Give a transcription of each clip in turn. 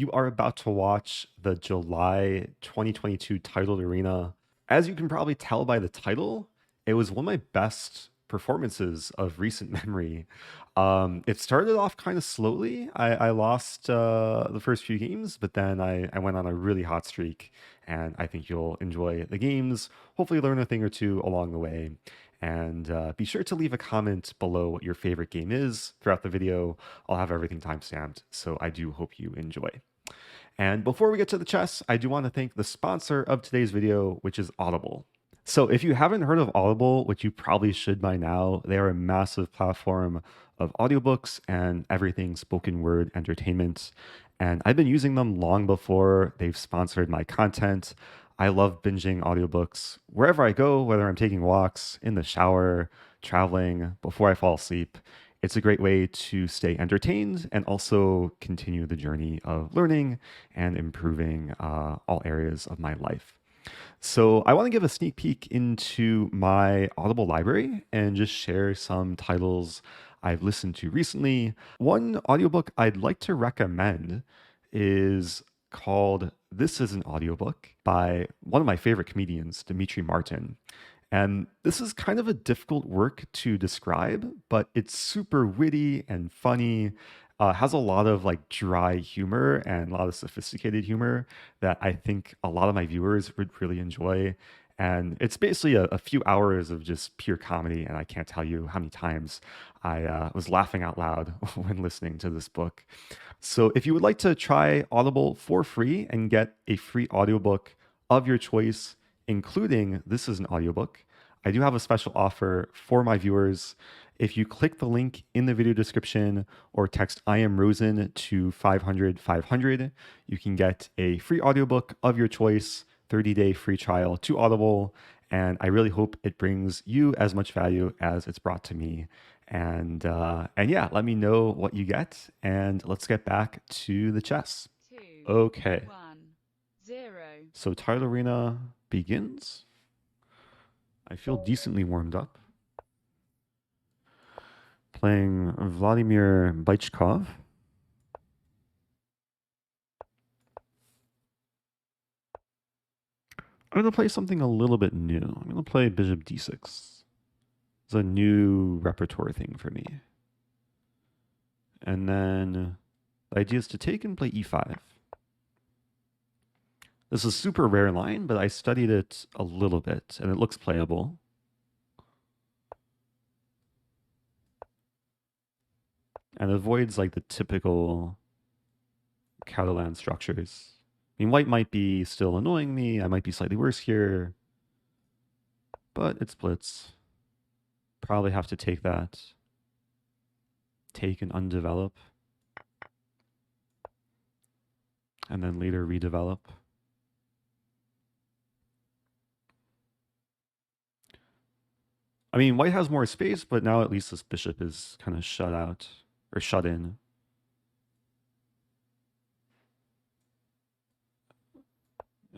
you are about to watch the July 2022 titled arena. As you can probably tell by the title, it was one of my best performances of recent memory. It started off kind of slowly. I lost the first few games, but then I went on a really hot streak, and I think you'll enjoy the games, hopefully learn a thing or two along the way. And be sure to leave a comment below what your favorite game is throughout the video. I'll have everything timestamped, so I do hope you enjoy. And before we get to the chess, I do want to thank the sponsor of today's video, which is Audible. So if you haven't heard of Audible, which you probably should by now, they are a massive platform of audiobooks and everything spoken word entertainment. And I've been using them long before they've sponsored my content. I love binging audiobooks wherever I go, whether I'm taking walks, in the shower, traveling, before I fall asleep. It's a great way to stay entertained and also continue the journey of learning and improving all areas of my life. So I want to give a sneak peek into my Audible library and just share some titles I've listened to recently. One audiobook I'd like to recommend is called This Is an Audiobook by one of my favorite comedians, Dimitri Martin. And this is kind of a difficult work to describe, but it's super witty and funny. Has a lot of like dry humor and a lot of sophisticated humor that I think a lot of my viewers would really enjoy. And it's basically a few hours of just pure comedy. And I can't tell you how many times I was laughing out loud when listening to this book. So if you would like to try Audible for free and get a free audiobook of your choice, including This Is an Audiobook, I do have a special offer for my viewers. If you click the link in the video description or text I am Rosen to 500 500, you can get a free audiobook of your choice, 30-day free trial to Audible, and I really hope it brings you as much value as it's brought to me. And yeah, let me know what you get, and let's get back to the chess. Okay. 0. So Title Arena begins. I feel decently warmed up. Playing Vladimir Bychkov. I'm going to play something a little bit new. I'm going to play Bishop d6. It's a new repertoire thing for me. And then the idea is to take and play e5. This is a super rare line, but I studied it a little bit, and it looks playable. And avoids like the typical Catalan structures. I mean, white might be still annoying me. I might be slightly worse here, but it splits. Probably have to take that. Take and undevelop. And then later redevelop. I mean, white has more space, but now at least this bishop is kind of shut out, or shut in.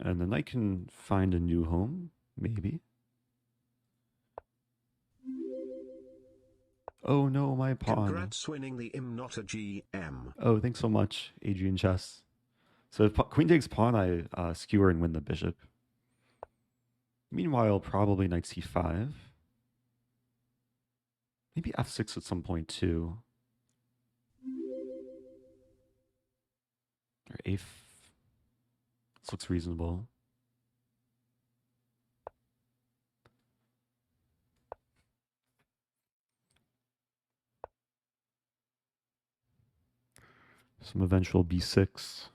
And the knight can find a new home, maybe. Oh no, my pawn. Congrats winning the Not a GM. Oh, thanks so much, Adrian Chess. So if queen takes pawn, I skewer and win the bishop. Meanwhile, probably knight c5. Maybe f6 at some point too. Or a. This looks reasonable. Some eventual b6.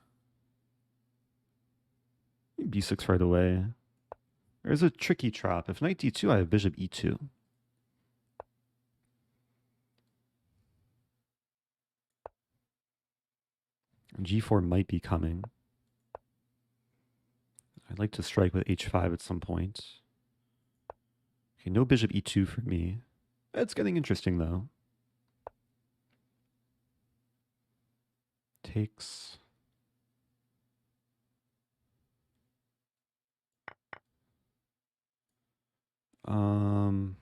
b6 right away. There's a tricky trap. If knight d2, I have bishop e2. And g4 might be coming. I'd like to strike with h5 at some point. Okay, no bishop e2 for me. It's getting interesting though. Takes. And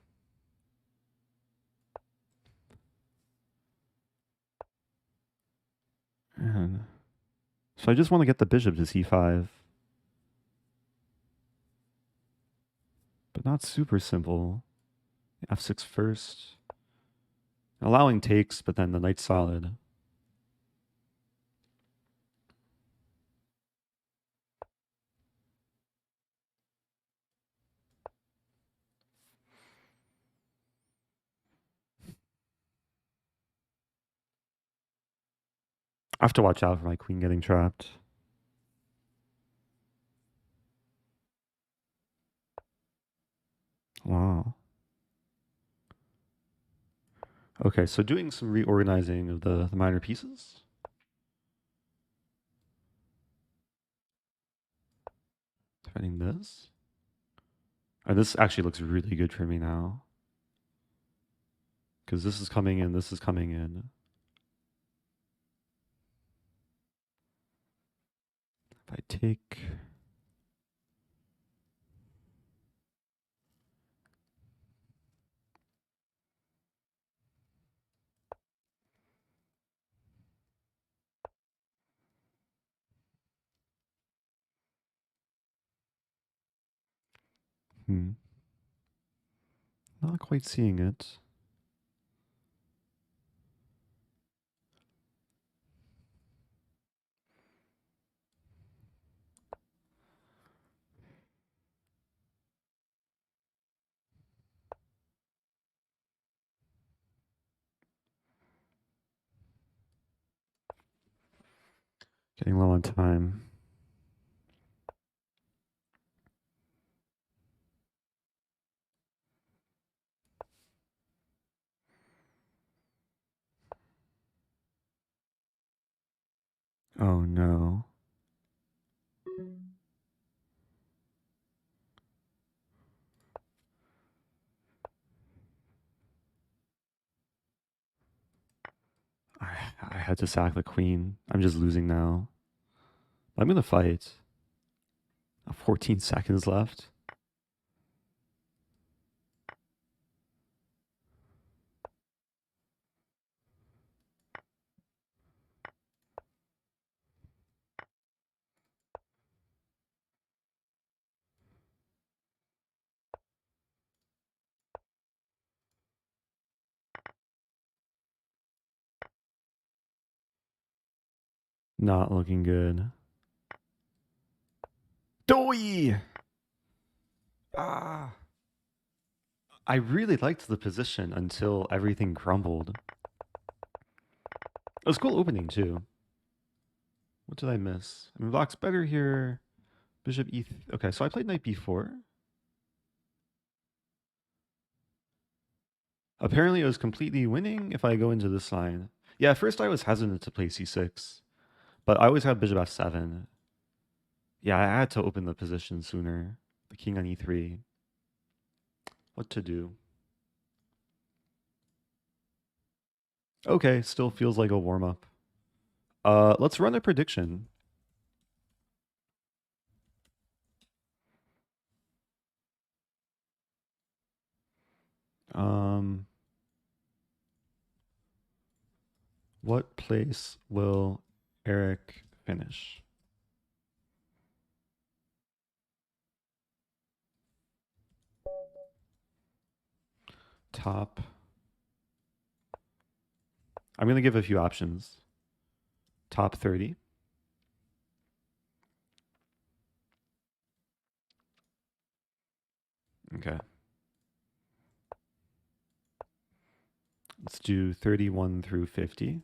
So I just want to get the bishop to c5. But not super simple. f6 first. Allowing takes, but then the knight's solid. I have to watch out for my queen getting trapped. Wow. Okay, so doing some reorganizing of the minor pieces. Defending this. And this actually looks really good for me now. Because this is coming in, this is coming in. If I take... Not quite seeing it. Getting low on time. Oh no. I had to sack the queen. I'm just losing now. I'm gonna fight. 14 seconds left. Not looking good. Doi! Ah. I really liked the position until everything crumbled. It was a cool opening too. What did I miss? I mean, block's better here. Bishop e... Okay, so I played knight b4. Apparently it was completely winning if I go into this line. Yeah, at first I was hesitant to play c6. But I always had bishop f7. Yeah, I had to open the position sooner. The king on e3. What to do? Okay, still feels like a warm-up. Let's run a prediction. What place will Eric finish? Top. I'm going to give a few options. Top 30. Okay. Let's do 31 through 50.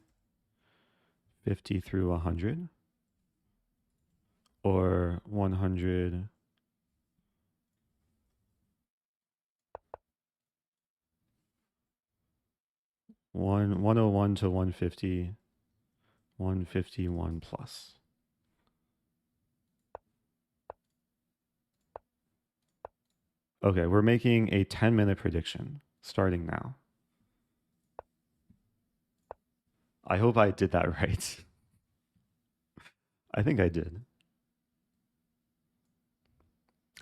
50 through 100. Or 100. One 101 to 150. 151 plus. Okay, we're making a 10-minute prediction starting now. I hope I did that right. I think I did.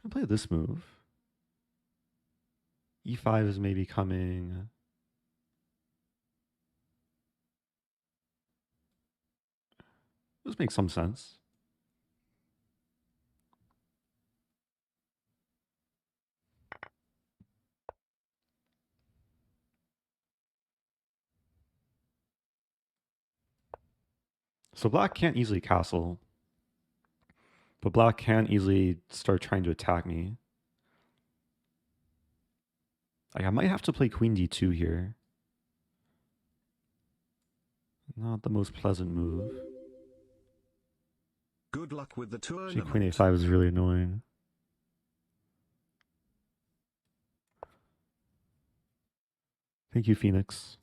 I'll play this move. E5 is maybe coming. This makes some sense. So black can't easily castle. But black can easily start trying to attack me. Like, I might have to play queen d2 here. Not the most pleasant move. Good luck with the tournament. Actually, queen a5 is really annoying. Thank you, Phoenix.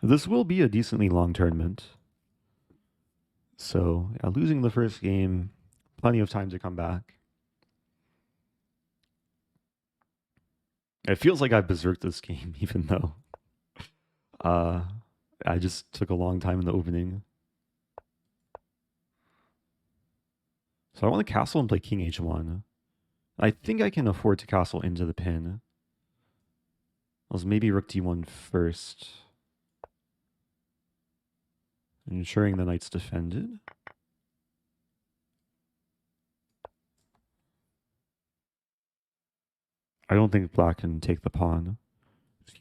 This will be a decently long tournament. So, yeah, losing the first game, plenty of time to come back. It feels like I've berserked this game, even though I just took a long time in the opening. So I want to castle and play king h1. I think I can afford to castle into the pin. Let's maybe rook d1 first. Ensuring the knight's defended. I don't think black can take the pawn.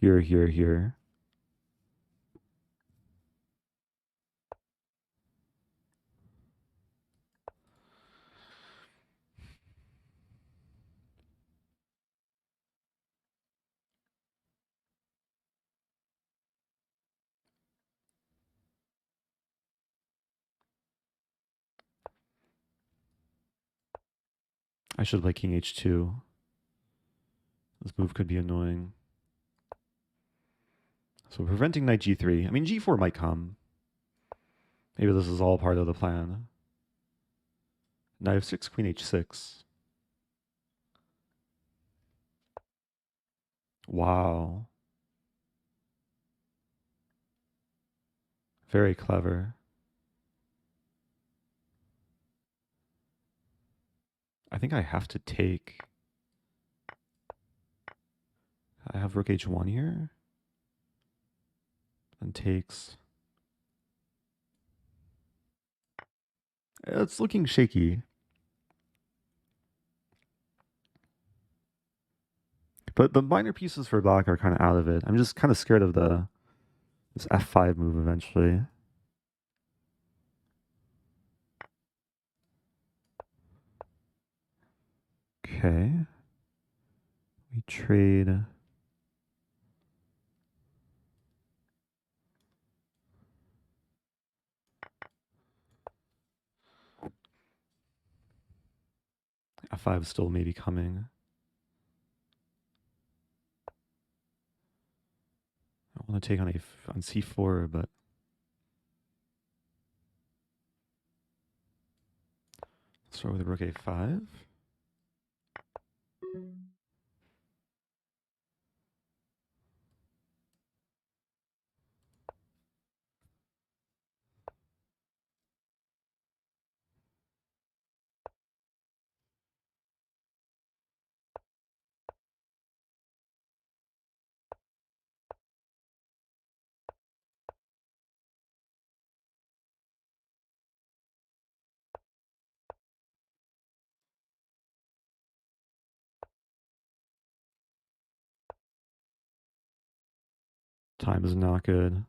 Here, here, here. I should play king h2. This move could be annoying. So preventing knight g3. I mean, g4 might come. Maybe this is all part of the plan. Knight f6, queen h6. Wow. Very clever. I think I have to take. I have rook h1 here. And takes. It's looking shaky. But the minor pieces for black are kind of out of it. I'm just kind of scared of this f5 move eventually. Okay. We trade. f5 is still maybe coming. I want to take on c4, but let's start with rook a5. Time is not good.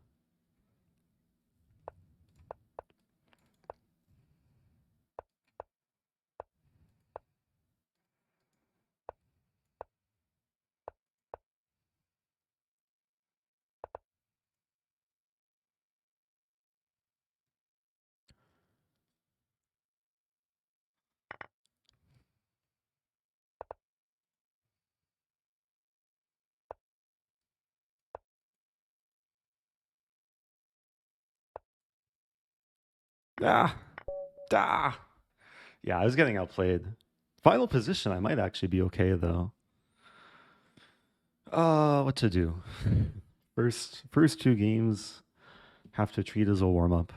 Ah! Yeah, I was getting outplayed. Final position, I might actually be okay, though. What to do? First two games have to treat as a warm-up.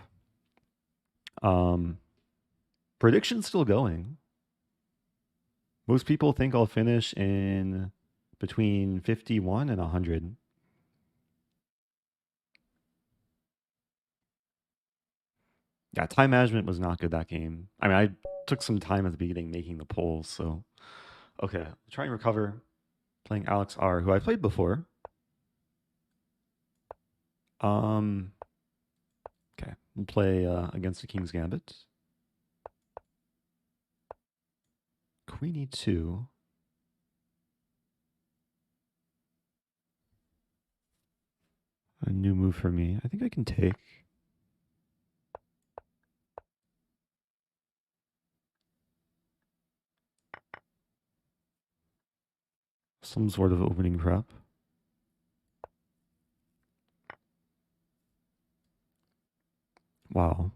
Prediction's still going. Most people think I'll finish in between 51 and 100. Yeah, time management was not good that game. I mean, I took some time at the beginning making the polls, so okay. Try and recover. Playing Alex R, who I played before. Okay, we'll play against the King's Gambit. Queen E2. A new move for me. I think I can take. Some sort of opening prep. Wow.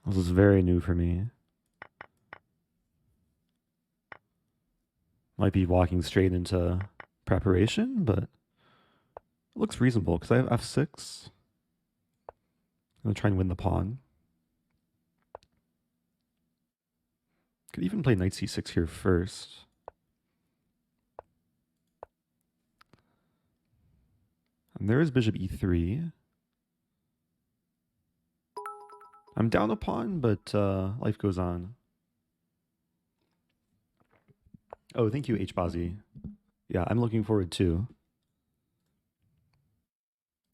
This is very new for me. Might be walking straight into preparation, but it looks reasonable because I have F6. I'm going to try and win the pawn. Could even play knight C6 here first. And there is bishop E3. I'm down a pawn, but life goes on. Oh, thank you, H-Bazi. Yeah, I'm looking forward too.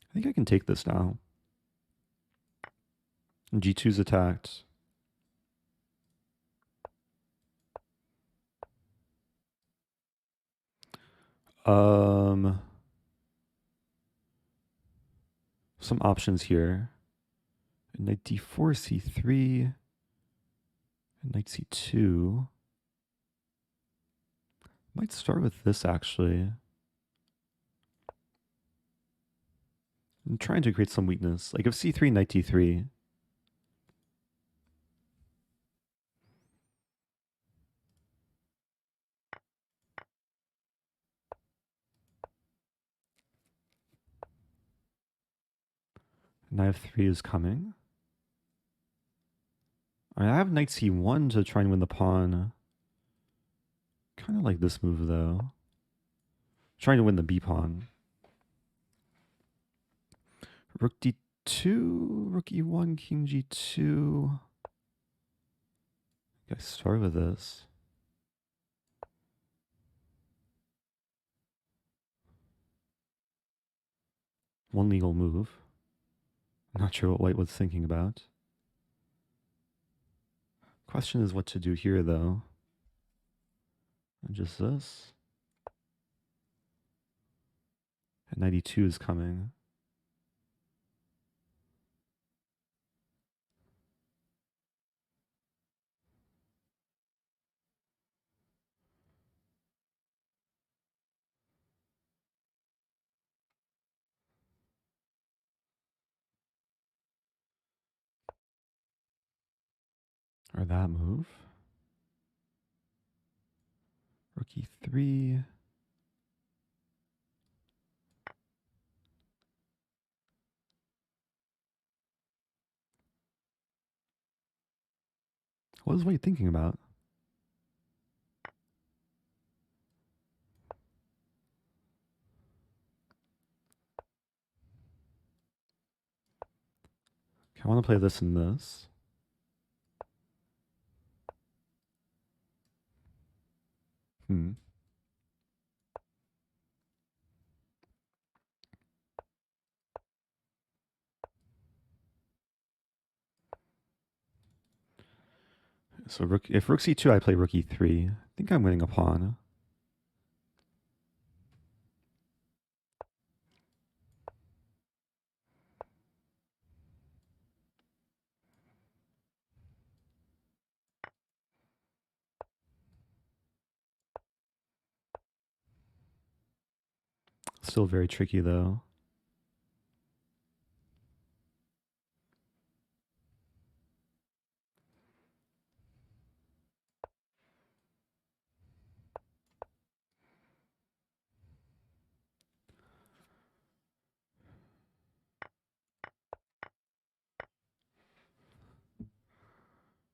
I think I can take this now. And G2's attacked. Some options here. Knight D4, C3, knight C2. Might start with this actually. I'm trying to create some weakness. Like if C3, knight D3. Knight F3 is coming. I have knight C1 to try and win the pawn. Kind of like this move though. Trying to win the B pawn. Rook D2, Rook E1, King G2. I start with this. One legal move. I'm not sure what white was thinking about. Question is what to do here though. And just this. And 92 is coming. Or that move. Rook E3. What is white thinking about? Okay, I want to play this and this. So if Rook C2, I play Rook E3. I think I'm winning a pawn. Still very tricky though.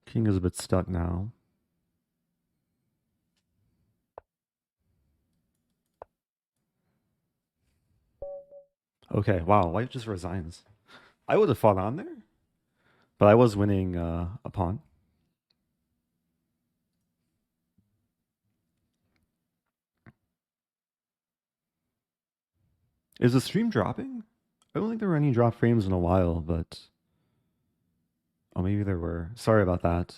King is a bit stuck now. Okay, wow, white just resigns. I would have fought on there, but I was winning a pawn. Is the stream dropping? I don't think there were any drop frames in a while, but oh, maybe there were. Sorry about that.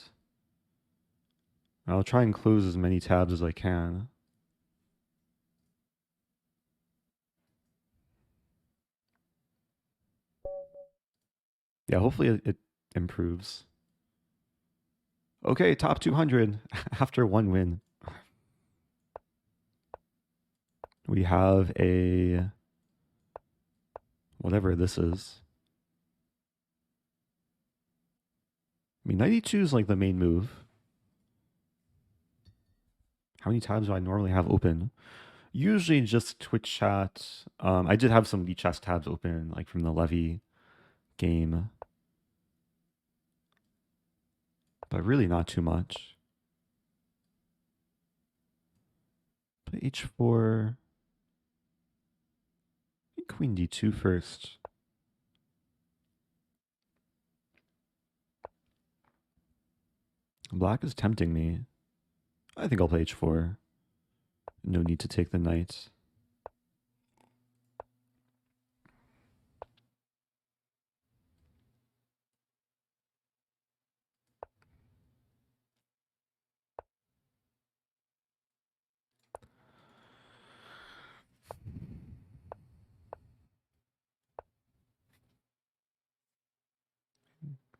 I'll try and close as many tabs as I can. Yeah, hopefully it improves. Okay, top 200 after one win. We have a whatever this is. I mean, 92 is like the main move. How many tabs do I normally have open? Usually just Twitch chat. I did have some Lichess tabs open, like from the Levy game, but really not too much. Play h4. Queen d2 first. Black is tempting me. I think I'll play h4. No need to take the knight.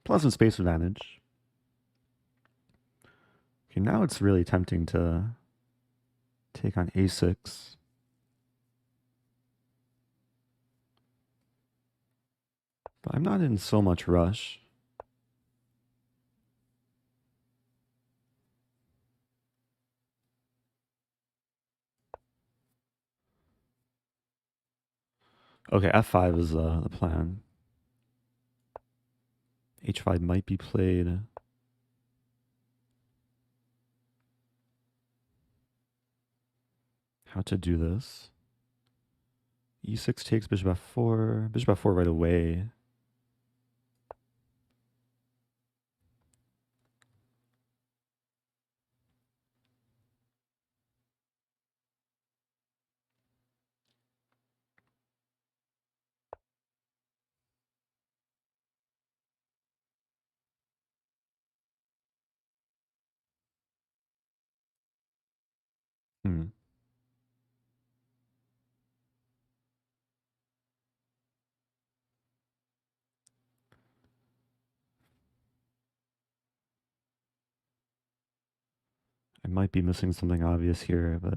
Pleasant space advantage. Okay, now it's really tempting to take on a6. But I'm not in so much rush. Okay, f5 is the plan. h5 might be played. How to do this? e6 takes bishop f4. Bishop f4 right away. Hmm. I might be missing something obvious here, but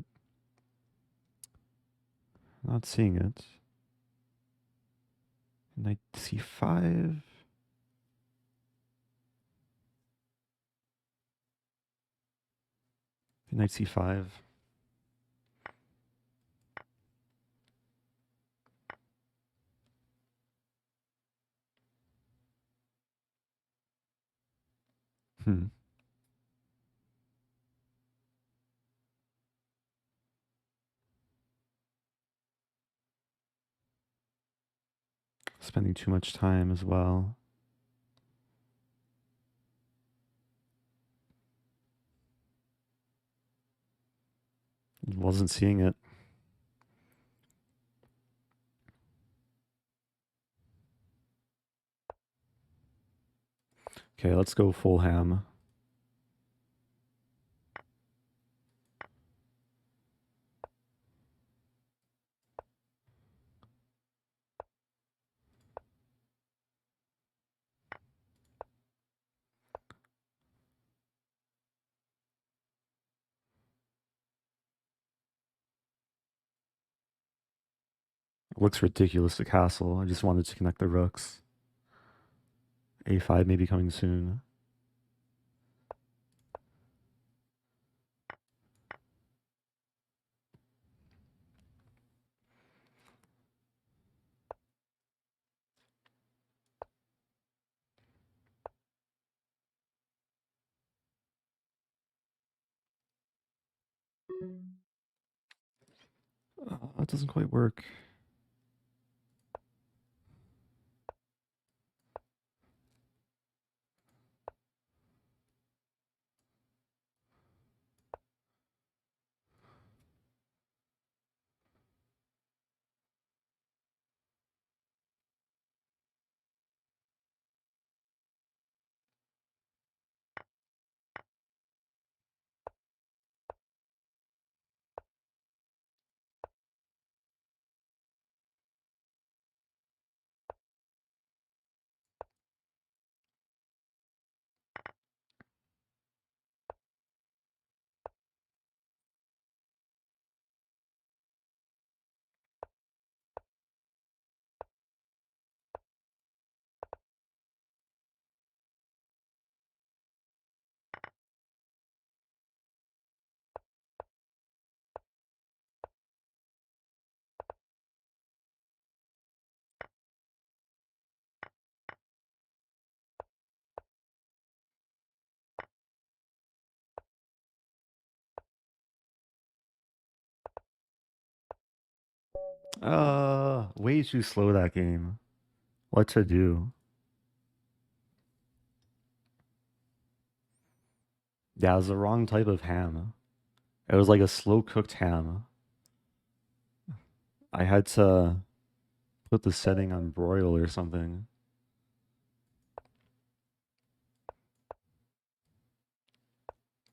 I'm not seeing it. Knight c5. Knight c5. Hmm. Spending too much time as well. Wasn't seeing it. Okay, let's go full ham. It looks ridiculous to castle. I just wanted to connect the rooks. a5 may be coming soon. It doesn't quite work. Way too slow that game. What to do? Yeah, it was the wrong type of ham. It was like a slow cooked ham. I had to put the setting on broil or something.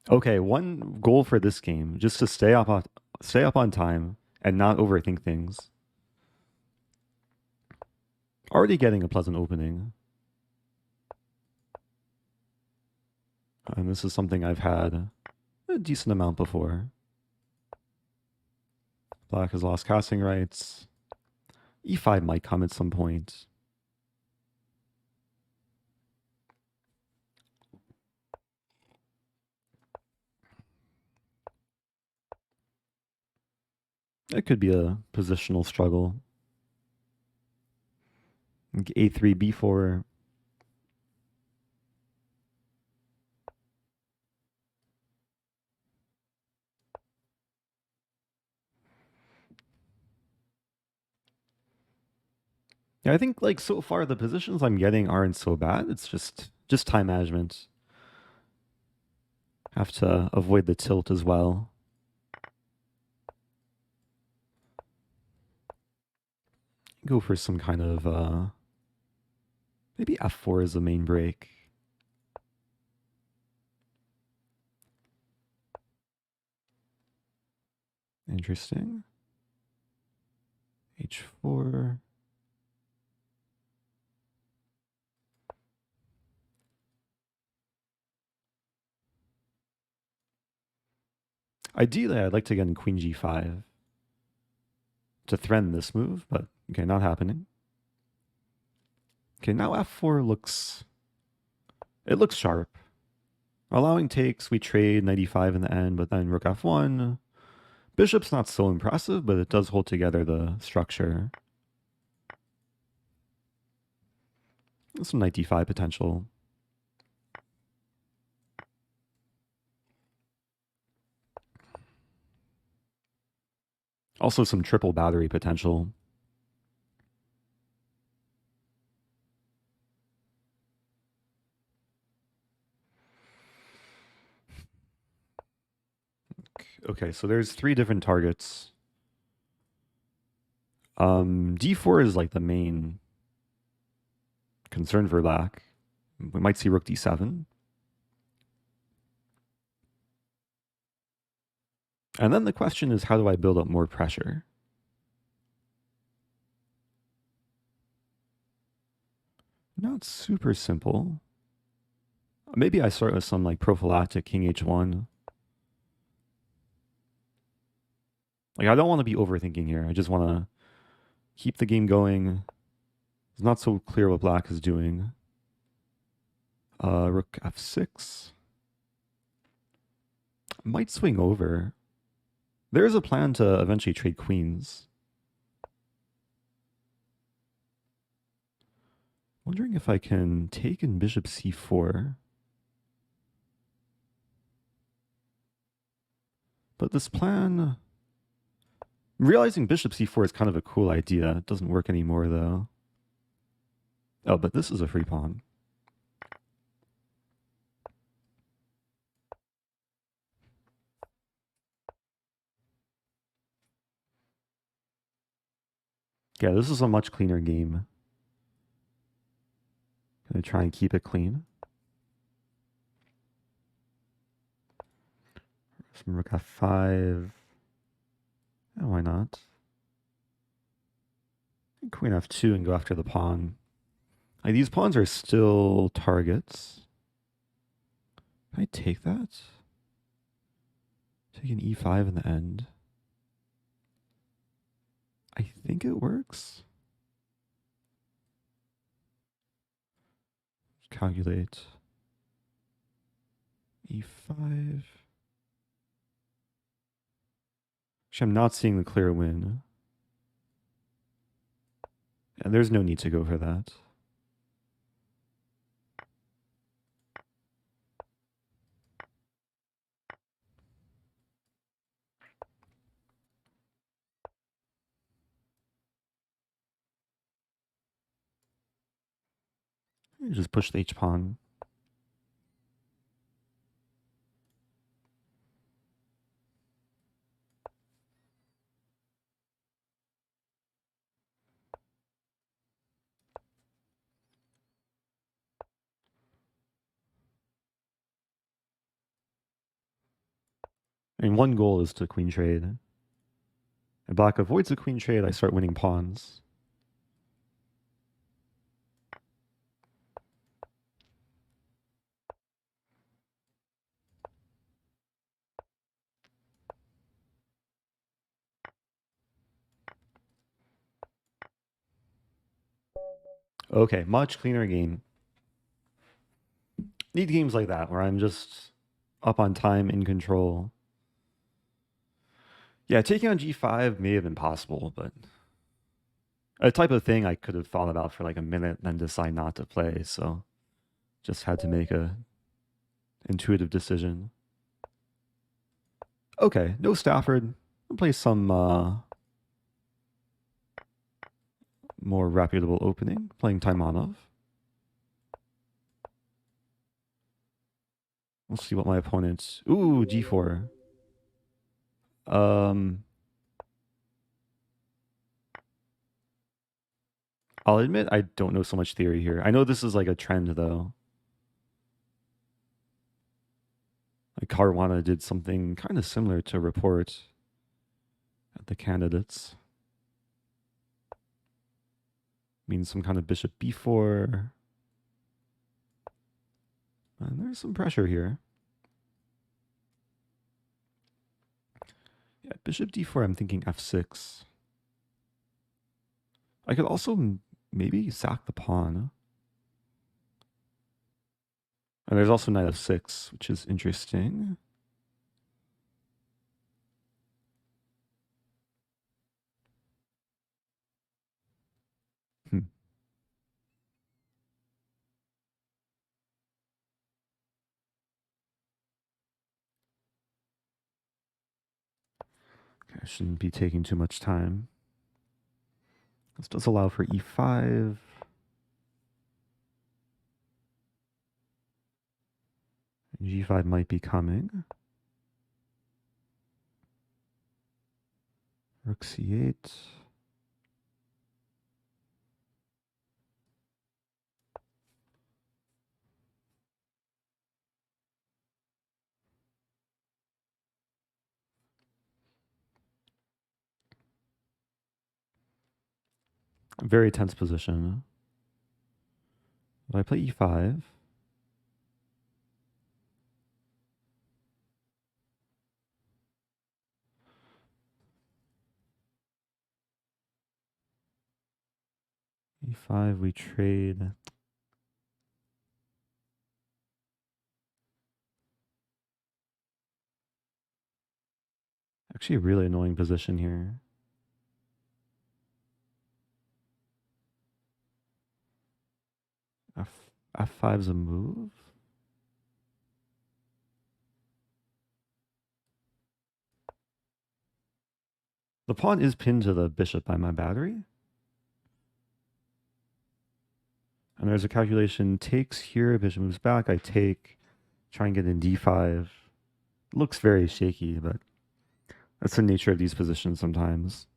Okay, one goal for this game, just to stay up on time and not overthink things. Already getting a pleasant opening. And this is something I've had a decent amount before. Black has lost casting rights. E5 might come at some point. It could be a positional struggle. A3, B4. Yeah, I think like so far the positions I'm getting aren't so bad. It's just time management. Have to avoid the tilt as well. Go for some kind of maybe F4 is the main break. Interesting. H4. Ideally, I'd like to get in Queen G5 to threaten this move, but okay, not happening. Okay, now F4 looks sharp. Allowing takes, we trade knight e5 in the end, but then rook f1. Bishop's not so impressive, but it does hold together the structure. Some knight d5 potential. Also some triple battery potential. Okay, so there's 3 different targets. D4 is like the main concern for black. We might see rook d7. And then the question is, how do I build up more pressure? Not super simple. Maybe I start with some like prophylactic king h1. Like I don't want to be overthinking here. I just want to keep the game going. It's not so clear what black is doing. Rook f6. Might swing over. There is a plan to eventually trade queens. Wondering if I can take in bishop c4. But this plan... Realizing bishop c4 is kind of a cool idea. It doesn't work anymore, though. Oh, but this is a free pawn. Yeah, this is a much cleaner game. Gonna try and keep it clean. Some rook f5. Yeah, why not? Queen f2 and go after the pawn. Like, these pawns are still targets. Can I take that? Take an e5 in the end. I think it works. Calculate. e5. Actually, I'm not seeing the clear win. And there's no need to go for that. Just push the h-pawn. And one goal is to queen trade. If black avoids the queen trade, I start winning pawns. Okay, much cleaner game. Need games like that where I'm just up on time, in control. Yeah, taking on g5 may have been possible, but a type of thing I could have thought about for like a minute, then decide not to play. So just had to make a intuitive decision. Okay, no Stafford. I'll play some more reputable opening, playing Taimanov. We'll see what my opponent's. Ooh, g4. I'll admit I don't know so much theory here. I know this is like a trend though. Like Caruana did something kind of similar to report at the candidates. Means some kind of bishop b4. And there's some pressure here. Yeah, bishop d4, I'm thinking f6. I could also maybe sack the pawn. And there's also knight f6, which is interesting. Okay, I shouldn't be taking too much time. This does allow for e5. G5 might be coming. Rook c8. Very tense position. If I play e5, e5 we trade. Actually a really annoying position here. F5's a move. The pawn is pinned to the bishop by my battery. And there's a calculation, takes here, bishop moves back, I take, try and get in d5. Looks very shaky, but that's the nature of these positions sometimes.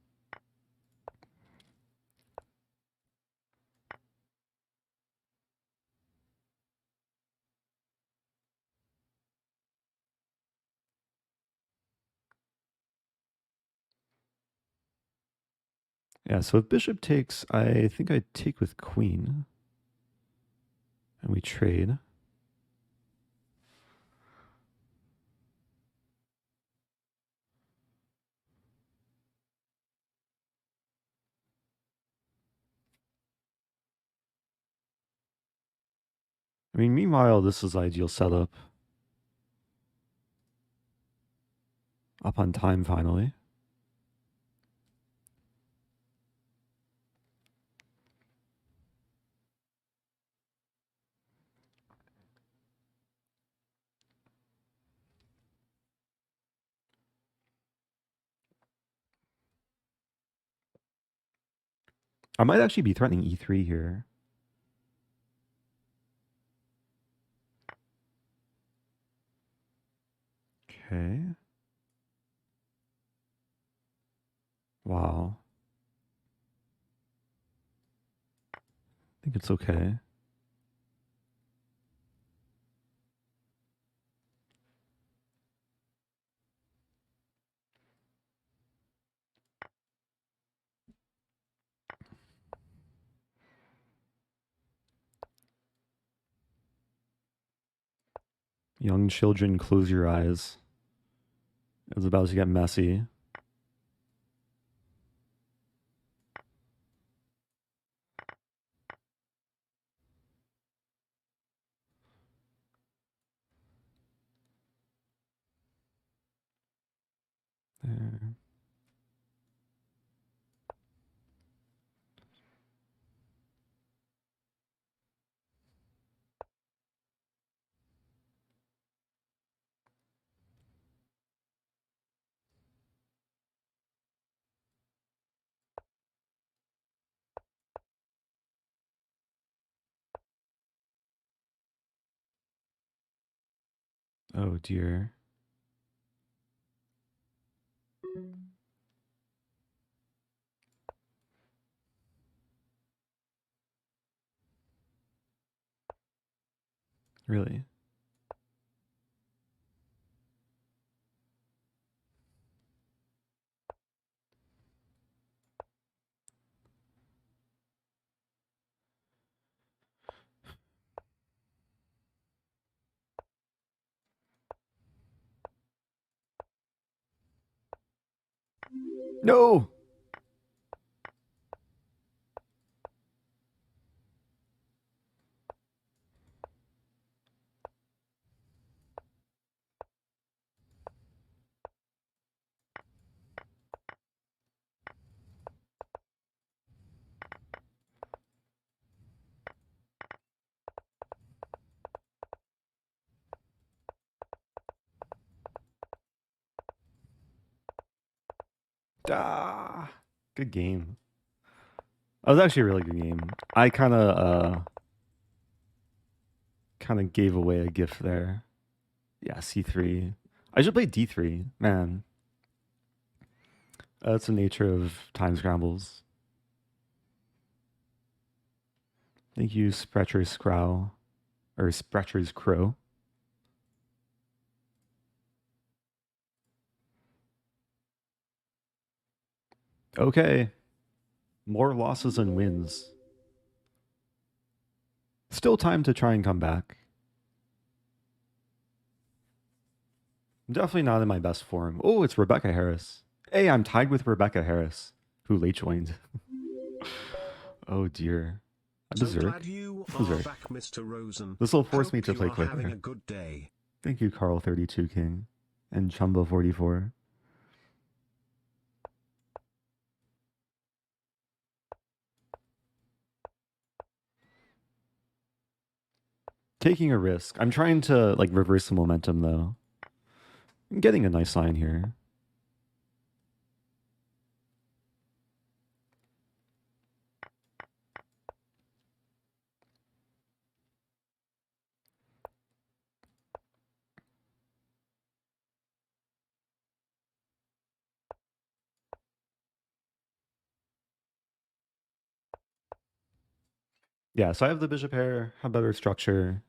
Yeah, so if bishop takes, I think I take with queen. And we trade. I mean, meanwhile, this is ideal setup. Up on time, finally. I might actually be threatening e3 here. Okay. Wow. I think it's okay. Young children, close your eyes. It's about to get messy. There. Oh dear. Really? No! Ah, good game. That was actually a really good game. I kind of gave away a gift there. Yeah, C3. I should play D3. Man, that's the nature of time scrambles. Thank you, Spretcher's Crow. Or Spretcher's Crow. Okay. More losses than wins. Still time to try and come back. I'm definitely not in my best form. Oh, it's RebeccaHarris. Hey, I'm tied with RebeccaHarris, who late joined. Oh dear. Berserk. Glad you are back, Mr. Rosen. This will force me to Hope play you are quicker. having a good day. Thank you, Carl32 King. And Chumba44. Taking a risk. I'm trying to like reverse the momentum though. I'm getting a nice line here. Yeah, so I have the bishop pair, have better structure.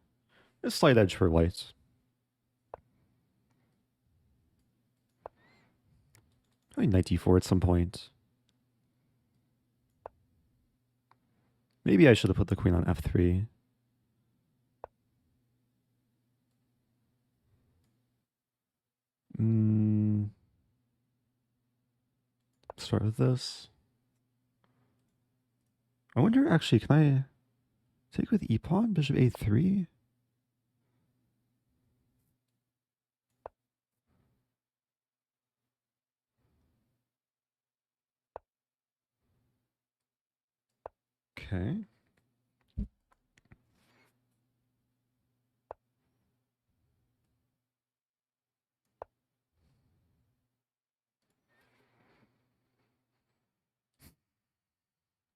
A slight edge for white. I mean, knight d4 at some point. Maybe I should have put the queen on f3. Start with this. I wonder, actually, can I take with e-pawn, bishop a3? Okay.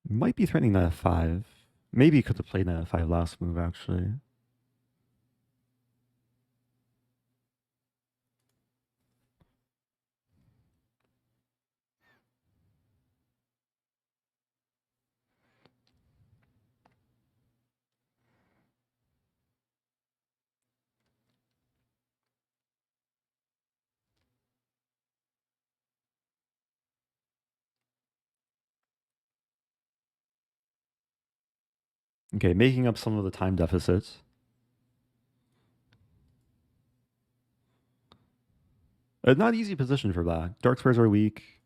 Might be threatening knight f5. Maybe could have played knight f5 last move, actually. Okay, making up some of the time deficit. A not easy position for black. Dark squares are weak.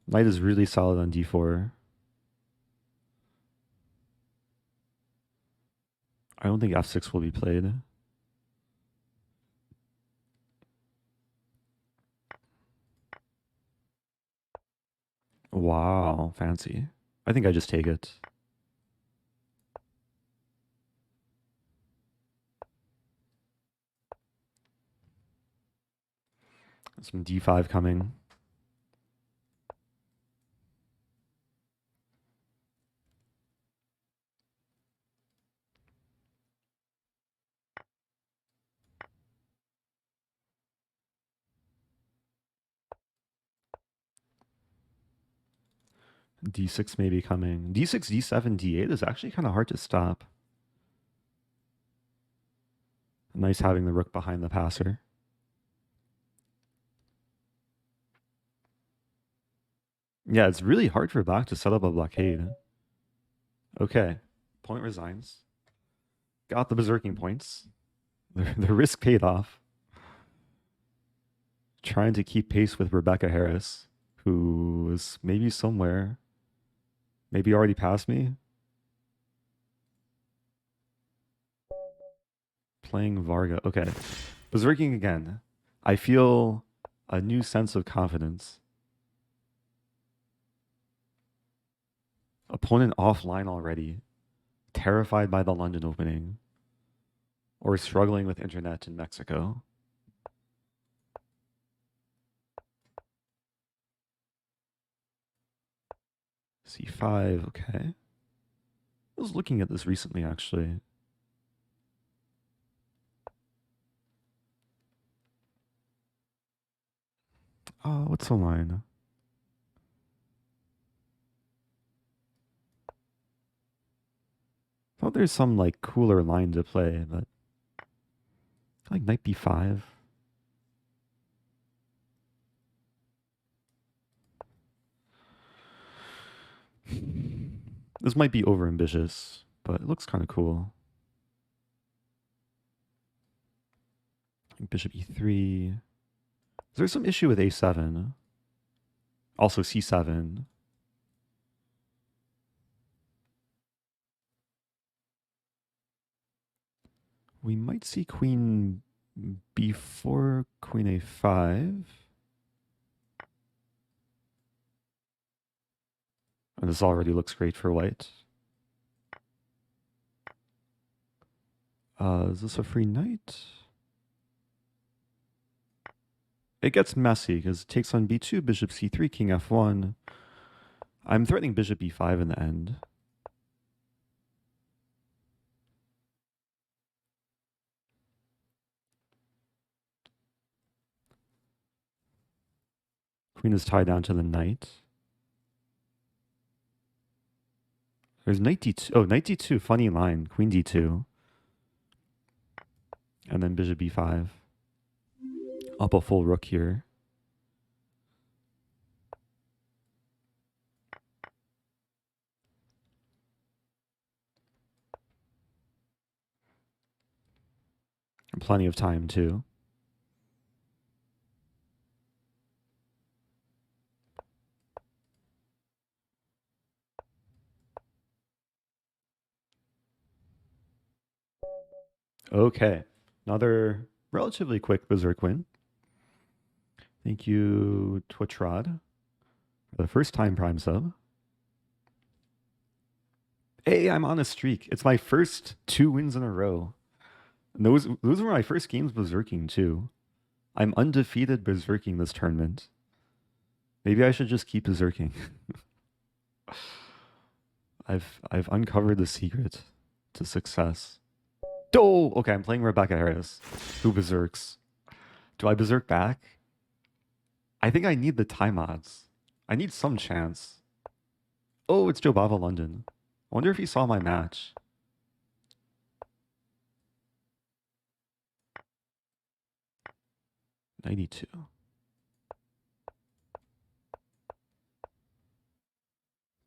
Knight is really solid on d4. I don't think f6 will be played. Wow, fancy. I think I just take it. Some d5 coming. d6 maybe coming. d6, d7, d8 is actually kind of hard to stop. Nice having the rook behind the passer. Yeah, it's really hard for black to set up a blockade. Okay, point resigns. Got the berserking points. The risk paid off. Trying to keep pace with RebeccaHarris, who is maybe somewhere. Maybe already passed me. Playing Varga. Okay. Berserking again. I feel a new sense of confidence. Opponent offline already. Terrified by the London opening. Or struggling with internet in Mexico. C5, okay. I was looking at this recently, actually. What's the line? I thought there's some like cooler line to play, but like knight b5. This might be overambitious, but it looks kind of cool. Bishop e3. Is there some issue with a7? Also c7. We might see queen b4, queen a5. And this already looks great for white. Is this a free knight? It gets messy because it takes on b2, bishop c3, king f1. I'm threatening bishop b5 in the end. Queen is tied down to the knight. There's knight d2. Oh, knight d2, funny line. Queen d2. And then bishop b5. Up a full rook here. And plenty of time too. Okay. Another relatively quick Berserk win. Thank you, Twitchrod, for the first time Prime sub. Hey, I'm on a streak. It's my first 2 wins in a row. And those were my first games berserking too. I'm undefeated berserking this tournament. Maybe I should just keep berserking. I've uncovered the secret to success. Oh, okay, I'm playing RebeccaHarris, who berserks. Do I berserk back? I think I need the time odds. I need some chance. Oh, it's Jobava London. I wonder if he saw my match. '92.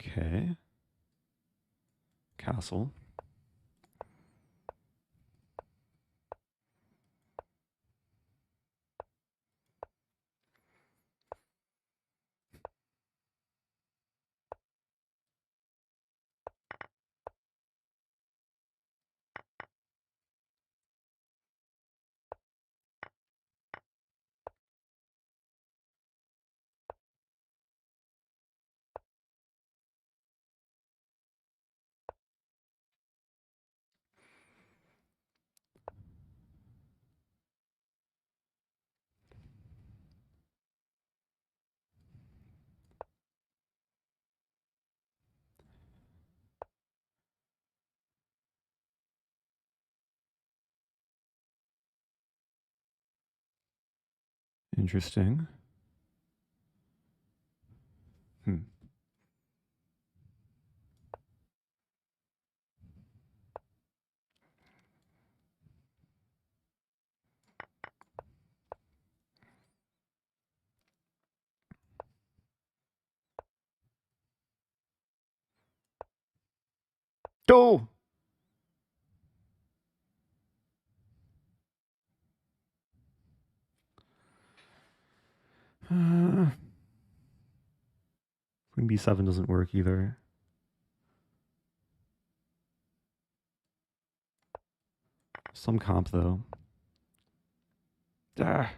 Okay. Castle. Interesting. Go! Queen b7 doesn't work either. Some comp, though. Ah.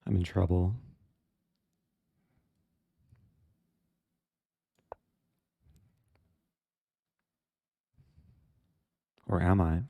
I'm in trouble. Or am I?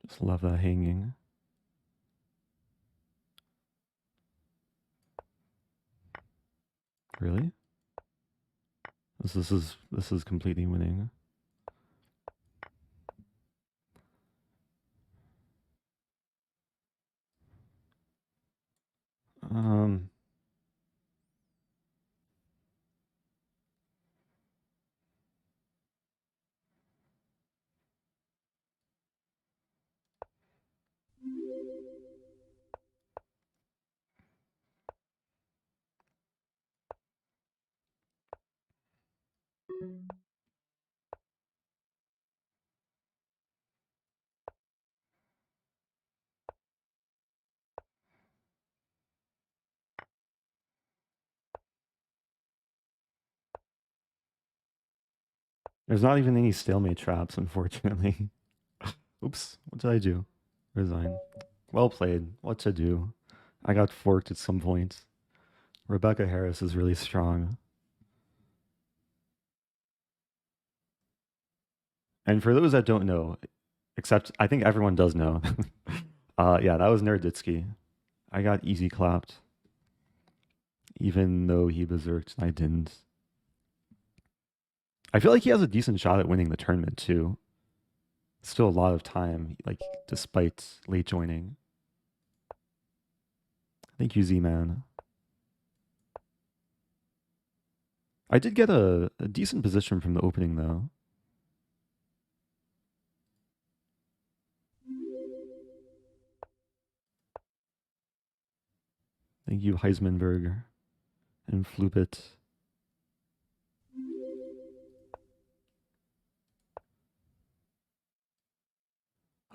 Just love that hanging. Really? This is completely winning. There's not even any stalemate traps, unfortunately. Oops, what did I do? Resign. Well played. What to do? I got forked at some point. RebeccaHarris is really strong. And for those that don't know, except I think everyone does know, yeah, that was Naroditsky. I got easy clapped. Even though he berserked and I didn't. I feel like he has a decent shot at winning the tournament too. Still a lot of time, like despite late joining. Thank you, Z-Man. I did get a decent position from the opening though. Thank you, Heismanberg and Flupit.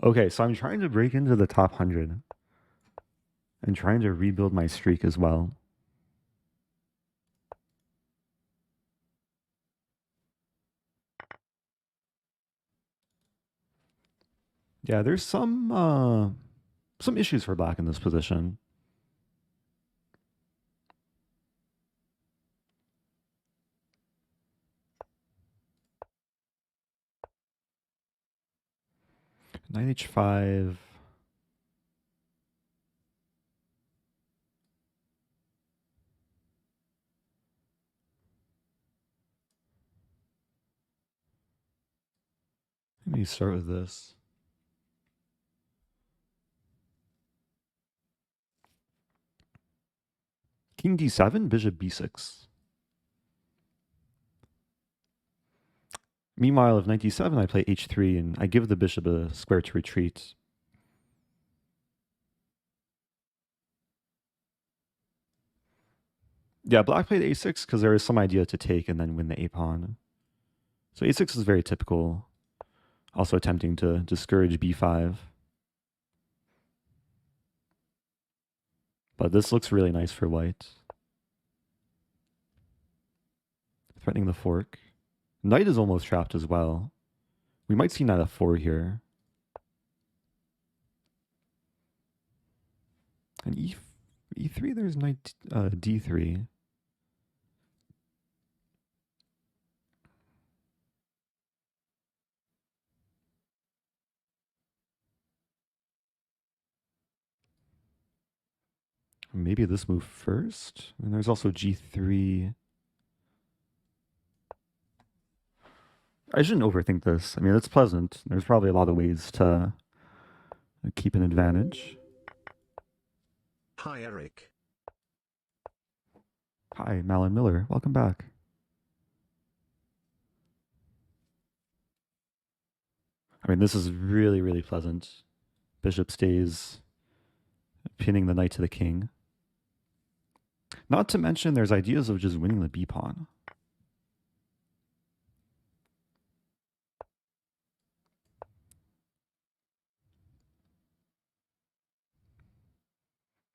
Okay, so I'm trying to break into the top 100 and trying to rebuild my streak as well. Yeah, there's some issues for black in this position. Knight h5. Let me start with this. King d7, bishop b6. Meanwhile, if knight d7, I play h3 and I give the bishop a square to retreat. Yeah, black played a6 because there is some idea to take and then win the a pawn. So a6 is very typical. Also attempting to discourage b5. But this looks really nice for white. Threatening the fork. Knight is almost trapped as well. We might see knight f4 here. And e3, there's knight d3. Maybe this move first? And there's also g3. I shouldn't overthink this. I mean, it's pleasant. There's probably a lot of ways to keep an advantage. Hi, Eric. Hi, Malin Miller. Welcome back. I mean, this is really, really pleasant. Bishop stays, pinning the knight to the king. Not to mention, there's ideas of just winning the b-pawn.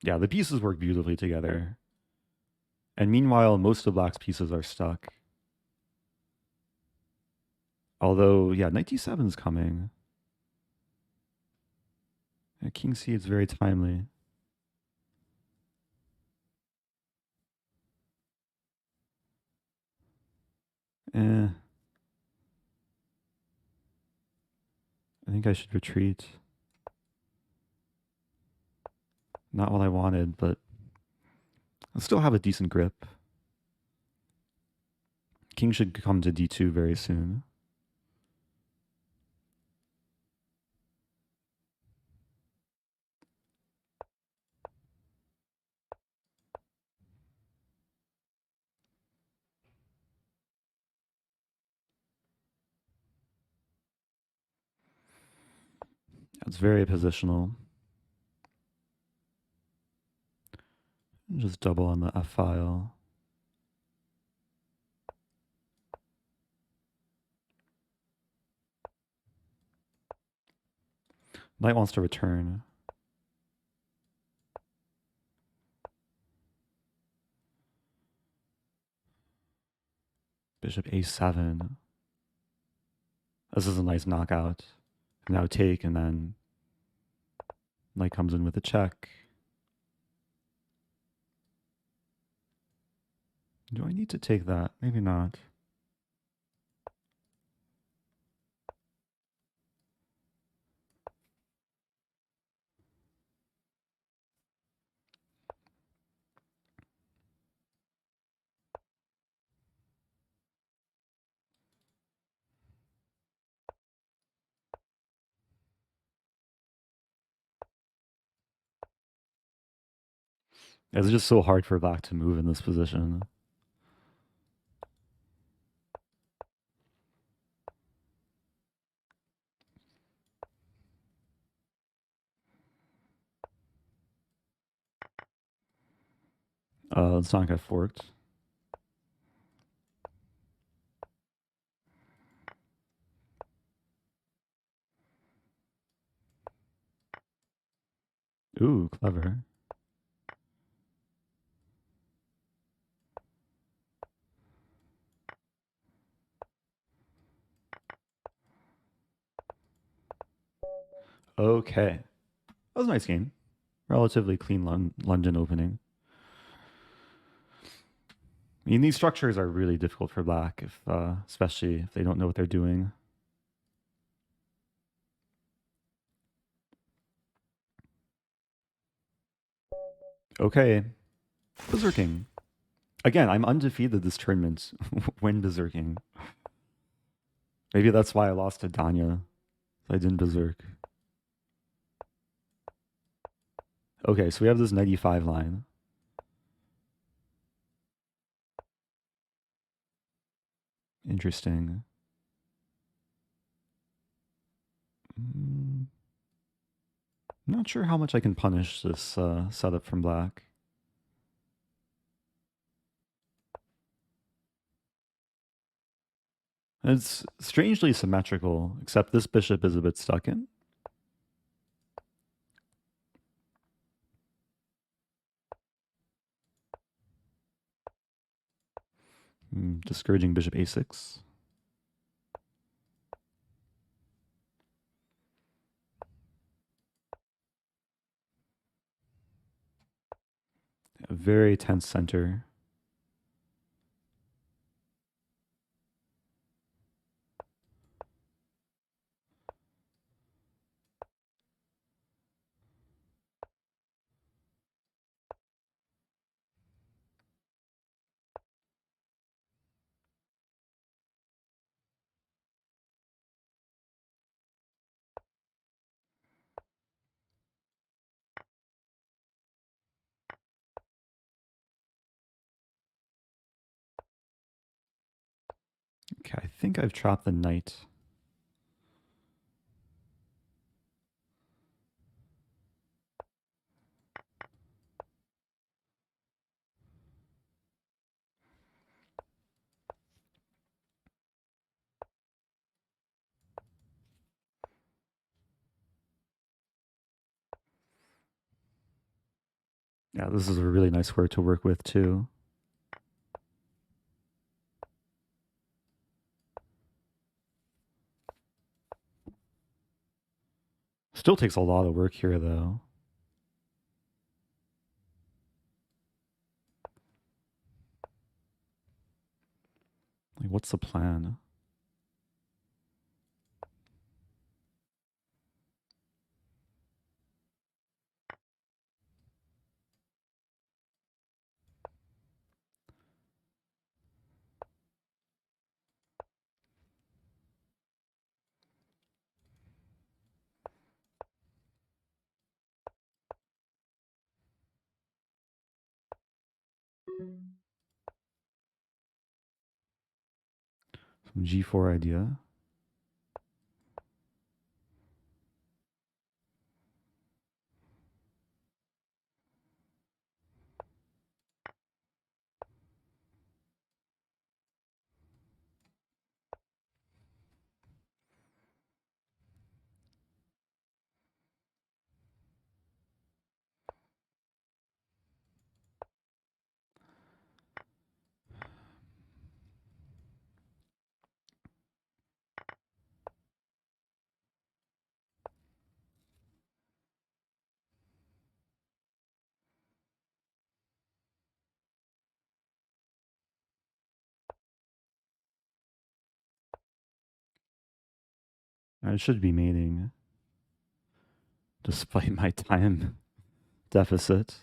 Yeah, the pieces work beautifully together. And meanwhile, most of black's pieces are stuck. Although, yeah, knight d7 is coming. Yeah, king c is very timely. I think I should retreat. Not what I wanted, but I still have a decent grip. King should come to d2 very soon. It's very positional. Just double on the F file. Knight wants to return. Bishop a7. This is a nice knockout. Now take, and then knight comes in with a check. Do I need to take that? Maybe not. It's just so hard for black to move in this position. It's not get forked. Ooh, clever. Okay. That was a nice game. Relatively clean London opening. I mean, these structures are really difficult for black, especially if they don't know what they're doing. Okay. Berserking. Again, I'm undefeated this tournament when berserking. Maybe that's why I lost to Danya. I didn't berserk. Okay, so we have this 95 line. Interesting. Not sure how much I can punish this setup from black. It's strangely symmetrical, except this bishop is a bit stuck in. Discouraging bishop a6. A very tense center. Okay, I think I've trapped the knight. Yeah, this is a really nice square to work with too. Still takes a lot of work here though. Like, what's the plan? Some g4 idea. I should be mating, despite my time deficit.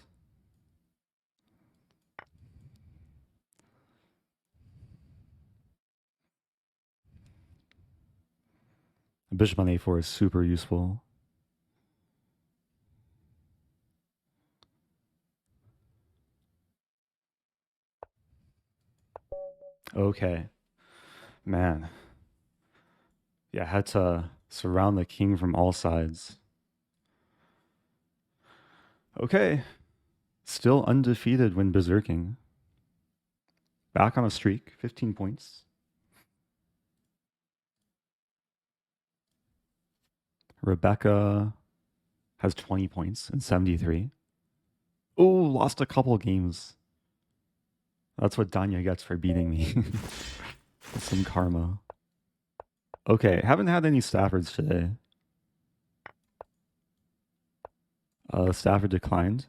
Bishop on a4 is super useful. Okay. Man. Yeah, I had to surround the king from all sides. Okay. Still undefeated when berserking. Back on a streak, 15 points. Rebecca has 20 points and 73. Oh, lost a couple games. That's what Danya gets for beating me. Some karma. Okay, haven't had any Staffords today. Stafford declined.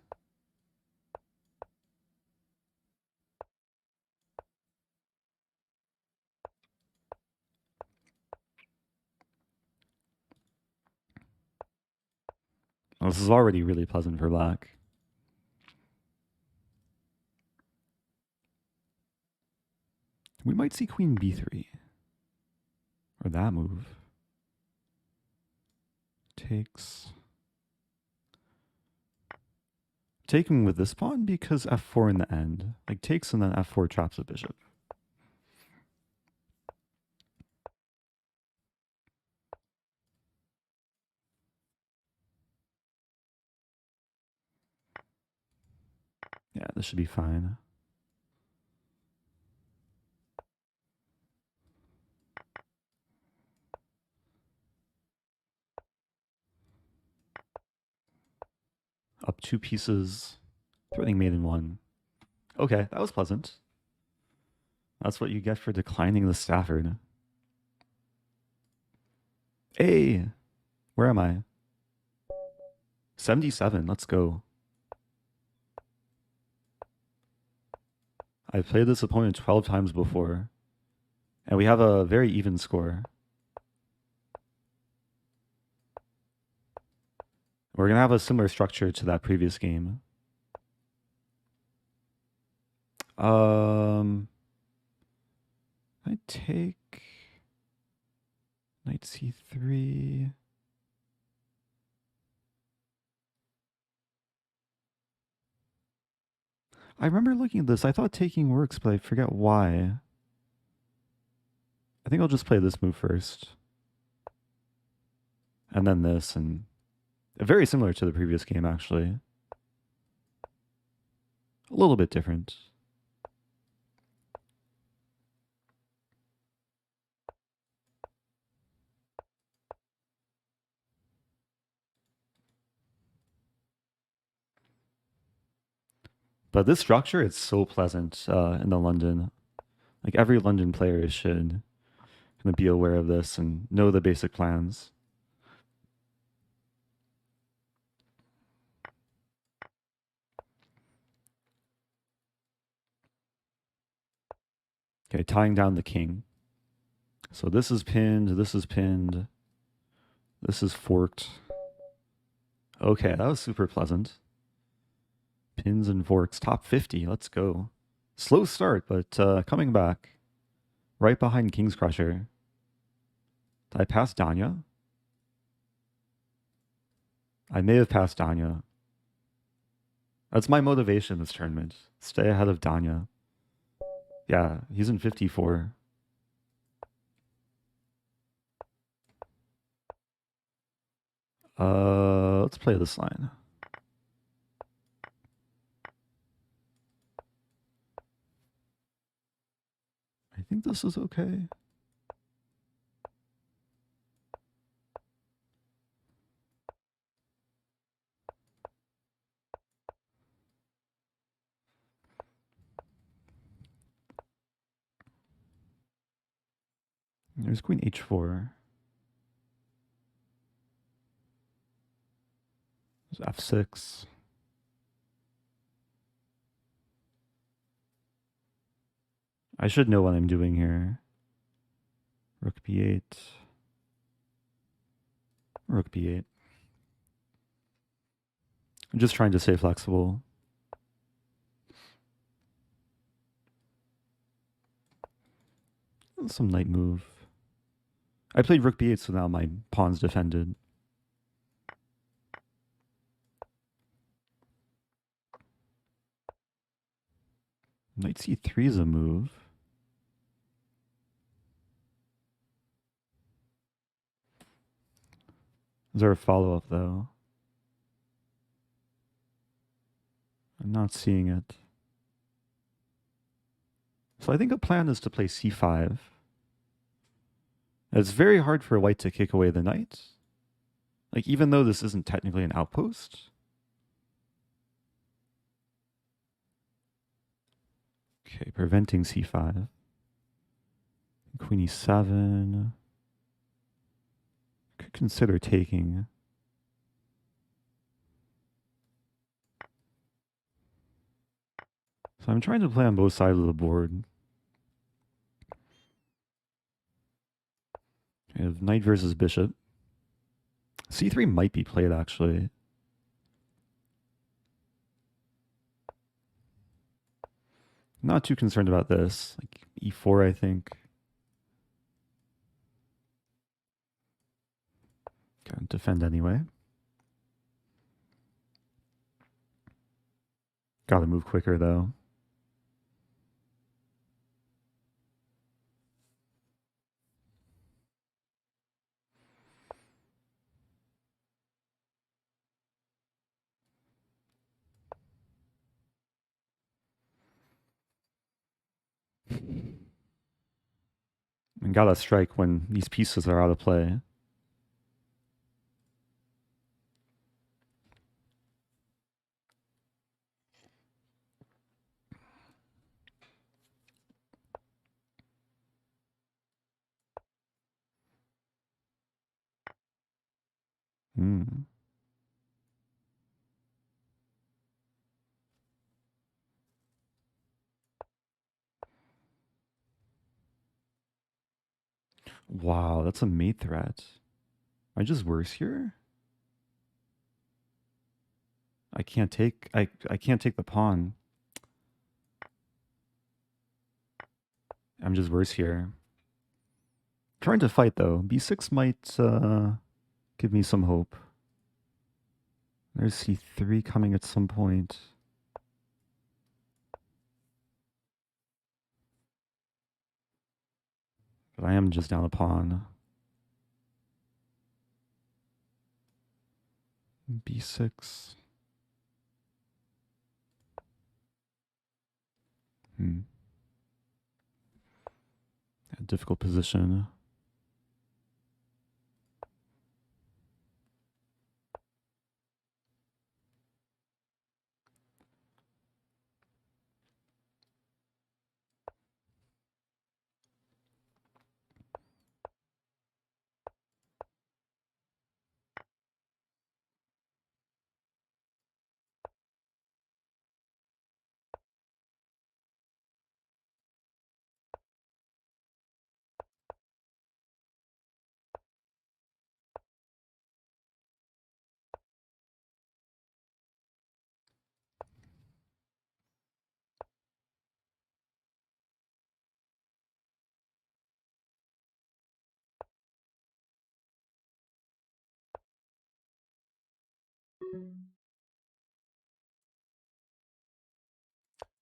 Well, this is already really pleasant for black. We might see queen b3. Or that move. Takes. Taking with this pawn because f4 in the end. Like takes and then f4 traps the bishop. Yeah, this should be fine. Up 2 pieces. Threatening mate in 1. Okay, that was pleasant. That's what you get for declining the Stafford. Hey! Where am I? 77, let's go. I've played this opponent 12 times before, and we have a very even score. We're going to have a similar structure to that previous game. I take knight c3. I remember looking at this. I thought taking works, but I forget why. I think I'll just play this move first. And then this, and very similar to the previous game, actually. A little bit different. But this structure is so pleasant in the London. Like every London player should kind of be aware of this and know the basic plans. Okay, tying down the king. So this is pinned, this is pinned, this is forked. Okay, that was super pleasant. Pins and forks, top 50, let's go. Slow start, but coming back. Right behind King's Crusher. Did I pass Danya? I may have passed Danya. That's my motivation this tournament. Stay ahead of Danya. Yeah, he's in 54. Let's play this line. I think this is okay. There's queen h4. There's f6. I should know what I'm doing here. Rook b8. Rook b8. I'm just trying to stay flexible. Some knight move. I played rook b8, so now my pawn's defended. Knight c3 is a move. Is there a follow-up, though? I'm not seeing it. So I think a plan is to play c5. It's very hard for white to kick away the knight. Like, even though this isn't technically an outpost. Okay, preventing c5. Queen e7. Could consider taking. So I'm trying to play on both sides of the board. I have knight versus bishop. c3 might be played, actually. Not too concerned about this. Like e4, I think. Can't defend anyway. Gotta move quicker, though. And gotta strike when these pieces are out of play. Hmm. Wow, that's a mate threat. I just worse here? I can't take the pawn. I'm just worse here. Trying to fight though. B6 might give me some hope. There's C3 coming at some point. But I am just down a pawn. B6. A difficult position.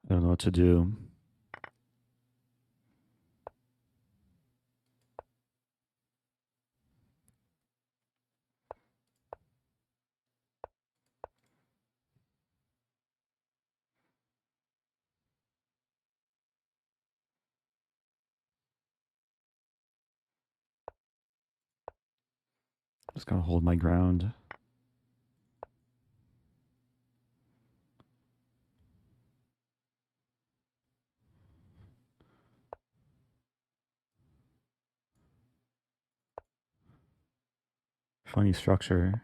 I don't know what to do. Just gotta hold my ground. Funny structure.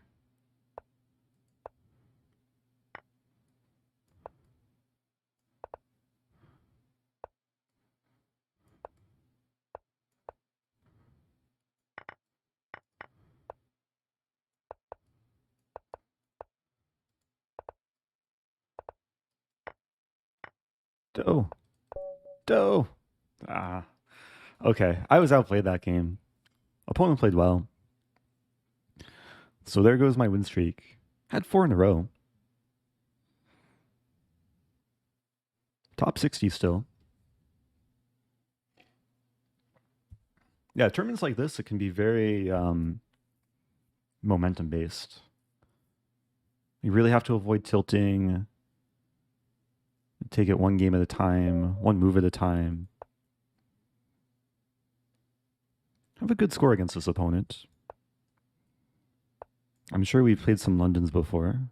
Doe. Doe. Ah. Okay. I was outplayed that game. Opponent played well. So there goes my win streak. Had 4 in a row. Top 60 still. Yeah, tournaments like this, it can be very momentum based. You really have to avoid tilting. Take it one game at a time, one move at a time. Have a good score against this opponent. I'm sure we've played some Londons before.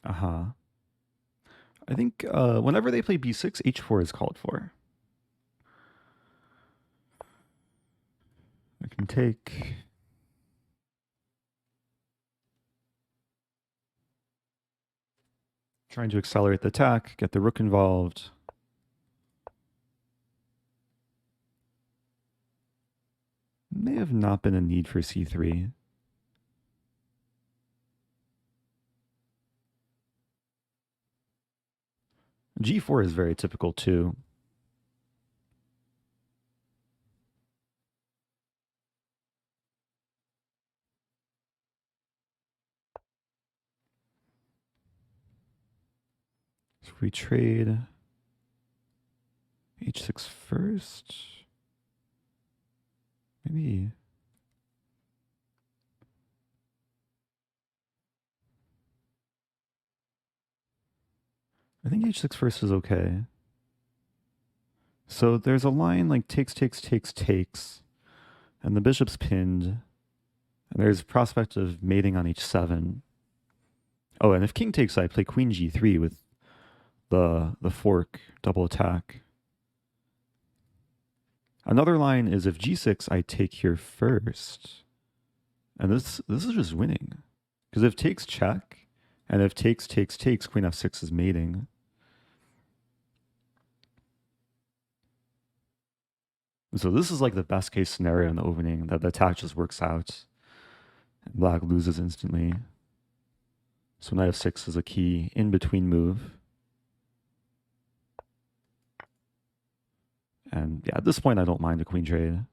Uh-huh. I think whenever they play b6, h4 is called for. I can take... Trying to accelerate the attack, get the rook involved. May have not been a need for c3. g4 is very typical too. So we trade h6 first. Maybe. I think h6 first is okay. So there's a line like takes, takes, takes, takes, and the bishop's pinned. And there's prospect of mating on h7. Oh, and if king takes, I play queen g3 with the fork double attack. Another line is if g6, I take here first. And this is just winning. Because if takes check, and if takes, queen f6 is mating. So this is like the best case scenario in the opening, that the attack just works out. And black loses instantly. So knight f6 is a key in-between move. And yeah, at this point, I don't mind a queen trade.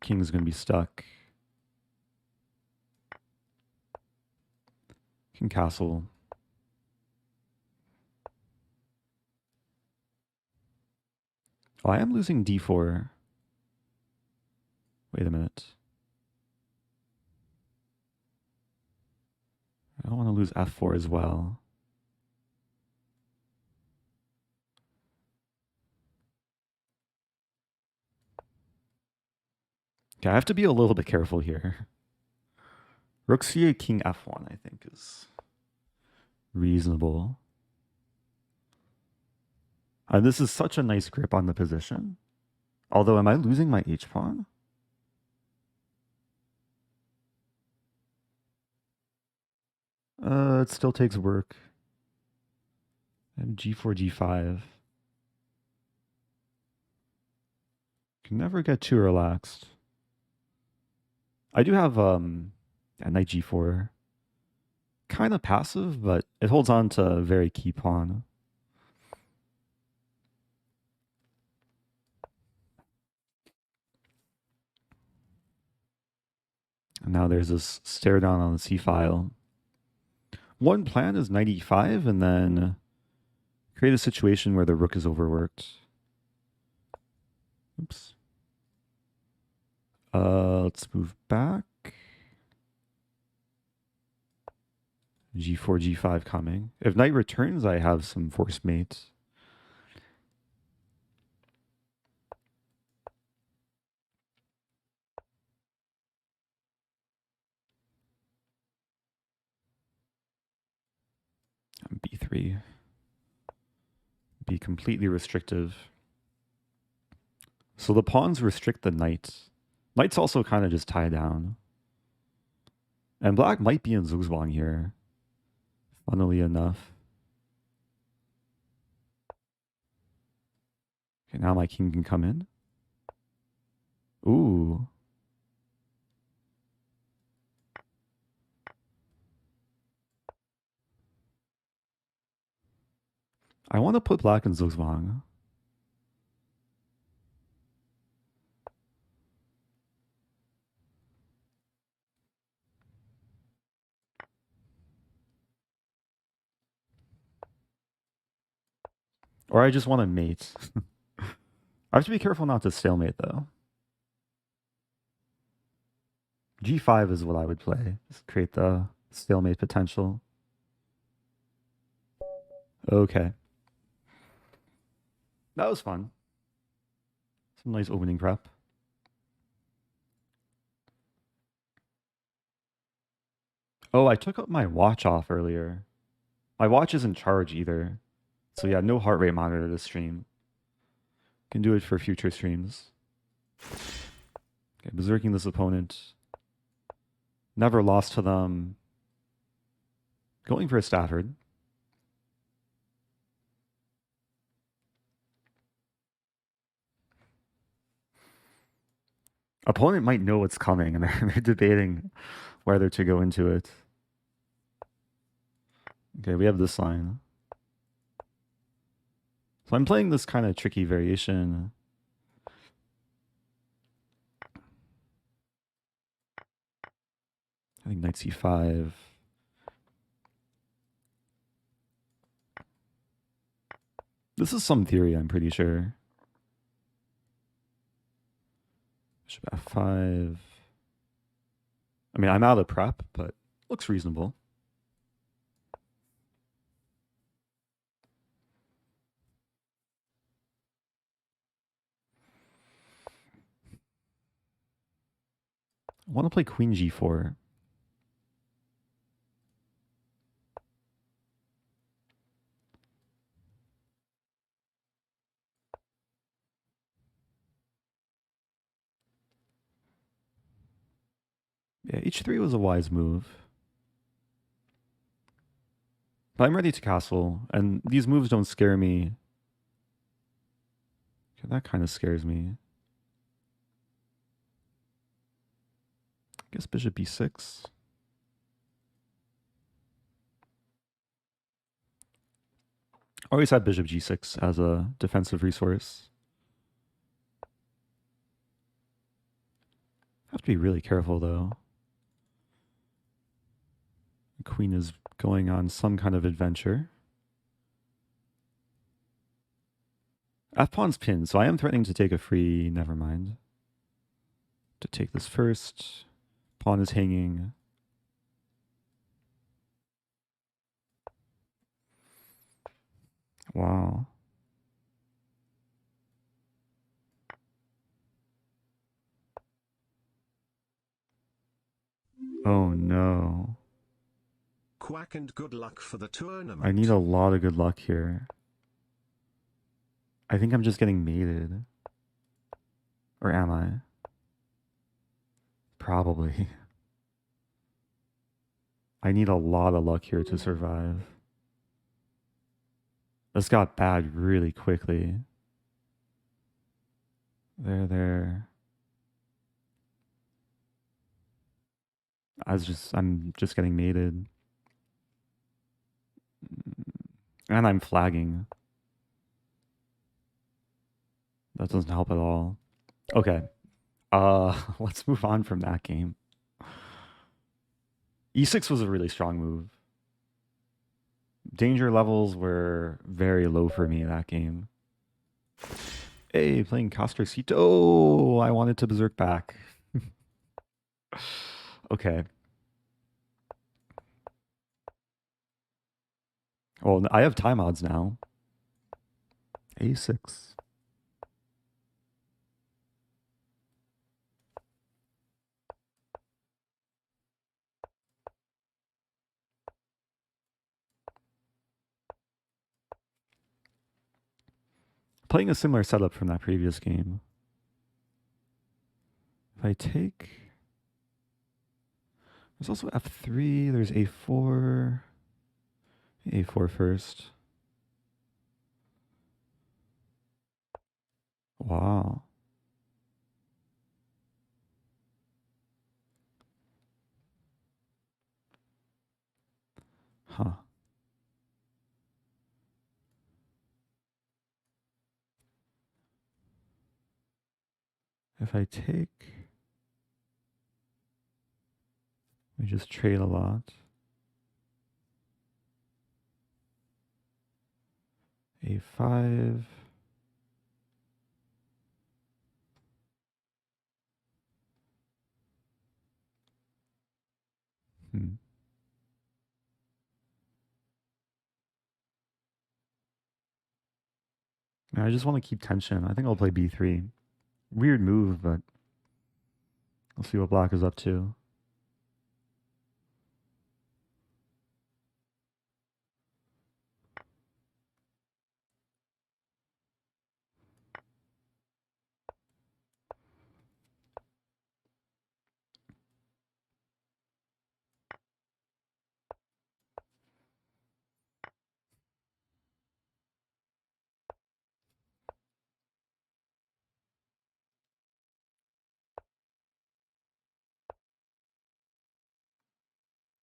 King is going to be stuck. King castle. Oh, I am losing d4. Wait a minute. I don't want to lose f4 as well. Okay, I have to be a little bit careful here. Rook c8, king f1, I think, is reasonable. And this is such a nice grip on the position. Although, am I losing my h-pawn? It still takes work. And g4, g5. Can never get too relaxed. I do have a knight g4. Kind of passive, but it holds on to a very key pawn. And now there's this stare down on the c file. One plan is knight e5 and then create a situation where the rook is overworked. Oops. Let's move back. g4, g5 coming. If knight returns, I have some forced mates. b3. Be completely restrictive. So the pawns restrict the knights. Knights also kind of just tie down. And black might be in Zugzwang here, funnily enough. Okay, now my king can come in. Ooh. I want to put black in Zugzwang. Or I just want to mate. I have to be careful not to stalemate, though. g5 is what I would play. Just create the stalemate potential. Okay. That was fun. Some nice opening prep. Oh, I took up my watch off earlier. My watch isn't charged either. So yeah, no heart rate monitor this stream. Can do it for future streams. Okay, berserking this opponent. Never lost to them. Going for a Stafford. Opponent might know what's coming and they're debating whether to go into it. Okay, we have this line. So I'm playing this kind of tricky variation. I think knight c5. This is some theory, I'm pretty sure. Bishop f5. I mean, I'm out of prep, but looks reasonable. I want to play queen g4. Yeah, h3 was a wise move. But I'm ready to castle, and these moves don't scare me. Okay, that kind of scares me. I guess bishop b6. Always had bishop g6 as a defensive resource. Have to be really careful though. The queen is going on some kind of adventure. F-pawn's pinned, so I am threatening to take a free, never mind. To take this first. Pawn is hanging. Wow. Oh no. Quack and good luck for the tournament. I need a lot of good luck here. I think I'm just getting mated. Or am I? Probably. I need a lot of luck here to survive. This got bad really quickly. There. I'm just getting mated. And I'm flagging. That doesn't help at all. Okay. Let's move on from that game. E6 was a really strong move. Danger levels were very low for me that game. Hey, playing Castrocito. I wanted to berserk back. Okay. Well, I have time odds now. A6. Playing a similar setup from that previous game. If I take... There's also F3, there's A4. A4 first. Wow. Huh. If I take... We just trade a lot. A5. I just want to keep tension. I think I'll play B3. Weird move, but we'll see what black is up to.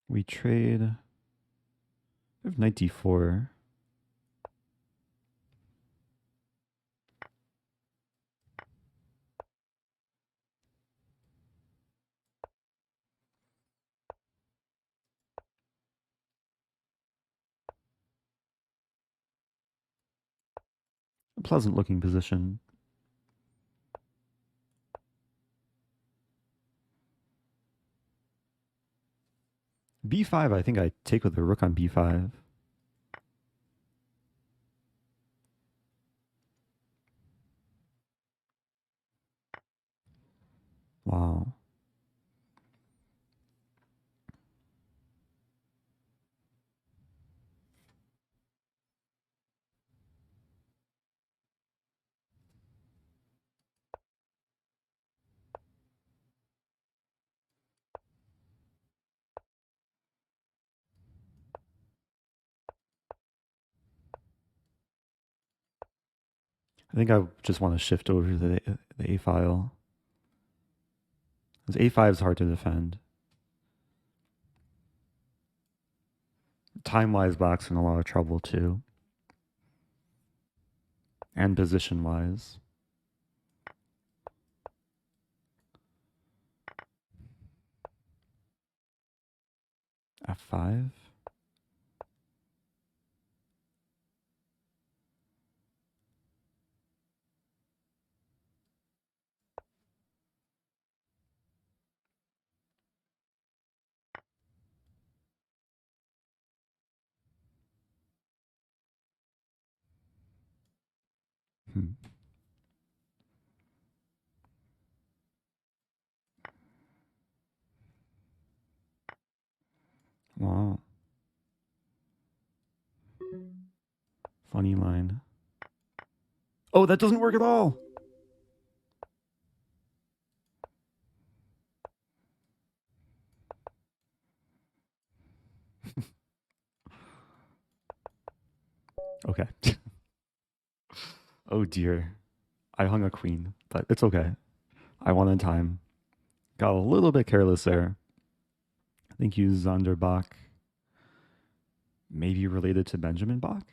We trade. We have knight d4. A pleasant looking position. B5, I think I take with the rook on B5. Wow. I think I just want to shift over to the A file. Because A5 is hard to defend. Time-wise, black's in a lot of trouble too. And position-wise. F5. Wow. Funny line. Oh, that doesn't work at all. Okay. Oh dear. I hung a queen, but it's okay. I won in time. Got a little bit careless there. I think you Zonderbach. Maybe related to Benjamin Bach?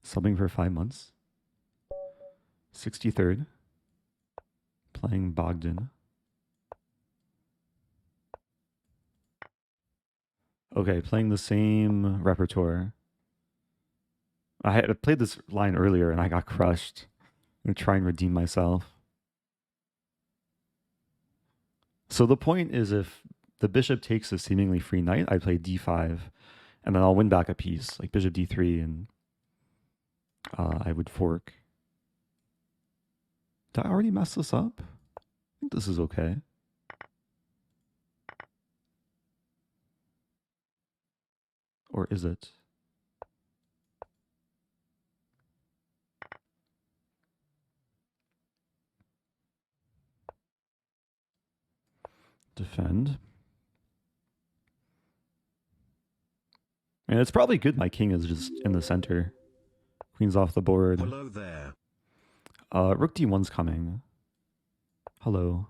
Subbing for 5 months. 63rd. Playing Bogdan. Okay, playing the same repertoire. I had played this line earlier and I got crushed. I'm going to try and redeem myself. So the point is if the bishop takes a seemingly free knight, I play d5, and then I'll win back a piece, like bishop d3, and I would fork. Did I already mess this up? I think this is okay. Or is it? Defend. And it's probably good my king is just in the center. Queen's off the board. Hello there. Rook d1's coming. Hello.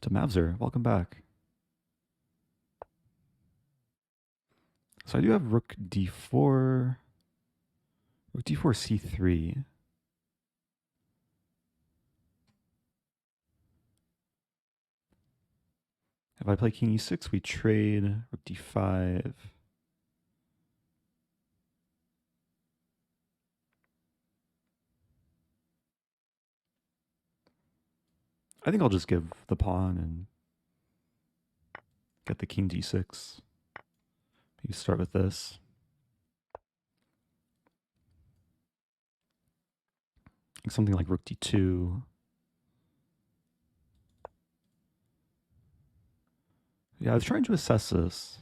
To Mavzer, welcome back. So I do have rook d4. Rook d4 c3. If I play king e6, we trade. Rook d5. I think I'll just give the pawn and get the king d6. Maybe start with this. Something like rook d2. Yeah, I was trying to assess this.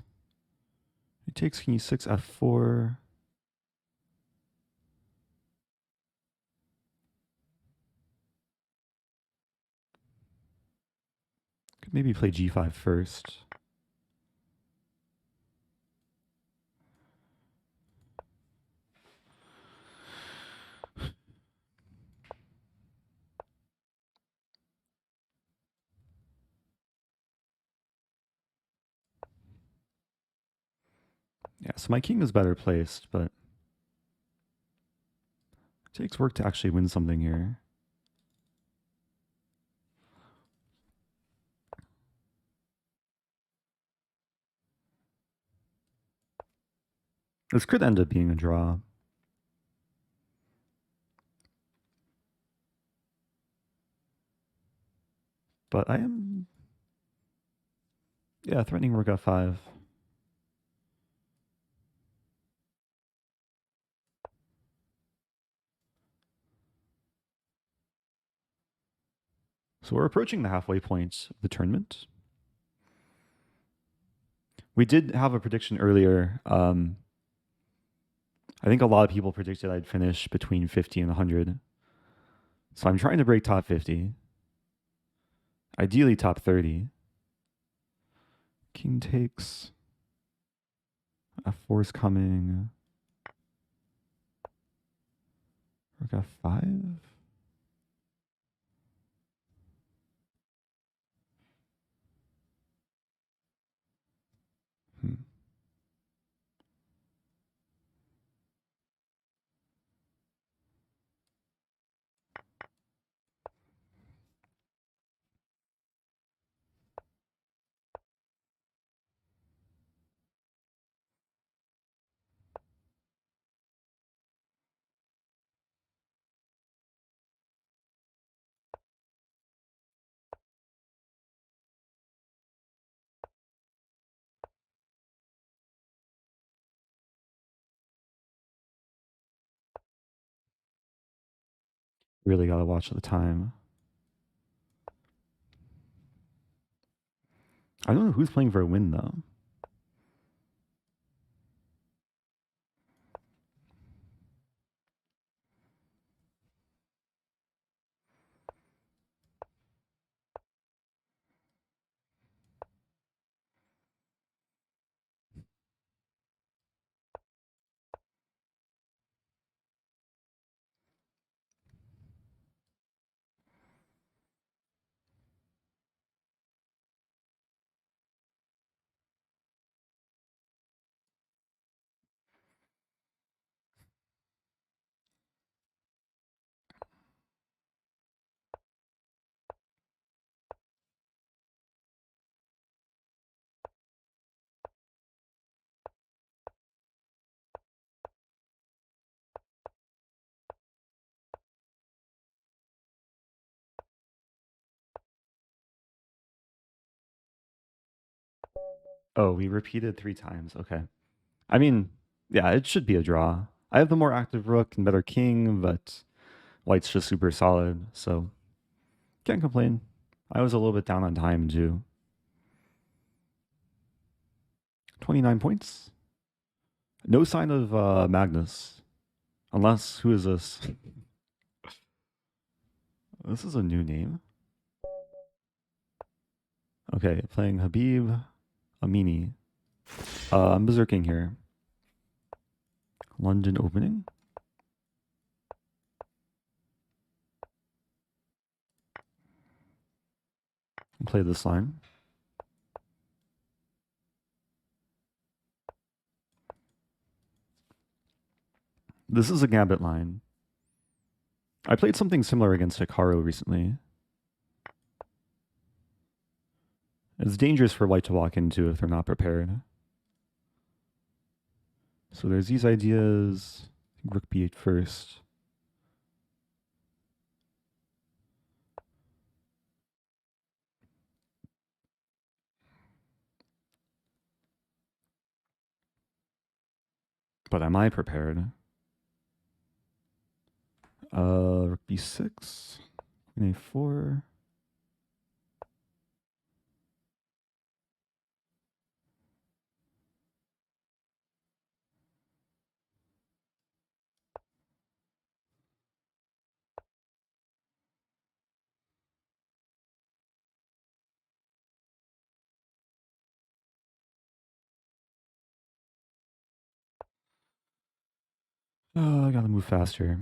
He takes king e6, f4. Could maybe play g5 first. Yeah, so my king is better placed, but it takes work to actually win something here. This could end up being a draw. But I am, yeah, threatening rook f5. So we're approaching the halfway point of the tournament. We did have a prediction earlier. I think a lot of people predicted I'd finish between 50 and 100. So I'm trying to break top 50. Ideally top 30. King takes. F4 is coming. Rook F5. Really gotta watch the time. I don't know who's playing for a win though. Oh, we repeated 3 times. Okay. I mean, yeah, it should be a draw. I have the more active rook and better king, but white's just super solid, so can't complain. I was a little bit down on time too. 29 points. No sign of Magnus. Unless, who is this? This is a new name. Okay, playing Habib Amini. I'm berserking here. London Opening. Play this line. This is a Gambit line. I played something similar against Hikaru recently. It's dangerous for white to walk into if they're not prepared. So there's these ideas. Rook b8 first. But am I prepared? Rook b6. Queen a4. Oh, I gotta move faster.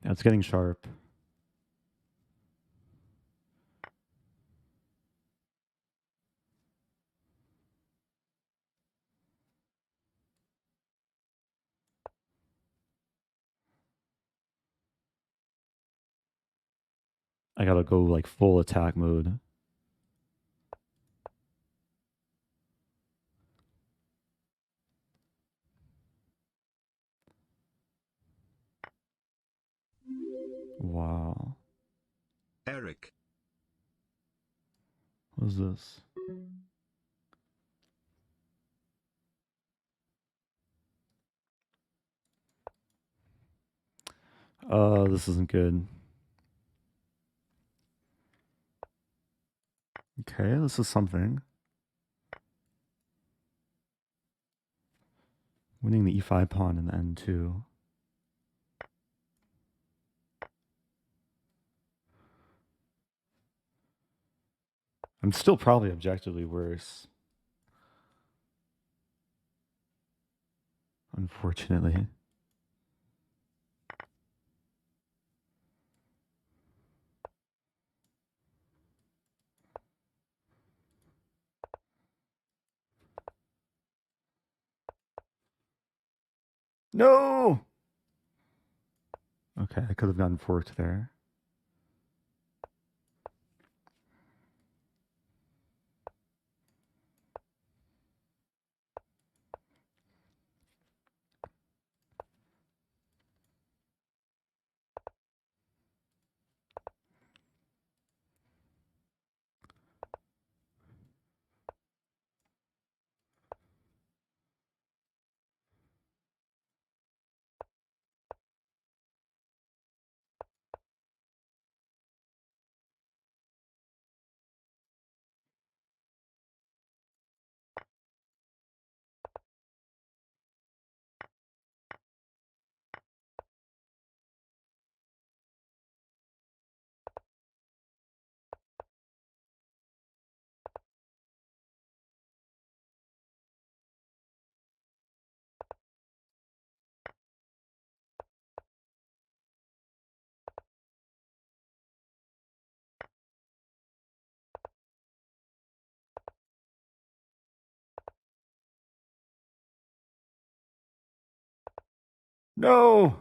Yeah, it's getting sharp. I gotta go like full attack mode. Wow. Eric. What's this? This isn't good. Okay, this is something. Winning the e5 pawn in the end too. I'm still probably objectively worse. Unfortunately. No! Okay, I could have gotten forked there. No!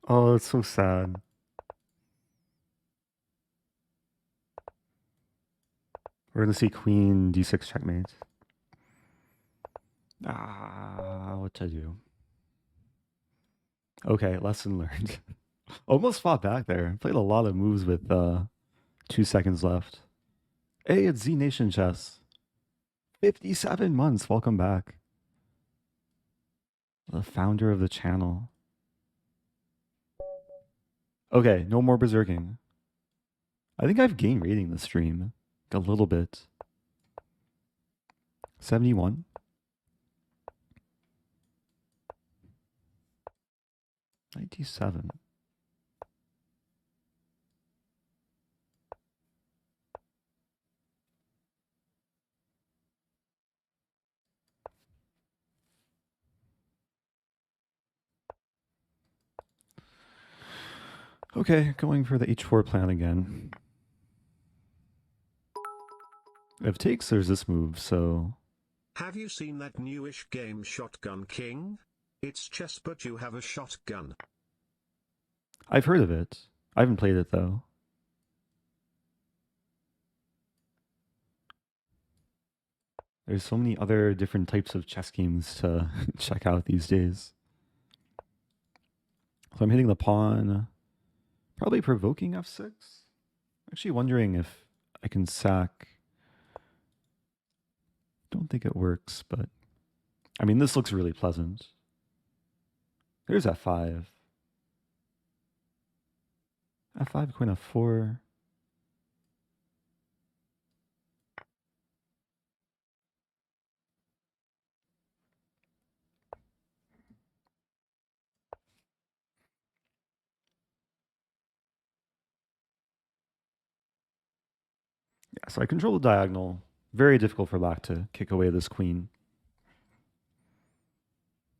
Oh, that's so sad. We're going to see queen d6 checkmate. What to do? Okay, lesson learned. Almost fought back there. Played a lot of moves with 2 seconds left. Hey, it's Z Nation Chess. 57 months. Welcome back. The founder of the channel. Okay, no more berserking. I think I've gained rating this stream. A little bit. 71. 97. Okay, going for the h4 plan again. If takes, there's this move, so... Have you seen that newish game Shotgun King? It's chess but you have a shotgun. I've heard of it. I haven't played it, though. There's so many other different types of chess games to check out these days. So I'm hitting the pawn, probably provoking f6. Actually wondering if I can sack. Don't think it works, but I mean, this looks really pleasant. There's f5. f5, queen f4. Yeah, so I control the diagonal. Very difficult for black to kick away this queen.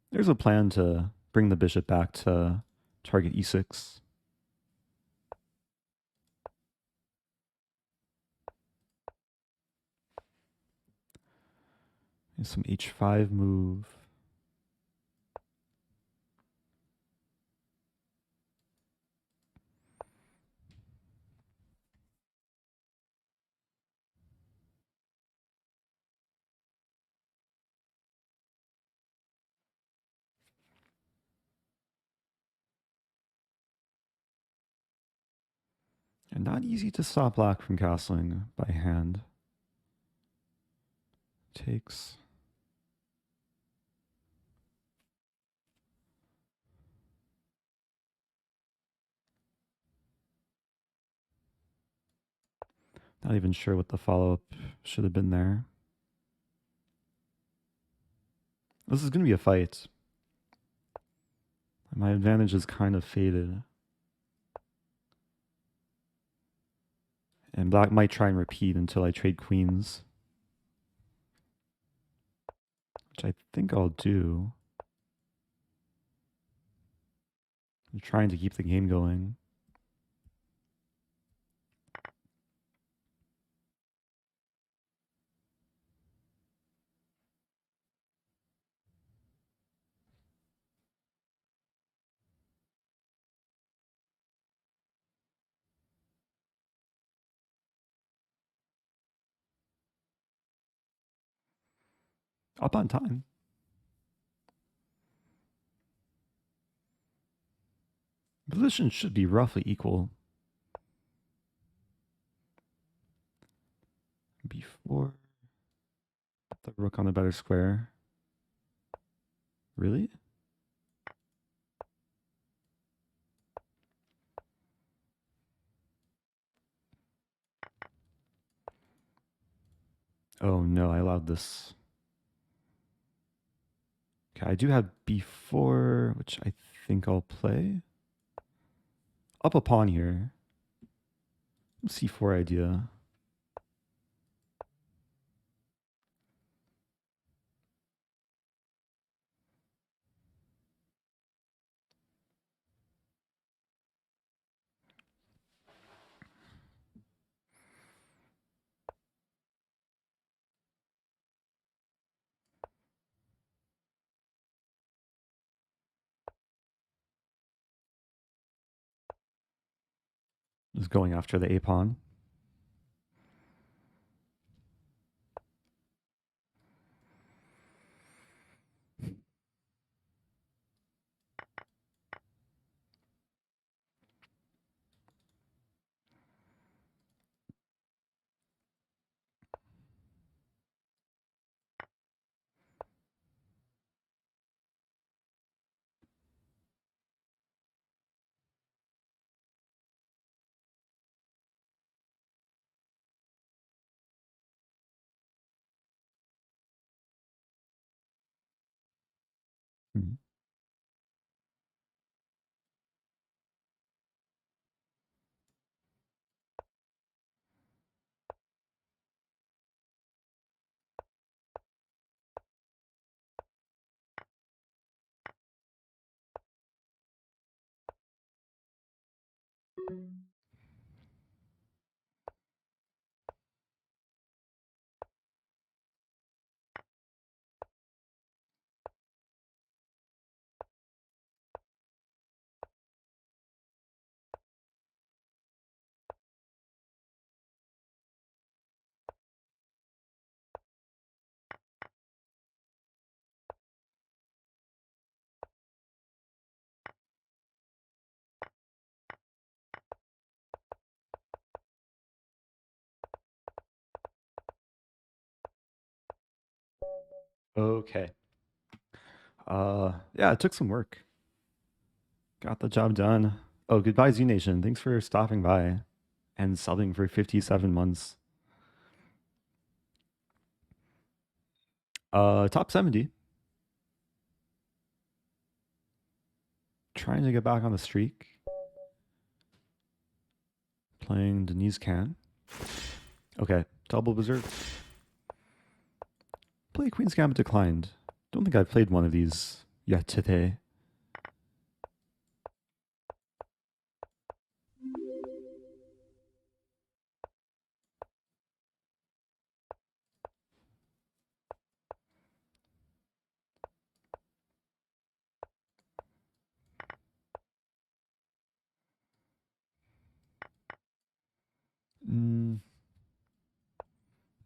There's a plan to bring the bishop back to target e6. There's some h5 move. And not easy to stop black from castling by hand. Takes. Not even sure what the follow-up should have been there. This is going to be a fight. My advantage is kind of faded. And black might try and repeat until I trade queens. Which I think I'll do. I'm trying to keep the game going. Up on time. Positions should be roughly equal. B4. Put the rook on a better square. Really? Oh no, I allowed this. Okay, I do have B4, which I think I'll play. Up a pawn here. C4 idea. Just going after the A pawn. Hmm. Okay. Yeah, it took some work. Got the job done. Oh, goodbye, Z Nation. Thanks for stopping by and subbing for 57 months. Top 70. Trying to get back on the streak. Playing Denise Can. Okay, double Berserk. Play Queen's Gambit declined. Don't think I've played one of these yet today.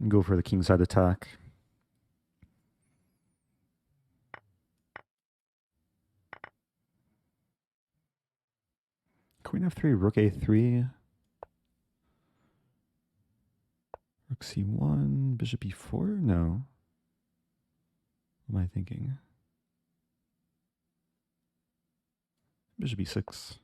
Go for the kingside attack. Queen f3, rook a3. Rook c1, bishop e4? No. What am I thinking? Bishop e6.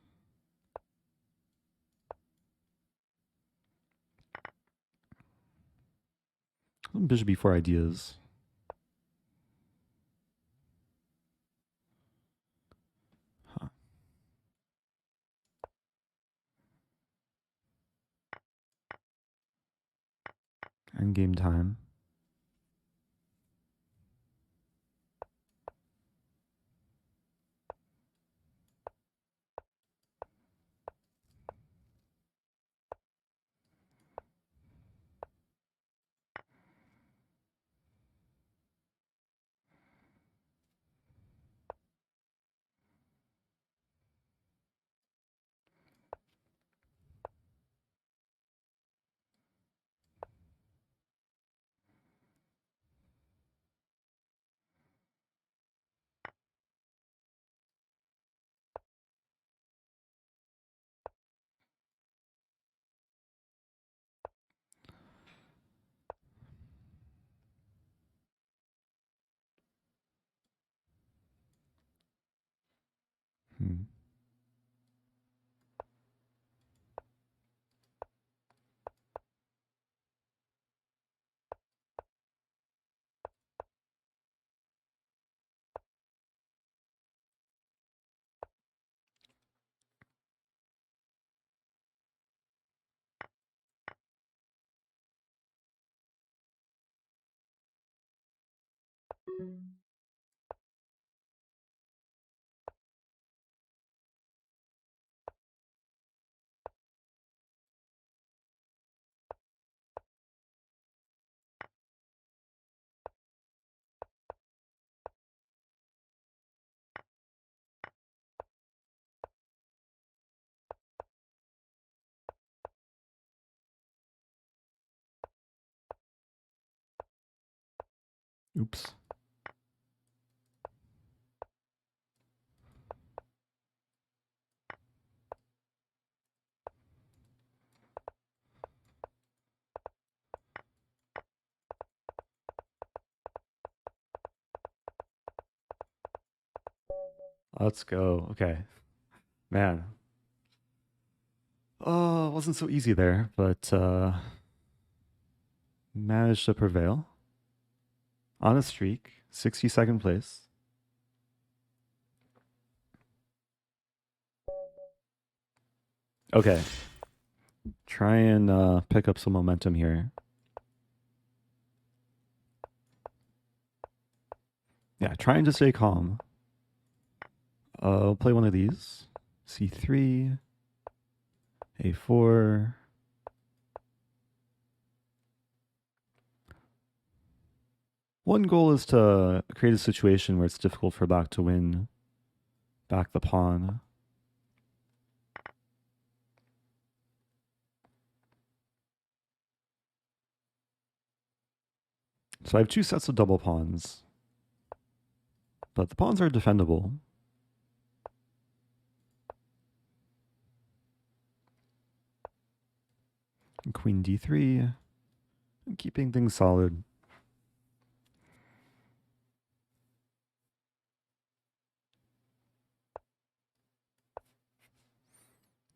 Some bishop e4 ideas. in-game time. Oops. Let's go. Okay. Man. Oh, it wasn't so easy there, but managed to prevail. On a streak, 62nd place. Okay. Try and pick up some momentum here. Yeah, trying to stay calm. I'll play one of these. C3, A4. One goal is to create a situation where it's difficult for black to win back the pawn. So I have two sets of double pawns, but the pawns are defendable. And Queen D3, and keeping things solid.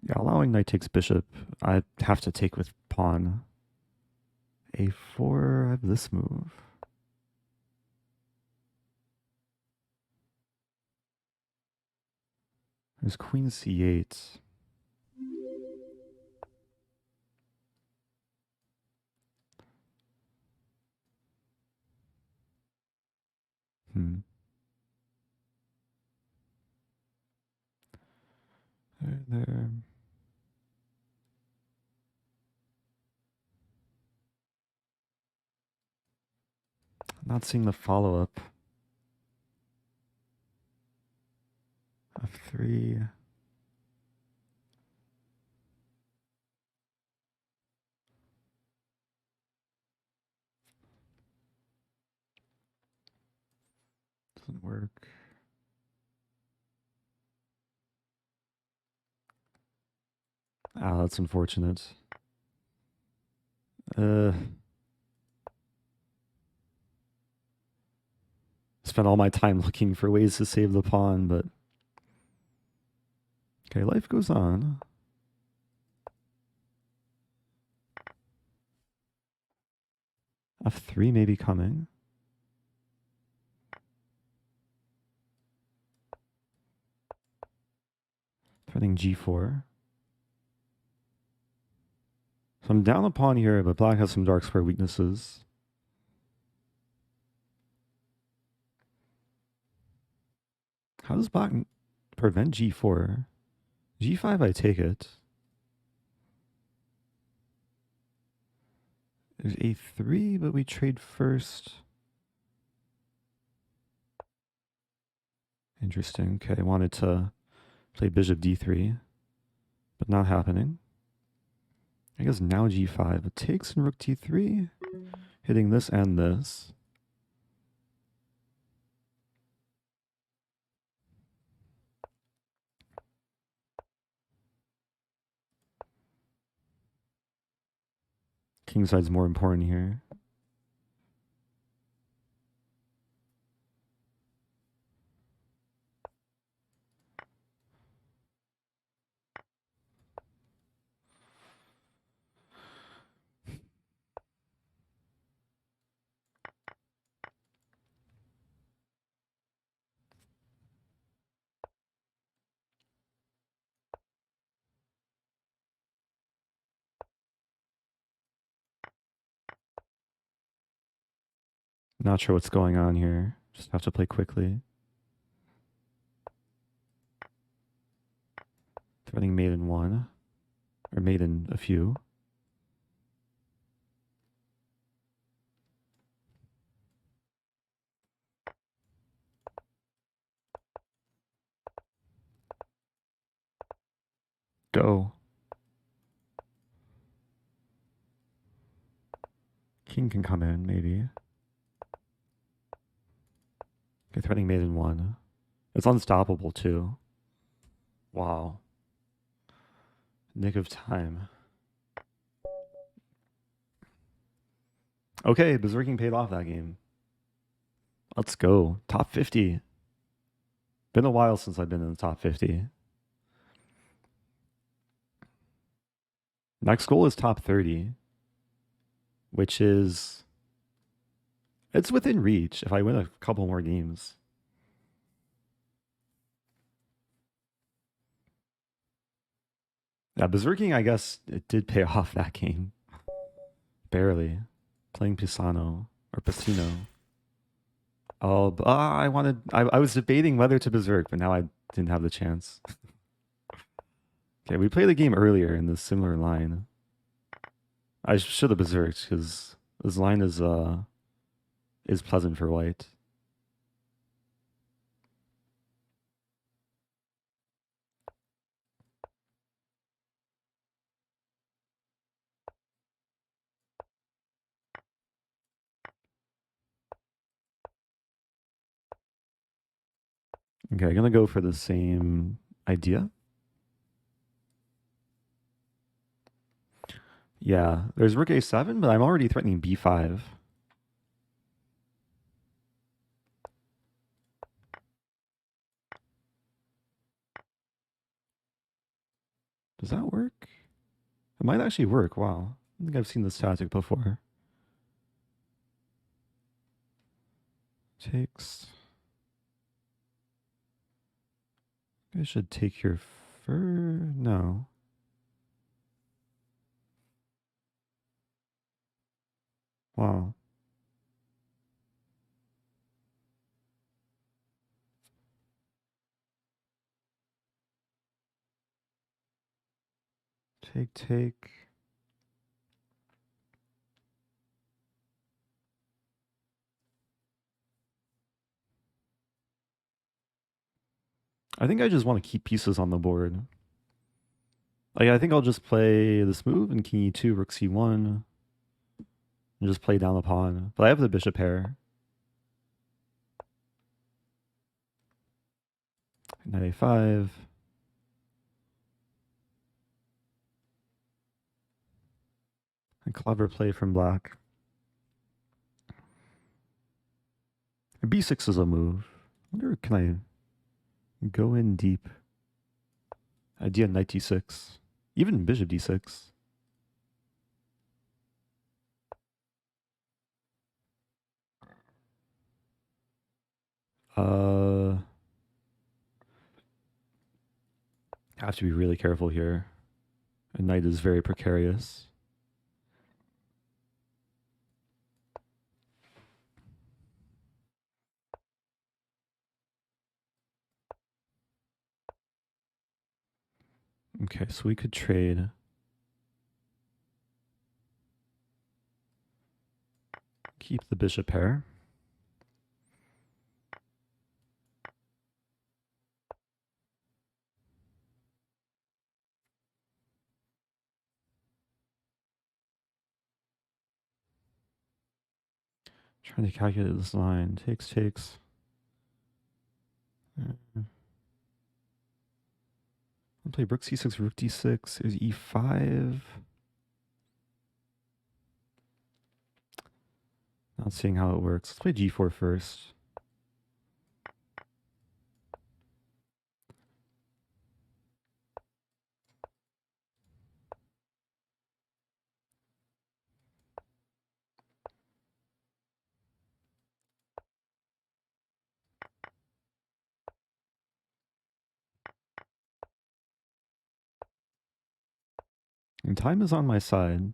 Yeah, allowing knight takes bishop. I have to take with pawn. A4, I have this move. There's queen C8. There. Not seeing the follow-up. F3. Doesn't work. Ah, that's unfortunate. Spent all my time looking for ways to save the pawn, but okay, life goes on. F3 may be coming. Threatening G4. So I'm down a pawn here, but black has some dark square weaknesses. How does black prevent g4? g5, I take it. There's a3, but we trade first. Interesting. Okay, I wanted to play bishop d3, but not happening. I guess now g5. It takes and rook t3, hitting this and this. Kingside's more important here. Not sure what's going on here. Just have to play quickly. Threading mate in one. Or mate in a few. Go. King can come in, maybe. Okay, threading mate in one. It's unstoppable, too. Wow. Nick of time. Okay, Berserking paid off that game. Let's go. Top 50. Been a while since I've been in the top 50. Next goal is top 30, which is... It's within reach if I win a couple more games. Yeah, Berserking, I guess it did pay off that game. Barely. Playing Pisano or Pisino. Oh, I was debating whether to Berserk, but now I didn't have the chance. Okay, we played the game earlier in this similar line. I should have Berserked because this line is pleasant for white. Okay, I'm gonna go for the same idea. Yeah, there's rook a7, but I'm already threatening b5. Does that work? It might actually work. Wow. I think I've seen this tactic before. Takes. I should take your fur. No. Wow. Take. I think I just want to keep pieces on the board. Like, I think I'll just play this move and king e2, rook c1, and just play down the pawn. But I have the bishop pair. Knight a5. A clever play from black. b6 is a move. I wonder, can I go in deep? Idea knight d6. Even bishop d6. I have to be really careful here. A knight is very precarious. Okay, so we could trade. Keep the bishop pair. Trying to calculate this line. Takes. I'll play rook c6, rook d6. There's e5. Not seeing how it works. Let's play g4 first. And time is on my side.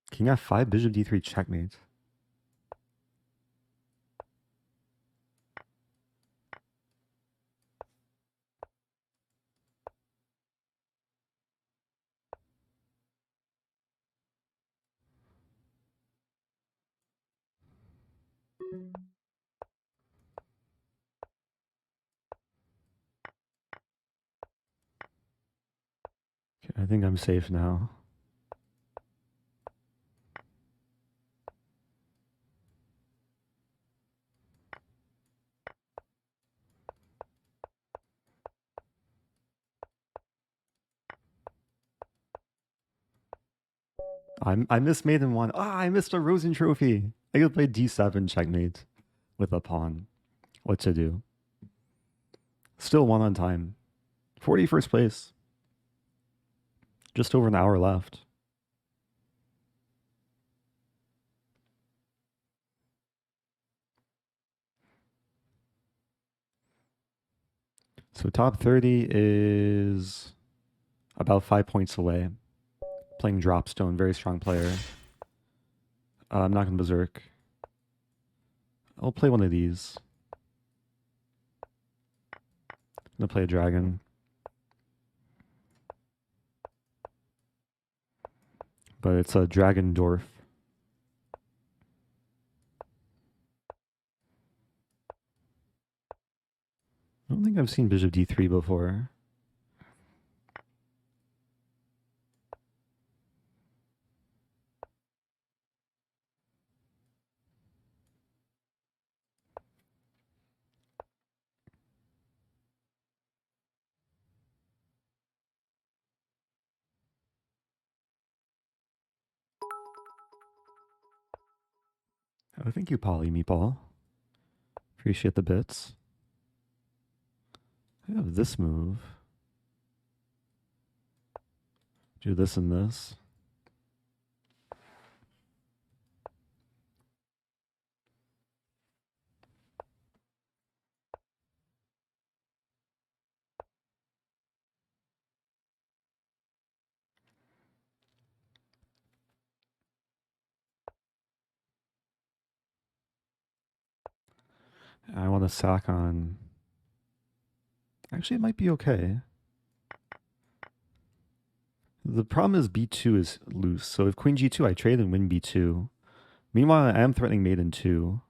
King f5, bishop d3, checkmate. Okay, I think I'm safe now. I missed mate in one. I missed a Rosen trophy. I could play d7 checkmate with a pawn. What to do? Still one on time. 41st place. Just over an hour left. So top 30 is about 5 points away. Playing Dropstone, very strong player. I'm not going to Berserk. I'll play one of these. I'm going to play a dragon. But it's a Dragondorf. I don't think I've seen bishop d3 before. Oh, thank you, Polly Meatball. Appreciate the bits. I have this move. Do this and this. I want to sack on. Actually, it might be okay. The problem is b2 is loose. So if queen g2, I trade and win b2. Meanwhile, I am threatening mate in 2.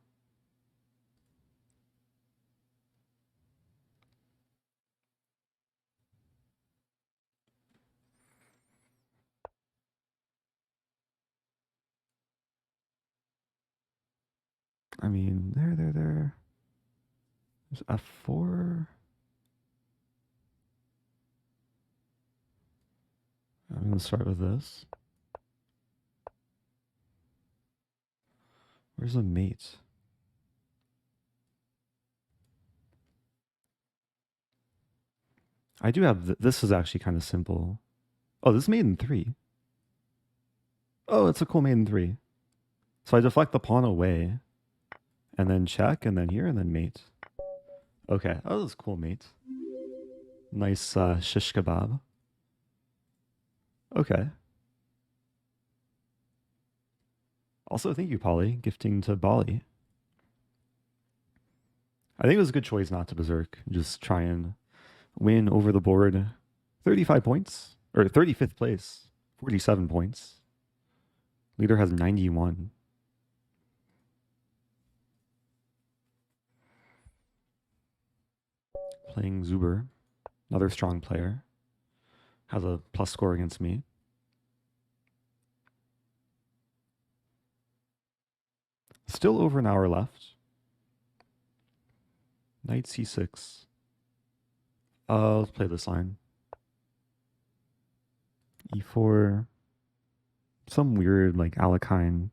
I mean, there. There's f4. I'm going to start with this. Where's the mate? I do have, this is actually kind of simple. Oh, this is mate in 3. Oh, it's a cool mate in 3. So I deflect the pawn away, and then check, and then here, and then mate. Okay, oh, this is cool mate. Nice shish kebab. Okay. Also, thank you, Polly, gifting to Bali. I think it was a good choice not to berserk. Just try and win over the board. 35 points, or 35th place, 47 points. Leader has 91. Playing Zuber, another strong player. Has a plus score against me. Still over an hour left. Knight c6. Let's play this line. e4. Some weird, like, Alekhine.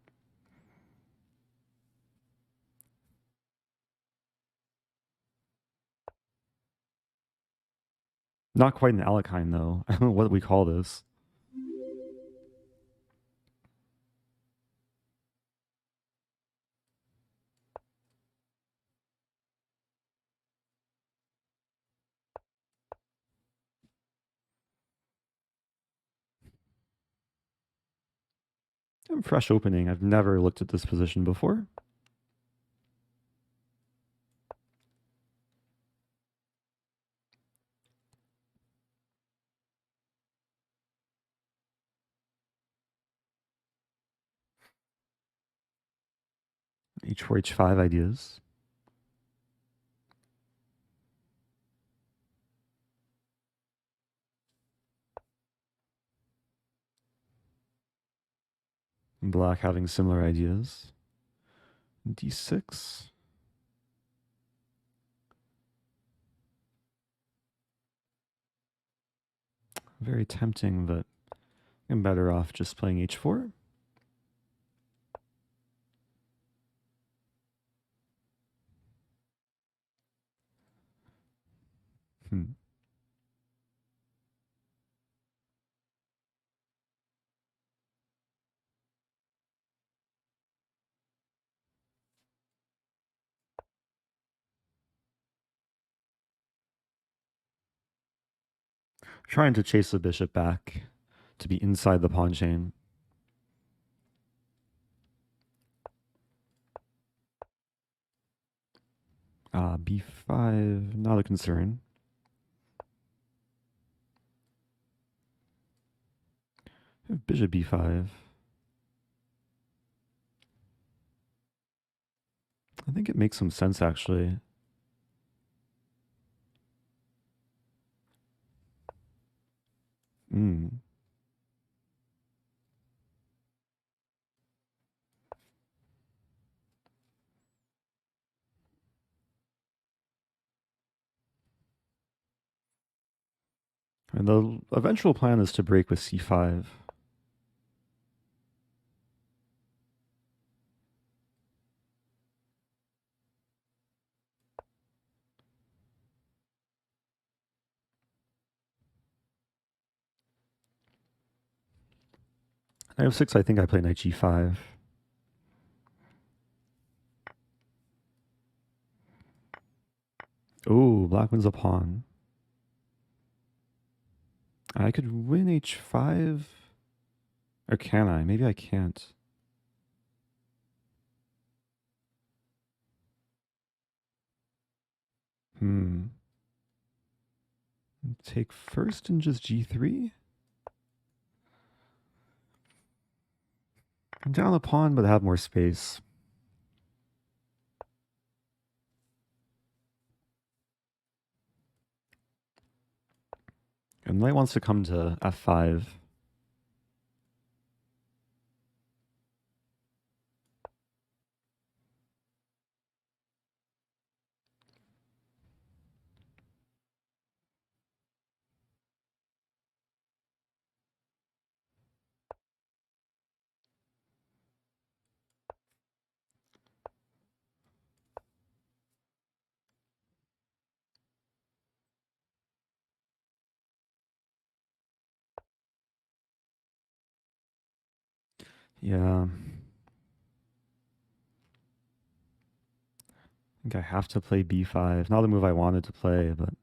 Not quite an Alekhine, though. I don't know what we call this. Fresh opening. I've never looked at this position before. H4, H5 ideas. Black having similar ideas. D6. Very tempting, but I'm better off just playing H4. Trying to chase the bishop back to be inside the pawn chain. B5, not a concern. Bishop B5. I think it makes some sense, actually. And the eventual plan is to break with C5. Knight f6, I think I play knight g5. Oh, black wins a pawn. I could win h5. Or can I? Maybe I can't. Take first and just g3? I'm down the pawn, but have more space. And knight wants to come to f5. Yeah. I think I have to play b5. Not the move I wanted to play, but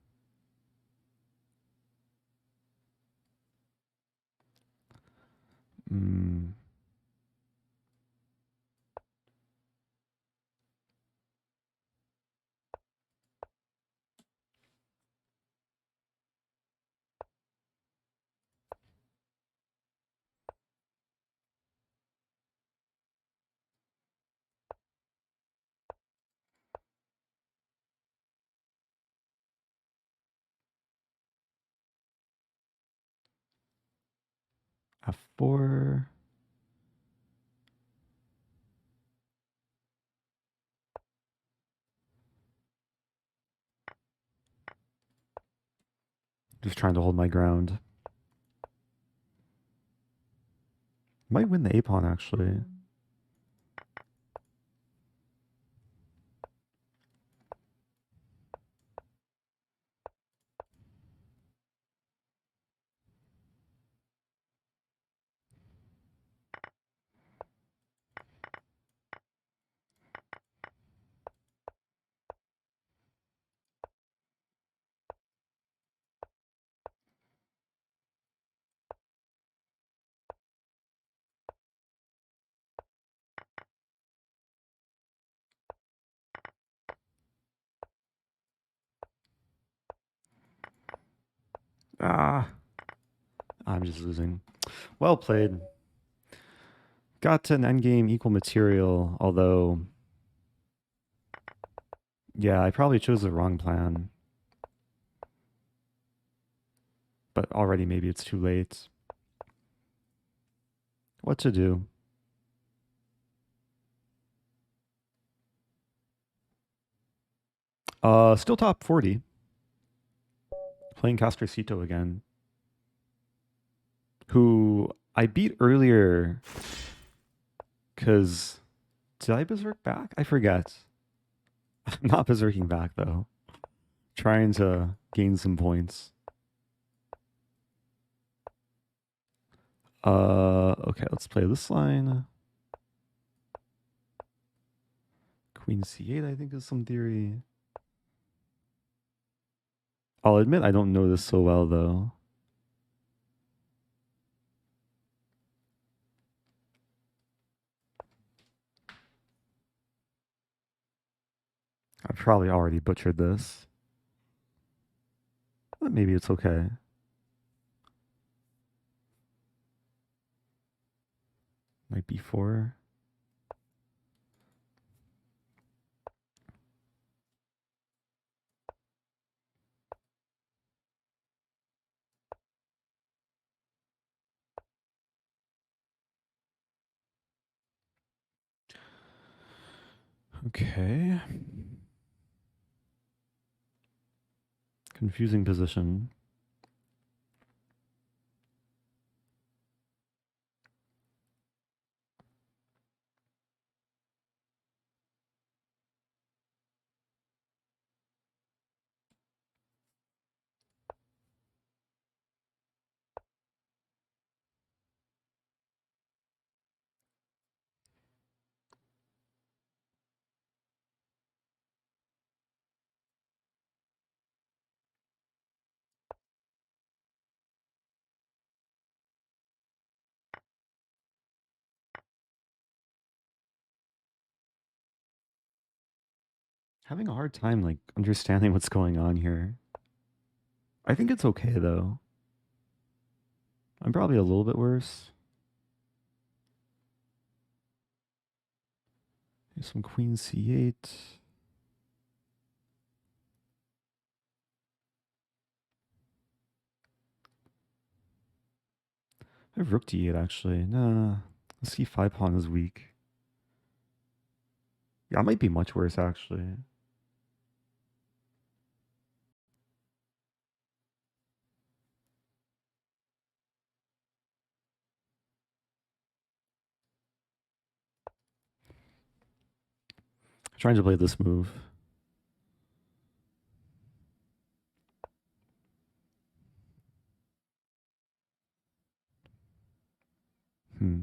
Hmm. F4. Just trying to hold my ground. Might win the A pawn actually. Ah, I'm just losing. Well played. Got to an endgame equal material, although, yeah, I probably chose the wrong plan. But already maybe it's too late. What to do? Still top 40. Playing Castrocito again. Who I beat earlier because did I berserk back? I forget. I'm not berserking back though. Trying to gain some points. Okay, let's play this line. Queen C8, I think, is some theory. I'll admit I don't know this so well though. I've probably already butchered this. But maybe it's okay. Knight B4. Okay. Confusing position. Having a hard time like understanding what's going on here. I think it's okay though. I'm probably a little bit worse. Here's some queen c8. I have rook d8 actually. Nah, the c5 pawn is weak. Yeah, it might be much worse actually. Trying to play this move. Hmm.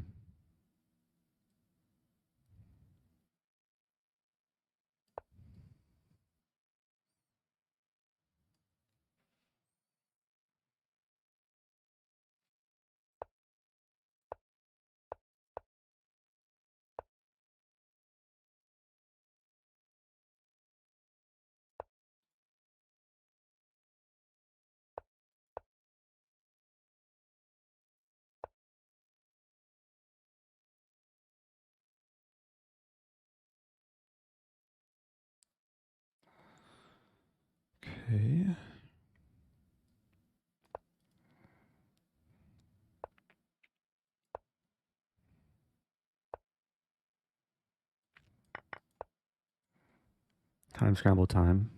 Okay. Time scramble time.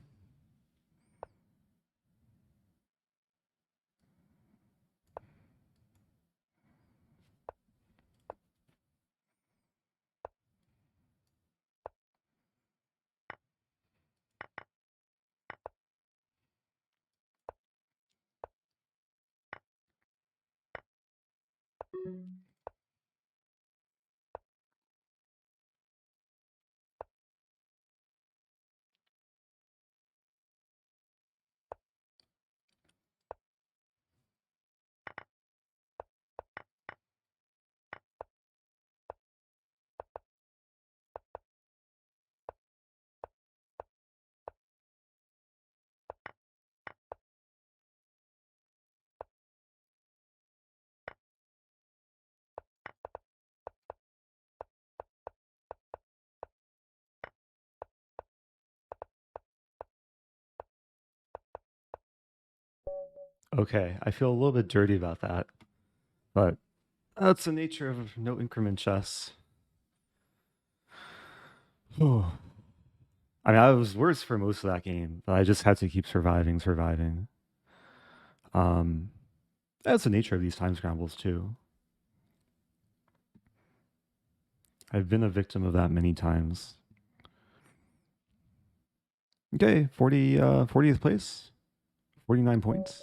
Okay, I feel a little bit dirty about that, but that's the nature of no increment chess. Oh. I mean, I was worse for most of that game, but I just had to keep surviving. That's the nature of these time scrambles too. I've been a victim of that many times. Okay, 40th place, 49 points.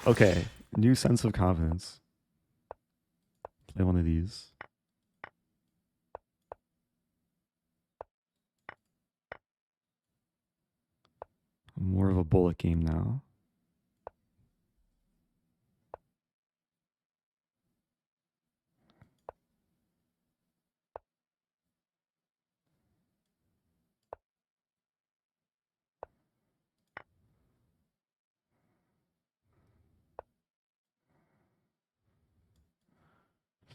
Okay, new sense of confidence. Play one of these. More of a bullet game now.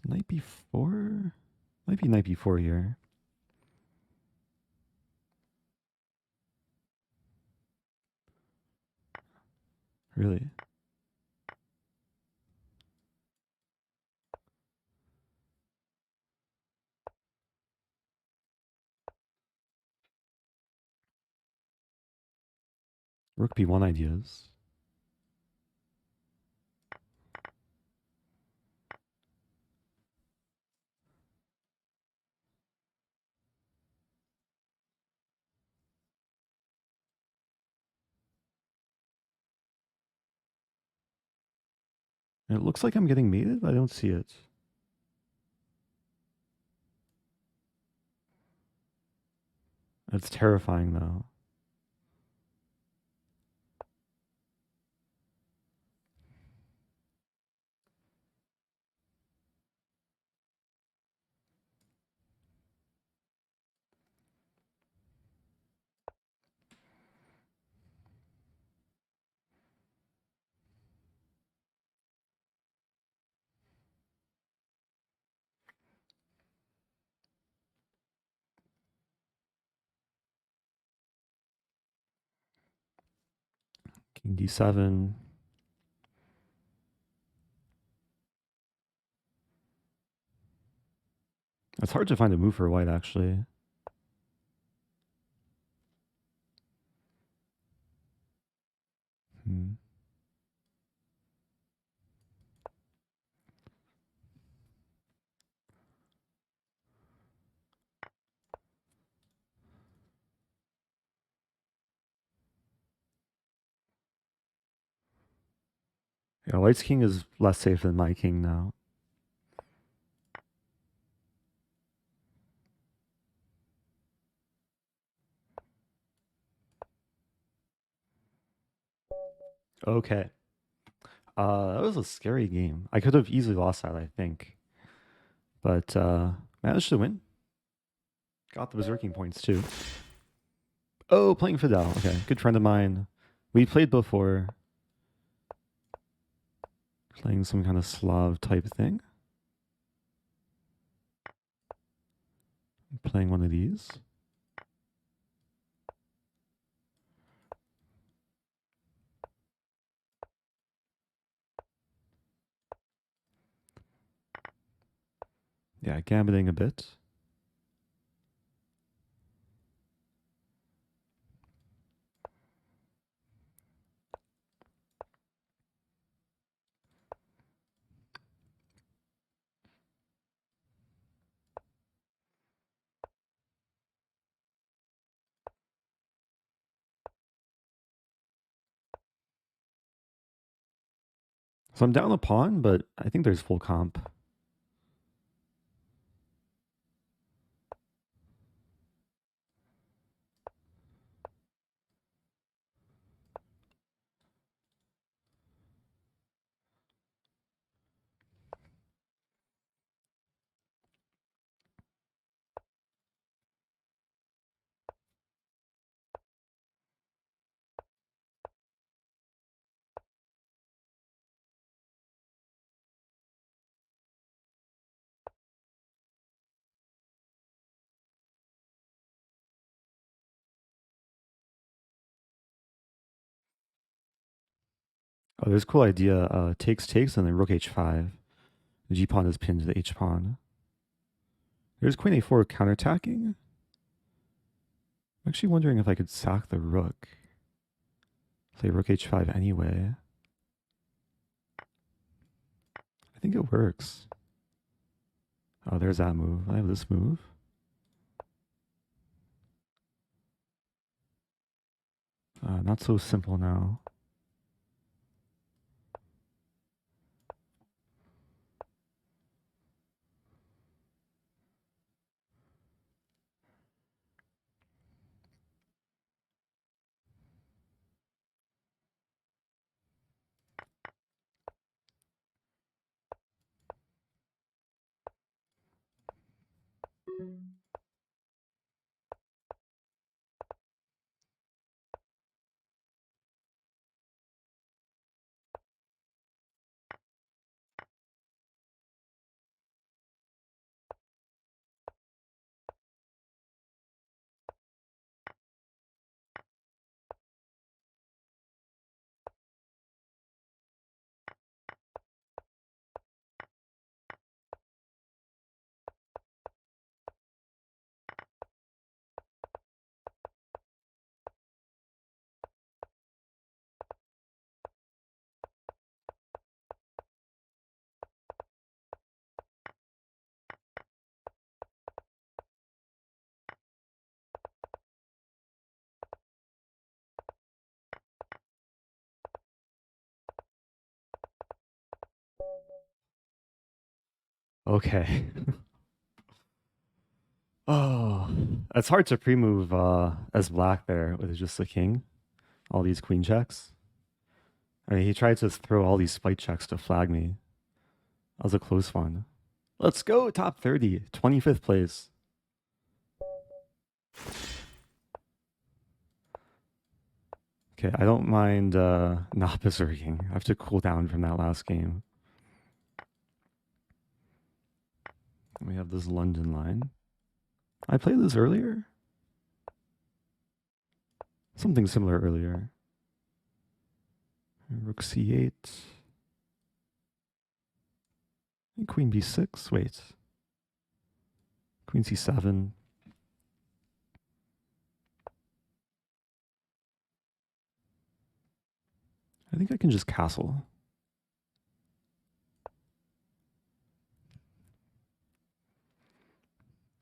Night before? Might be night before here. Really? Rook b1 ideas. It looks like I'm getting mated, but I don't see it. It's terrifying though. King d7. It's hard to find a move for white, actually. Yeah, white's king is less safe than my king now. Okay. That was a scary game. I could have easily lost that, I think. But managed to win. Got the berserking points too. Oh, playing Fidel. Okay, good friend of mine. We played before. Playing some kind of Slav type thing. Playing one of these. Yeah, gambiting a bit. So I'm down a pawn, but I think there's full comp. Oh, there's a cool idea. Takes, and then rook h5. The g pawn is pinned to the h pawn. There's queen a4 counterattacking. I'm actually wondering if I could sack the rook. Play rook h5 anyway. I think it works. Oh, there's that move. I have this move. Not so simple now. Okay. Oh, it's hard to pre-move as black there with just the king. All these queen checks. I mean, he tried to throw all these fight checks to flag me. That was a close one. Let's go, top 30, 25th place. Okay, I don't mind not berserking. I have to cool down from that last game. We have this London line. I played this earlier. Something similar earlier. Rook c8. Queen b6. Wait. Queen c7. I think I can just castle.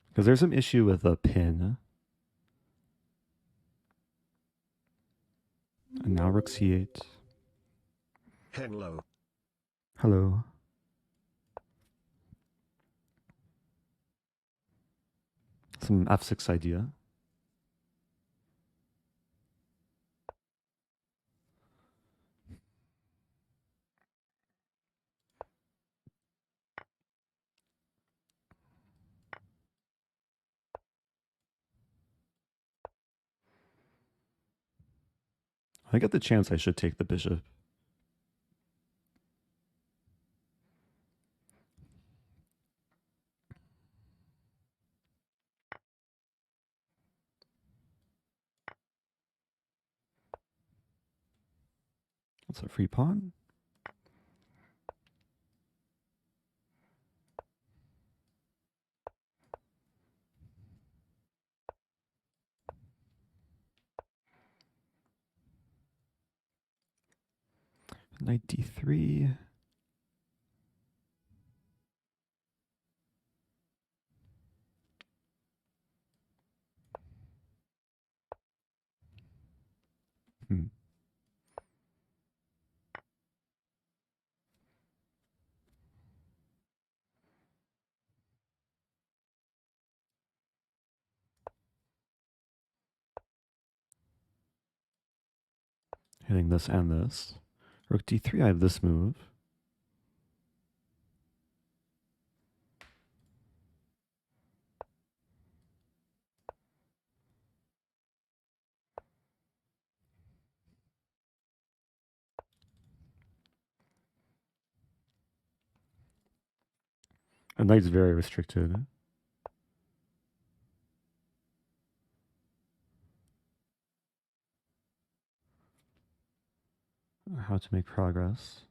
Because there's some issue with the pin. And now rook c8. Hello. Hello. Some f6 idea. I get the chance I should take the bishop. That's a free pawn. Knight d3. Hitting this and this. Rook d3, I have this move. A knight's very restricted. How to make progress.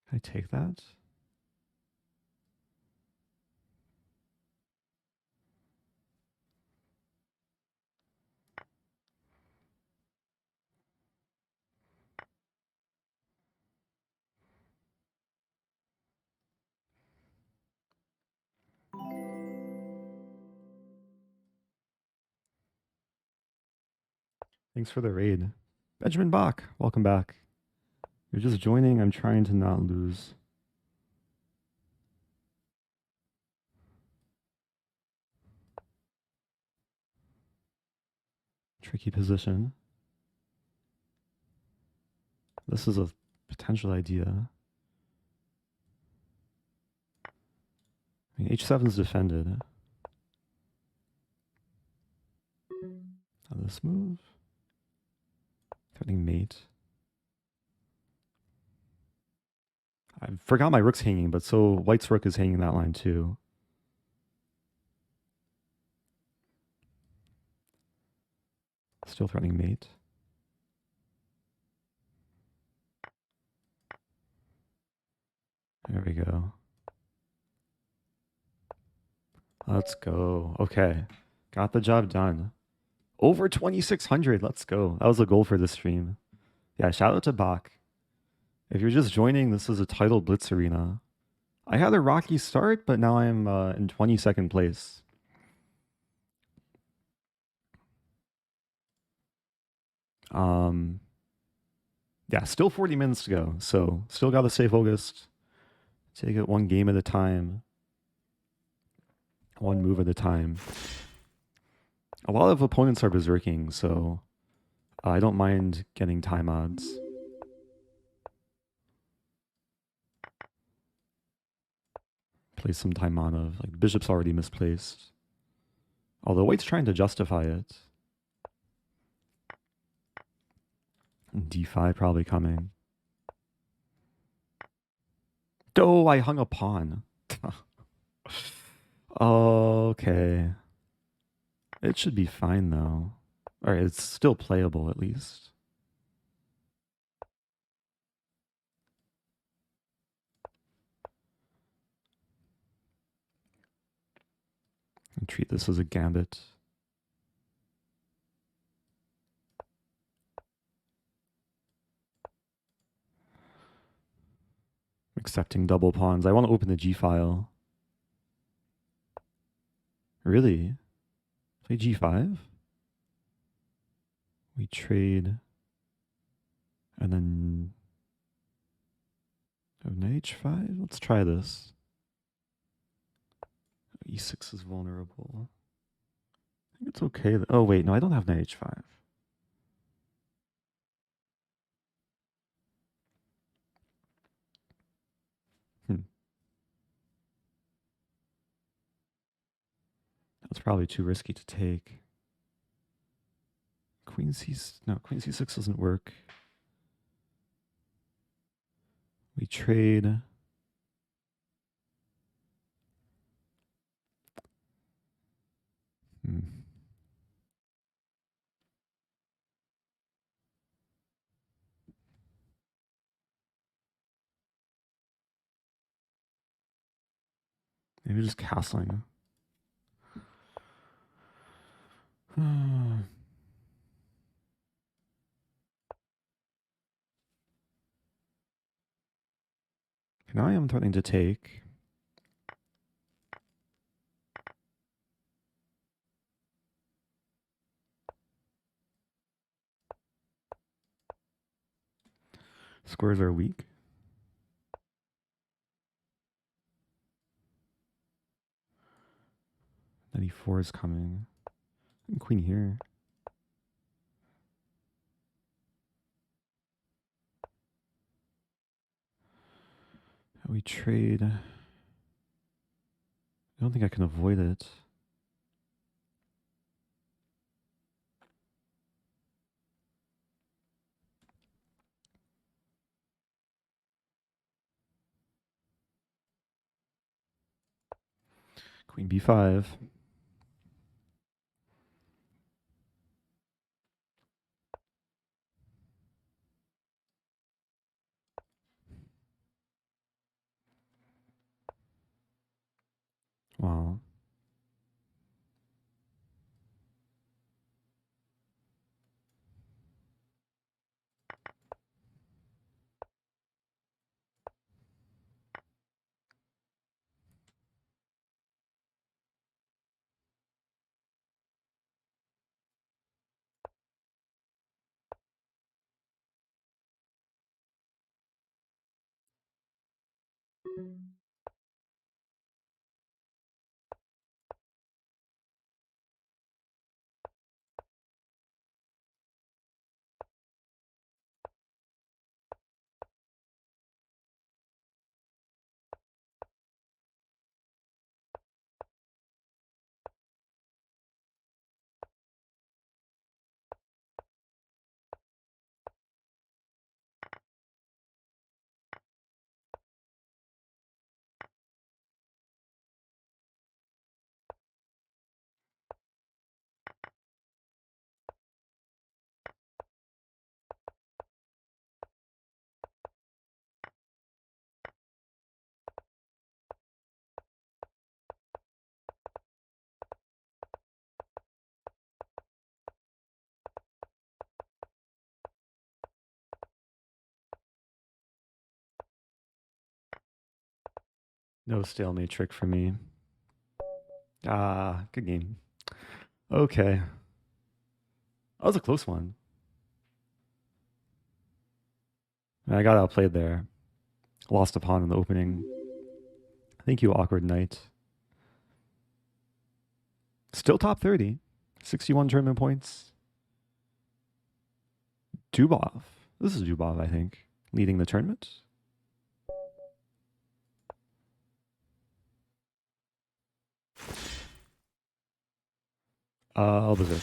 Can I take that? Thanks for the raid. Benjamin Bach, welcome back. You're just joining. I'm trying to not lose. Tricky position. This is a potential idea. I mean, h7 is defended. Now this move. Threatening mate. I forgot my rook's hanging, but so white's rook is hanging that line too. Still threatening mate. There we go. Let's go. Okay. Got the job done. Over 2,600. Let's go. That was a goal for this stream. Yeah, shout out to Bach. If you're just joining, this is a title blitz arena. I had a rocky start, but now I'm in 22nd place. Yeah, still 40 minutes to go. So still got to stay focused. Take it one game at a time. One move at a time. A lot of opponents are berserking, so I don't mind getting time odds. Play some Taimanov. Like, the bishop's already misplaced. Although white's trying to justify it. D5 probably coming. Oh, I hung a pawn. Okay. It should be fine, though. Alright, it's still playable, at least. And treat this as a gambit. Accepting double pawns. I want to open the G file. Really? Play G5? We trade. And then have knight H5? Let's try this. E6 is vulnerable. I think it's okay. Oh, wait. No, I don't have knight H5. That's probably too risky to take. Queen C6 doesn't work. We trade. Maybe just castling. Okay, now I am threatening to take. Squares are weak. Knight e4 is coming. And queen here. We trade. I don't think I can avoid it. Queen b5. Wow. No stalemate trick for me. Ah, good game. Okay. That was a close one. I got outplayed there. Lost a pawn in the opening. Thank you, Awkward Knight. Still top 30. 61 tournament points. Jobava. This is Jobava, I think. Leading the tournament. I'll Berserk.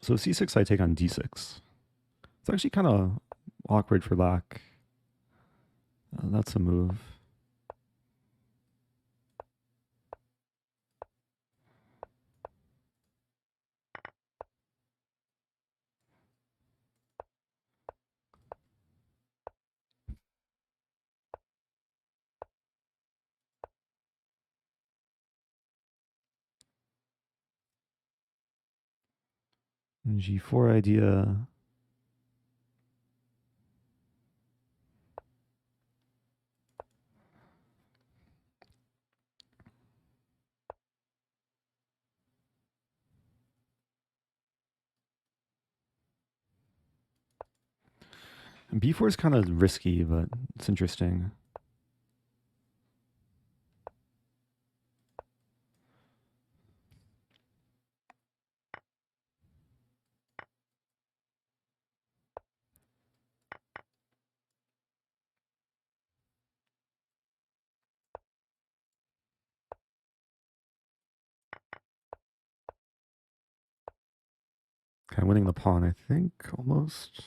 So c6, I take on d6. It's actually kind of awkward for black. That's a move. And g4 idea. And b4 is kind of risky, but it's interesting. Okay, I'm winning the pawn, I think, almost.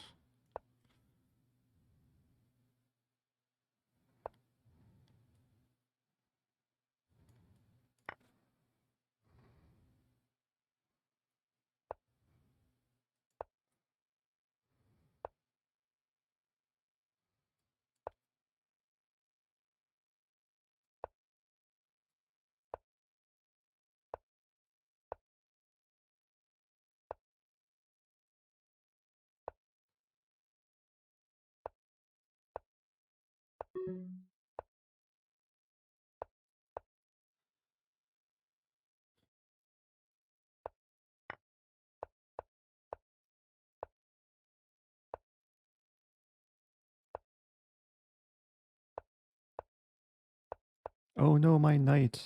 Oh no, my knight.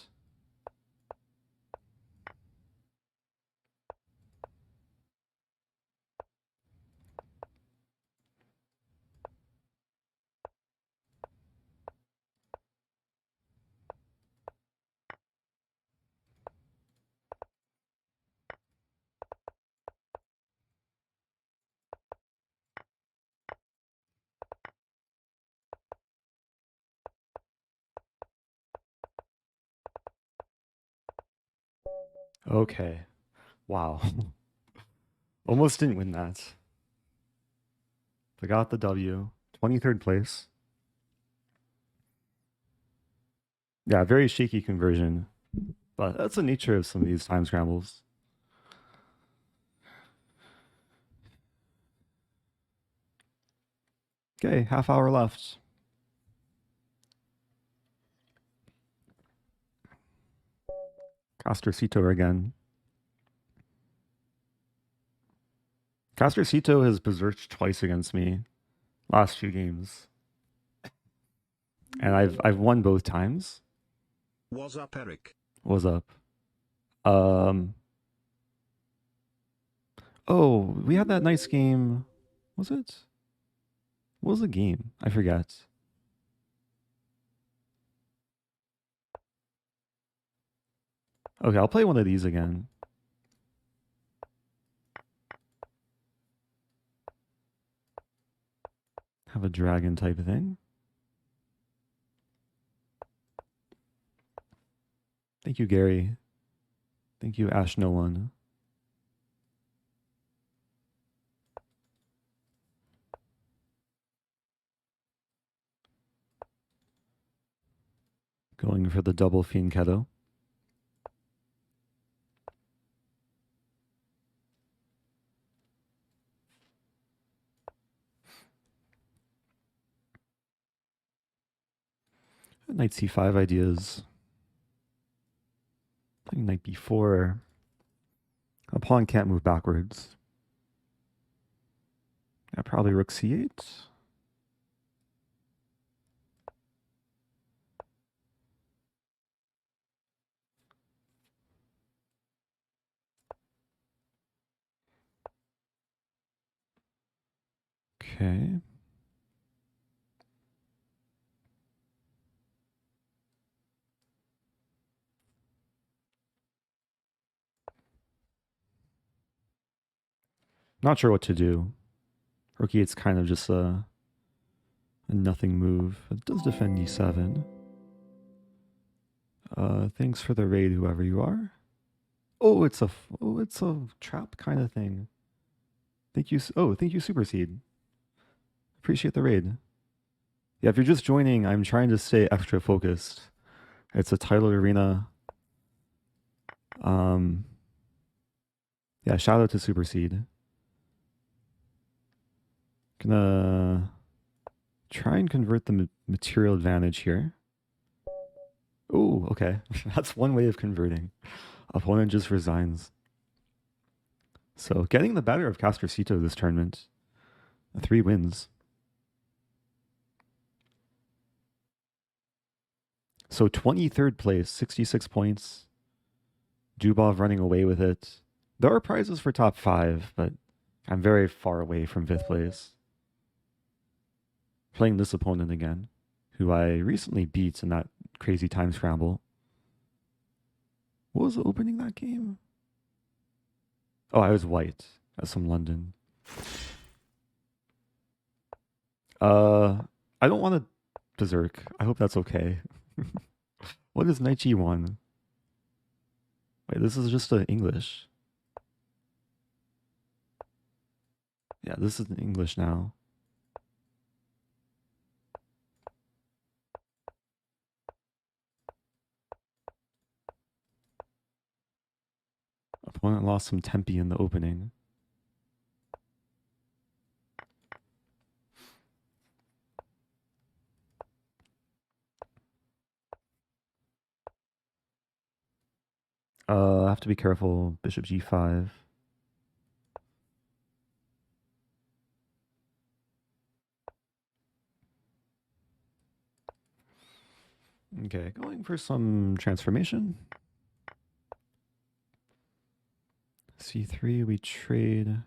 Okay. Wow. Almost didn't win that. But got the W. 23rd place. Yeah, very shaky conversion. But that's the nature of some of these time scrambles. Okay, half hour left. Castercito again. Castercito has berserked twice against me last few games. And I've won both times. What's up, Eric? What's up? Oh, we had that nice game. Was it? What was the game? I forget. Okay, I'll play one of these again. Have a dragon type of thing. Thank you, Gary. Thank you, Ash No One. Going for the double Fianchetto. Knight C5 ideas. Playing knight B4. A pawn can't move backwards. Yeah, probably rook C8. Okay. Not sure what to do. Rook E8's kind of just a nothing move. It does defend E7. Thanks for the raid, whoever you are. Oh, it's a trap kind of thing. Thank you. Oh, thank you, Superseed. Appreciate the raid. Yeah, if you're just joining, I'm trying to stay extra focused. It's a titled arena. Yeah, shout out to Superseed. Gonna try and convert the material advantage here. Oh, okay. That's one way of converting. Opponent just resigns. So getting the better of Castercito this tournament. 3 wins. So 23rd place, 66 points. Jobava running away with it. There are prizes for top 5, but I'm very far away from 5th place. Playing this opponent again, who I recently beat in that crazy time scramble. What was opening that game? Oh, I was white. That's some London. I don't want to Berserk. I hope that's okay. What is Knight G1? Wait, this is just English. Yeah, this is in English now. Opponent lost some tempi in the opening. I have to be careful. Bishop G5. Okay, going for some transformation. C3, we trade.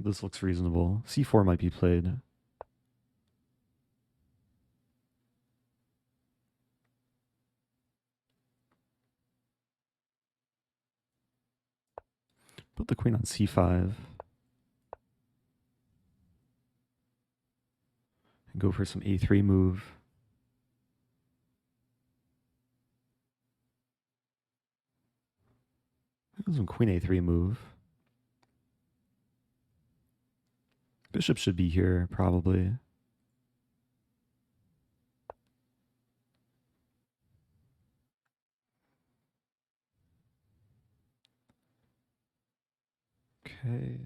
This looks reasonable. C4 might be played. Put the queen on C5. And go for some A3 move. Some queen A3 move. Bishop should be here, probably. Okay.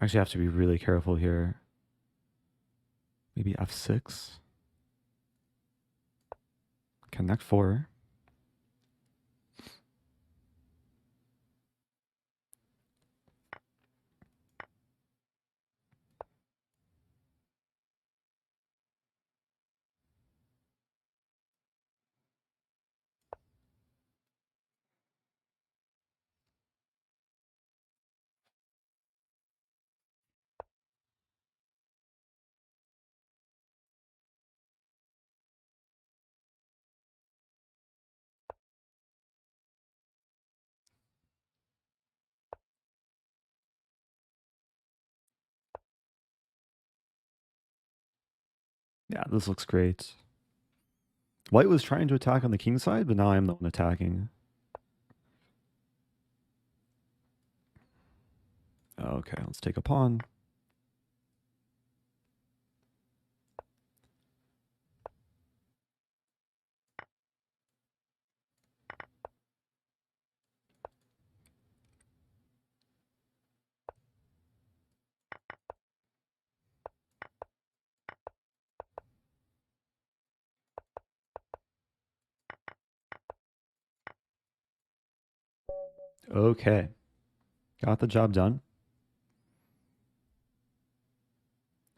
Actually, I have to be really careful here. Maybe F6. Connect 4. Yeah, this looks great. White was trying to attack on the king side, but now I'm the one attacking. Okay, let's take a pawn. Okay. Got the job done.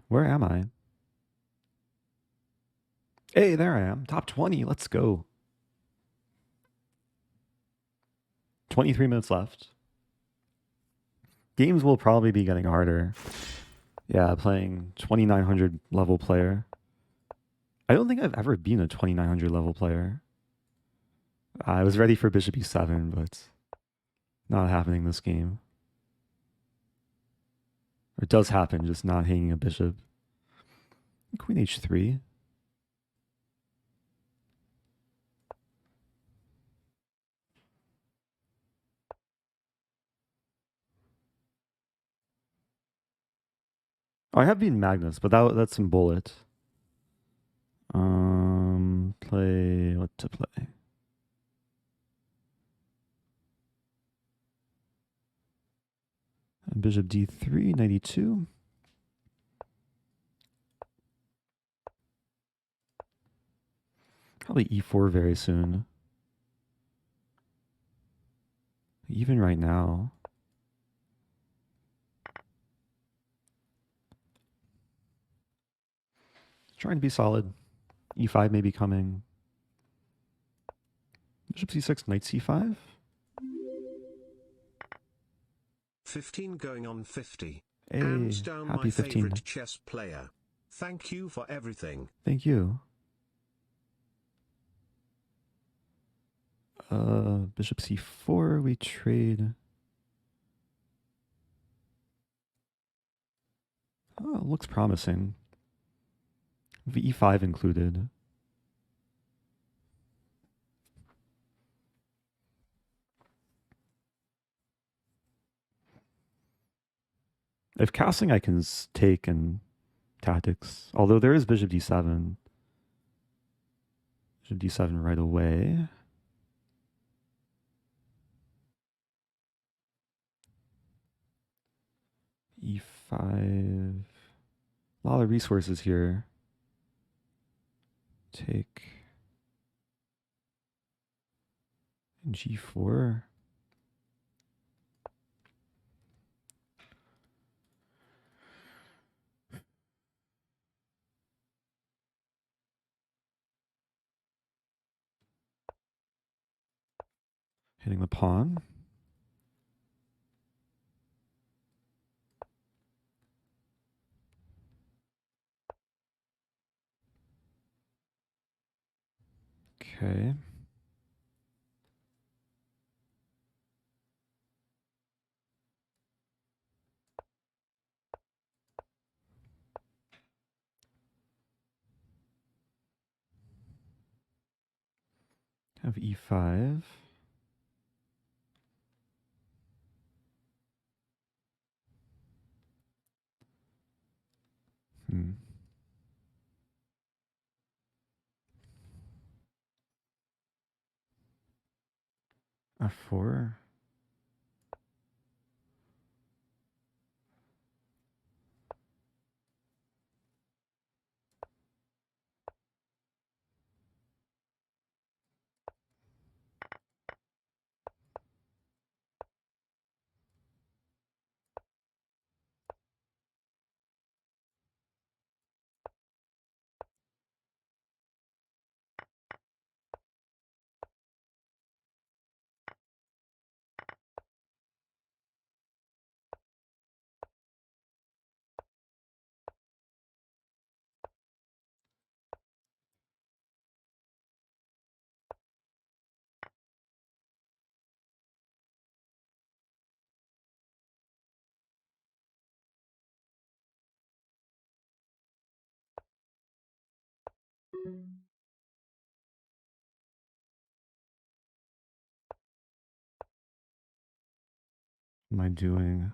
Where am I? Hey, there I am. Top 20. Let's go. 23 minutes left. Games will probably be getting harder. Yeah, playing 2900 level player. I don't think I've ever been a 2900 level player. I was ready for Bishop E7, but not happening this game. It does happen, just not hanging a bishop. Queen H3. Oh, I have beaten Magnus, but that's some bullet. Play what to play. Bishop D3, 92. Probably E4 very soon. Even right now. Trying to be solid. E5 may be coming. Bishop c6, knight c5. 15 going on 50. Hey, Hands down happy my 15. favorite chess player. Thank you for everything. Thank you. Bishop c4, we trade. Oh, looks promising. e5 included. If castling, I can take in tactics. Although there is bishop d7. Bishop d7 right away. e5. A lot of resources here. Take. And g4. Hitting the pawn. Okay. Have e5. f4. Am I doing?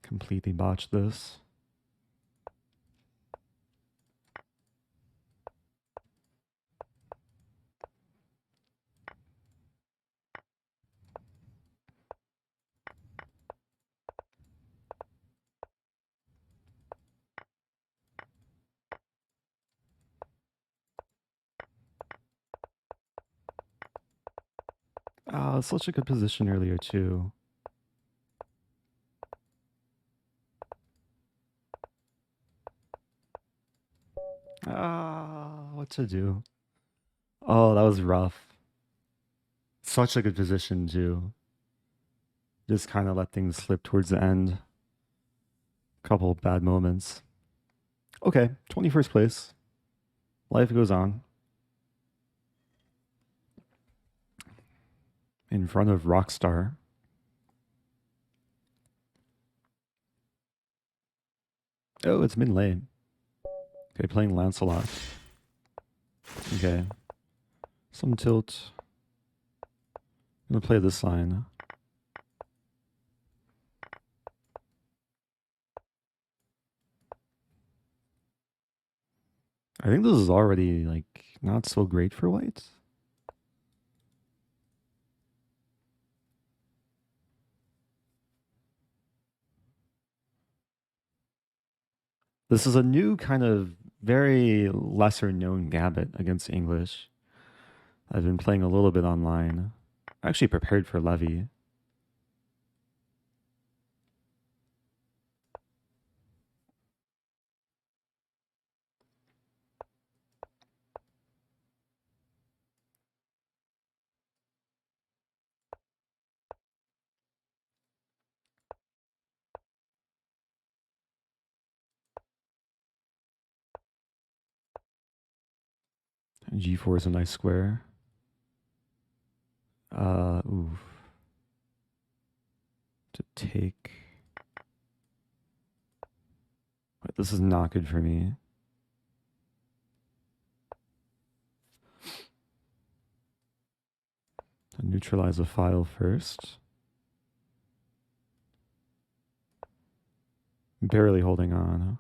Completely botched this. Ah, such a good position earlier too. Ah, what to do? Oh, that was rough. Such a good position too. Just kind of let things slip towards the end. Couple bad moments. Okay, 21st place. Life goes on. In front of Rockstar. Oh, it's mid lane. Okay, playing Lancelot. Okay. Some tilt. I'm gonna play this line. I think this is already like not so great for white. This is a new kind of very lesser known Gambit against English. I've been playing a little bit online. I actually prepared for Levy. G4 is a nice square. Ooh. To take. But this is not good for me. To neutralize a file first. Barely holding on.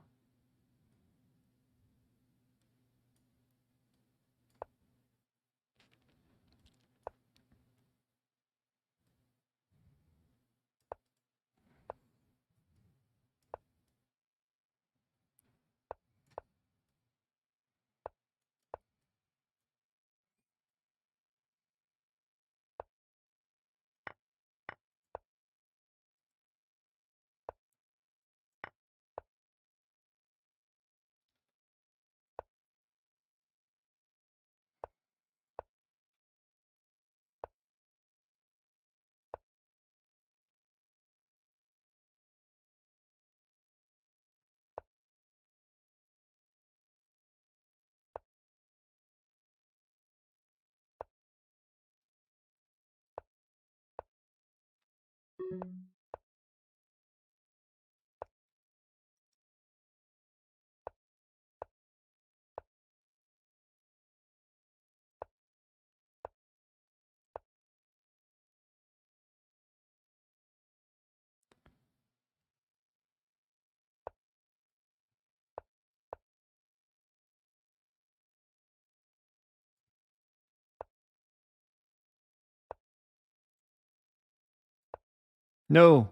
No.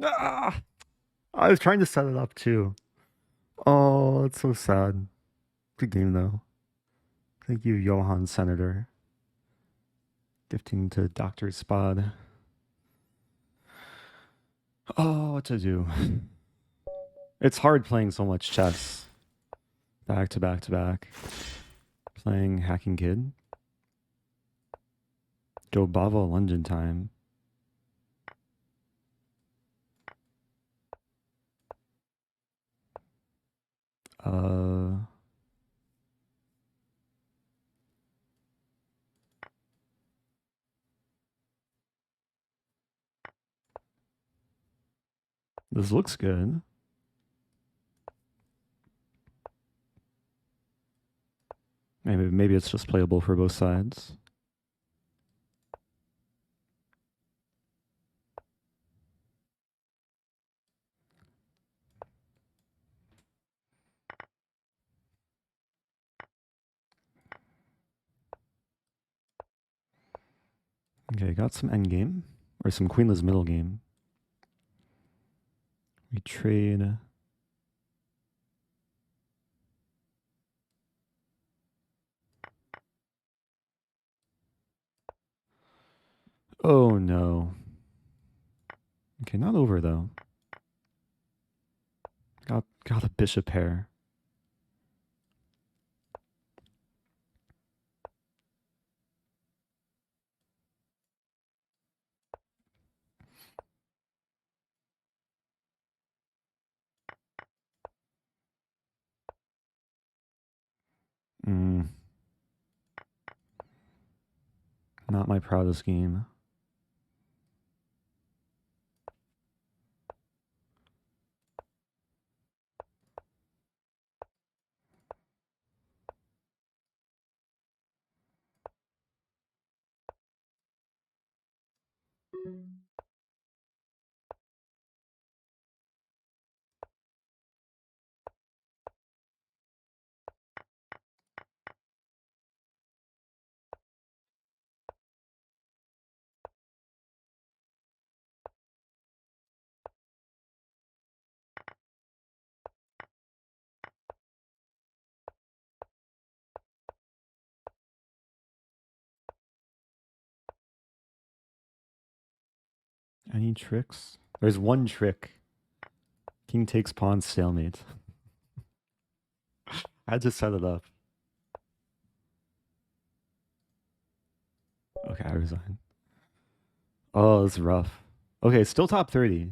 Ah! I was trying to set it up too. Oh, it's so sad. Good game though. Thank you, Johan Senator. Gifting to Dr. Spod. Oh, what to do? It's hard playing so much chess. Back to back to back. Playing Hacking Kid. Jobava London time. This looks good. Maybe it's just playable for both sides. Okay, got some endgame. Or some queenless middle game. We trade. Oh no. Okay, not over though. Got a bishop pair. Not my proudest game. Any tricks? There's one trick. King takes pawn stalemate. I had to set it up. Okay, I resign. Oh, it's rough. Okay, still top 30.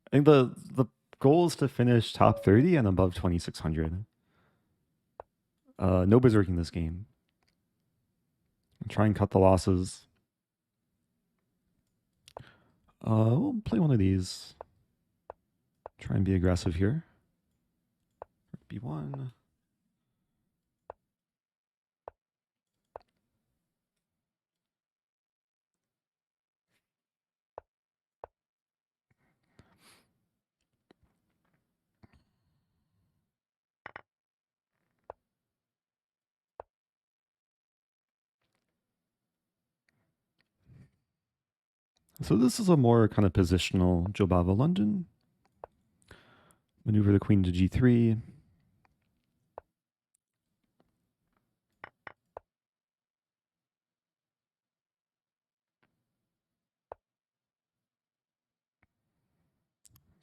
I think the goal is to finish top 30 and above 2600. No berserking this game. Try and cut the losses. We'll play one of these. Try and be aggressive here. B1. So this is a more kind of positional Jobava London. Maneuver the queen to g3.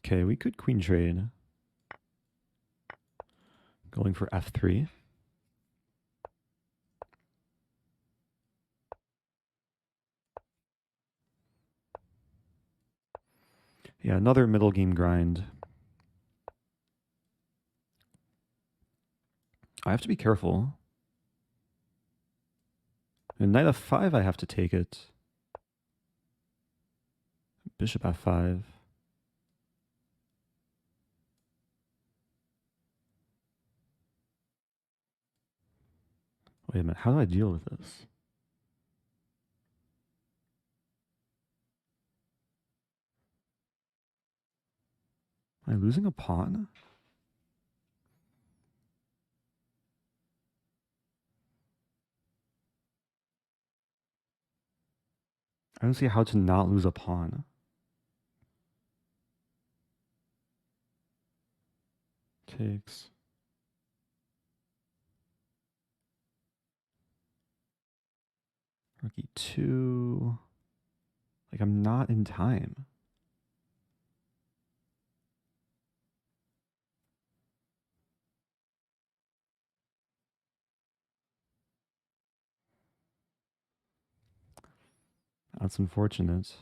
Okay, we could queen trade. Going for f3. Yeah, another middle game grind. I have to be careful. And knight f5, I have to take it. Bishop f5. Wait a minute, how do I deal with this? Am I losing a pawn? I don't see how to not lose a pawn. Takes. Rook e2. Like, I'm not in time. That's unfortunate.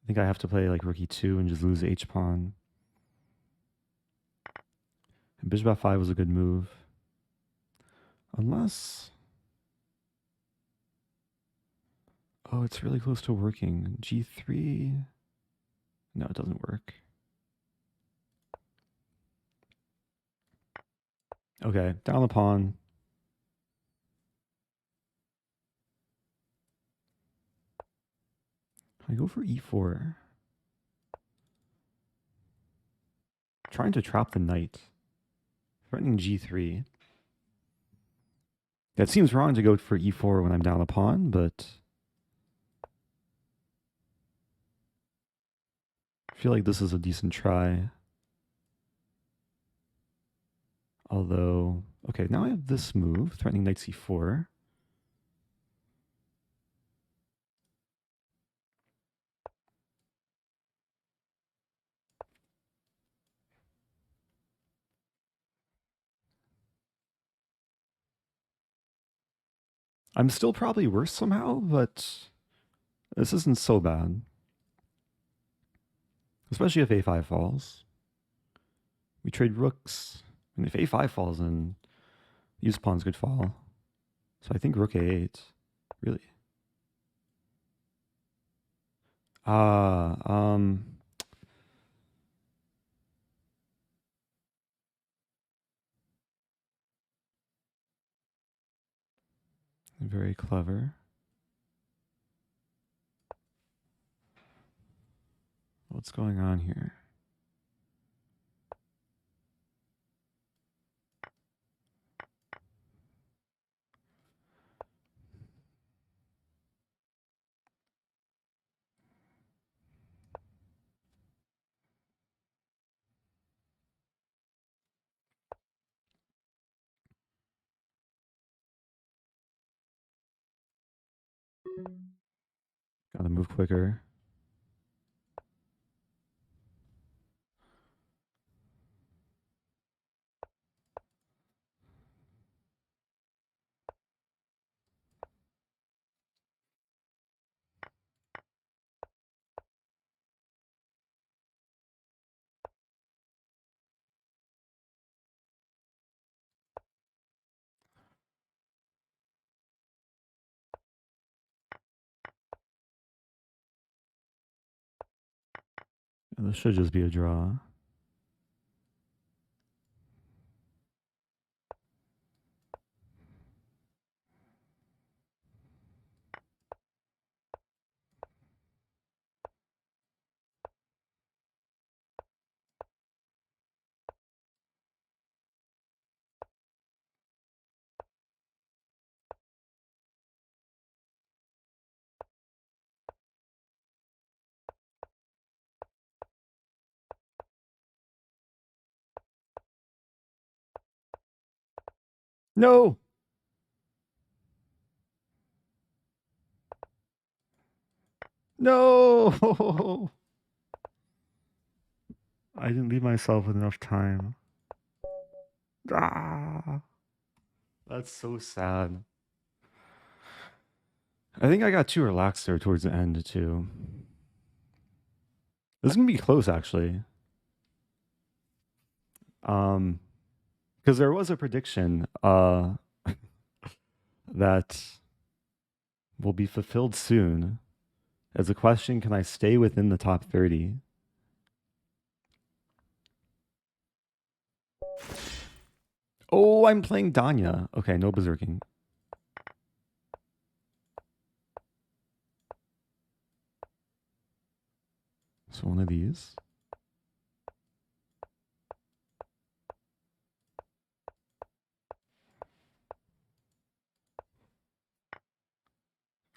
I think I have to play like rook e2 and just lose the h-pawn. And bishop f5 was a good move. Unless... Oh, it's really close to working. g3... No, it doesn't work. Okay, down the pawn. I go for e4. Trying to trap the knight. Threatening g3. That seems wrong to go for e4 when I'm down a pawn, but I feel like this is a decent try. Although, okay, now I have this move, threatening knight c4. I'm still probably worse somehow, but this isn't so bad. Especially if a5 falls. We trade rooks. And if a5 falls, then these pawns could fall. So I think rook a8. Really? Very clever. What's going on here? Gotta move quicker. This should just be a draw. No! No! I didn't leave myself with enough time. Ah! That's so sad. I think I got too relaxed there towards the end, too. This is going to be close, actually. Because there was a prediction that will be fulfilled soon. As a question, can I stay within the top 30? Oh, I'm playing Danya. Okay, no berserking. So one of these.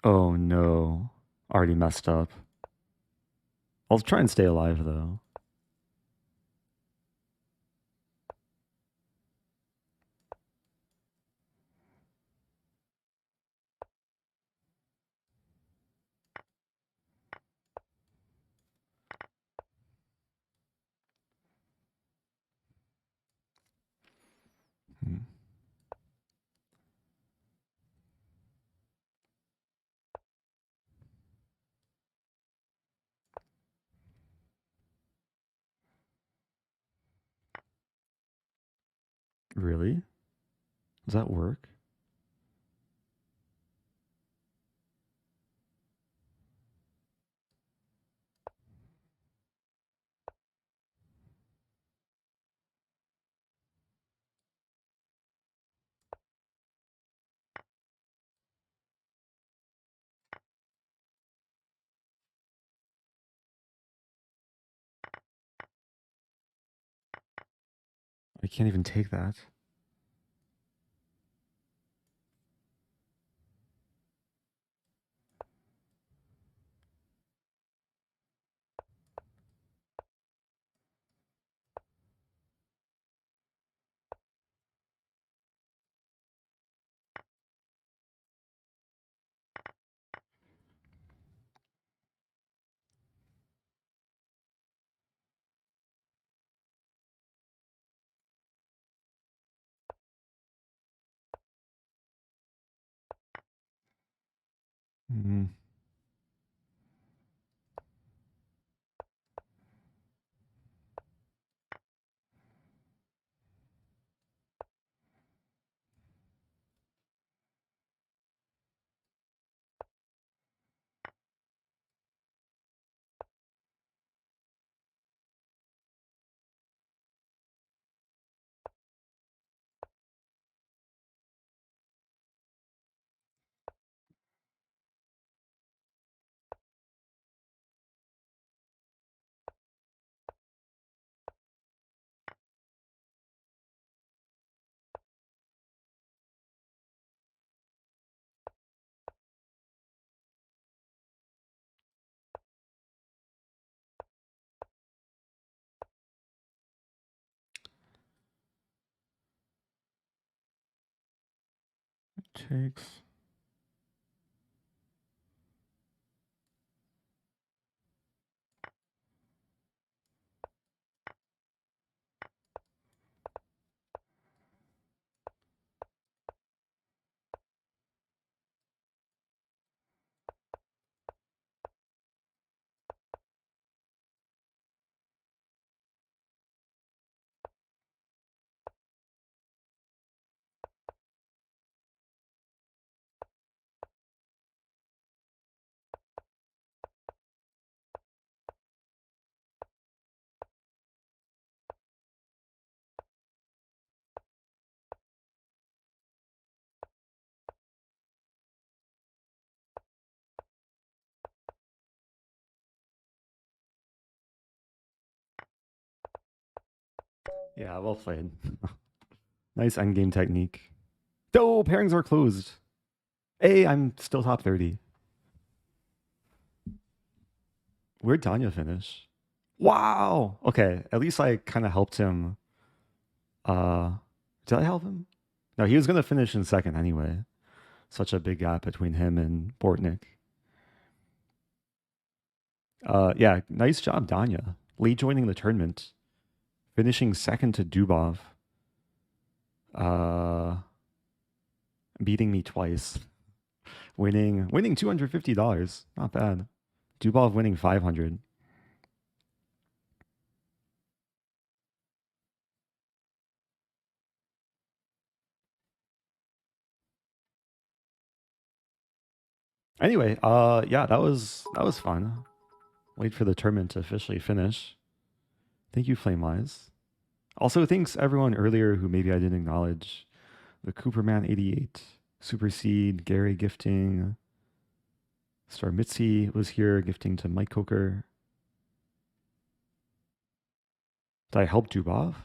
Oh no. Already messed up. I'll try and stay alive though. Hmm. Really? Does that work? I can't even take that. Mm. Takes. Yeah, well played. Nice endgame technique. Oh, pairings are closed. Hey, I'm still top 30. Where'd Danya finish? Wow. Okay, at least I kind of helped him. Did I help him? No, he was gonna finish in second anyway. Such a big gap between him and Bortnik. Yeah, nice job, Danya. Late joining the tournament, finishing second to Dubov. Beating me twice. Winning $250. Not bad. Dubov winning 500. Anyway, yeah, that was fun. Wait for the tournament to officially finish. Thank you, Flamewise. Also, thanks everyone earlier who maybe I didn't acknowledge. The Cooperman88, Superseed, Gary gifting, Star Mitzi was here gifting to Mike Coker. Did I help Dubov?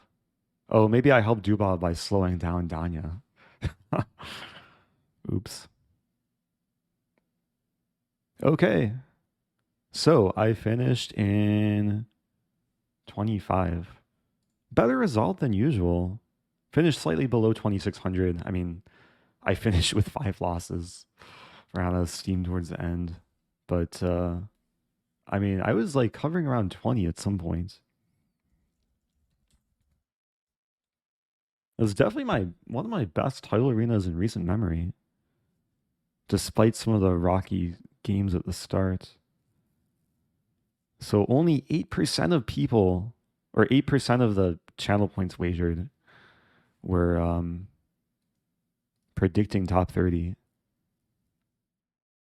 Oh, maybe I helped Dubov by slowing down Danya. Oops. Okay. So I finished in 25. Better result than usual. Finished slightly below 2,600. I mean, I finished with 5 losses. Ran out of steam towards the end. But, I mean, I was like hovering around 20 at some point. It was definitely one of my best title arenas in recent memory. Despite some of the rocky games at the start. So only 8% of people, or 8% of the channel points wagered were predicting top 30.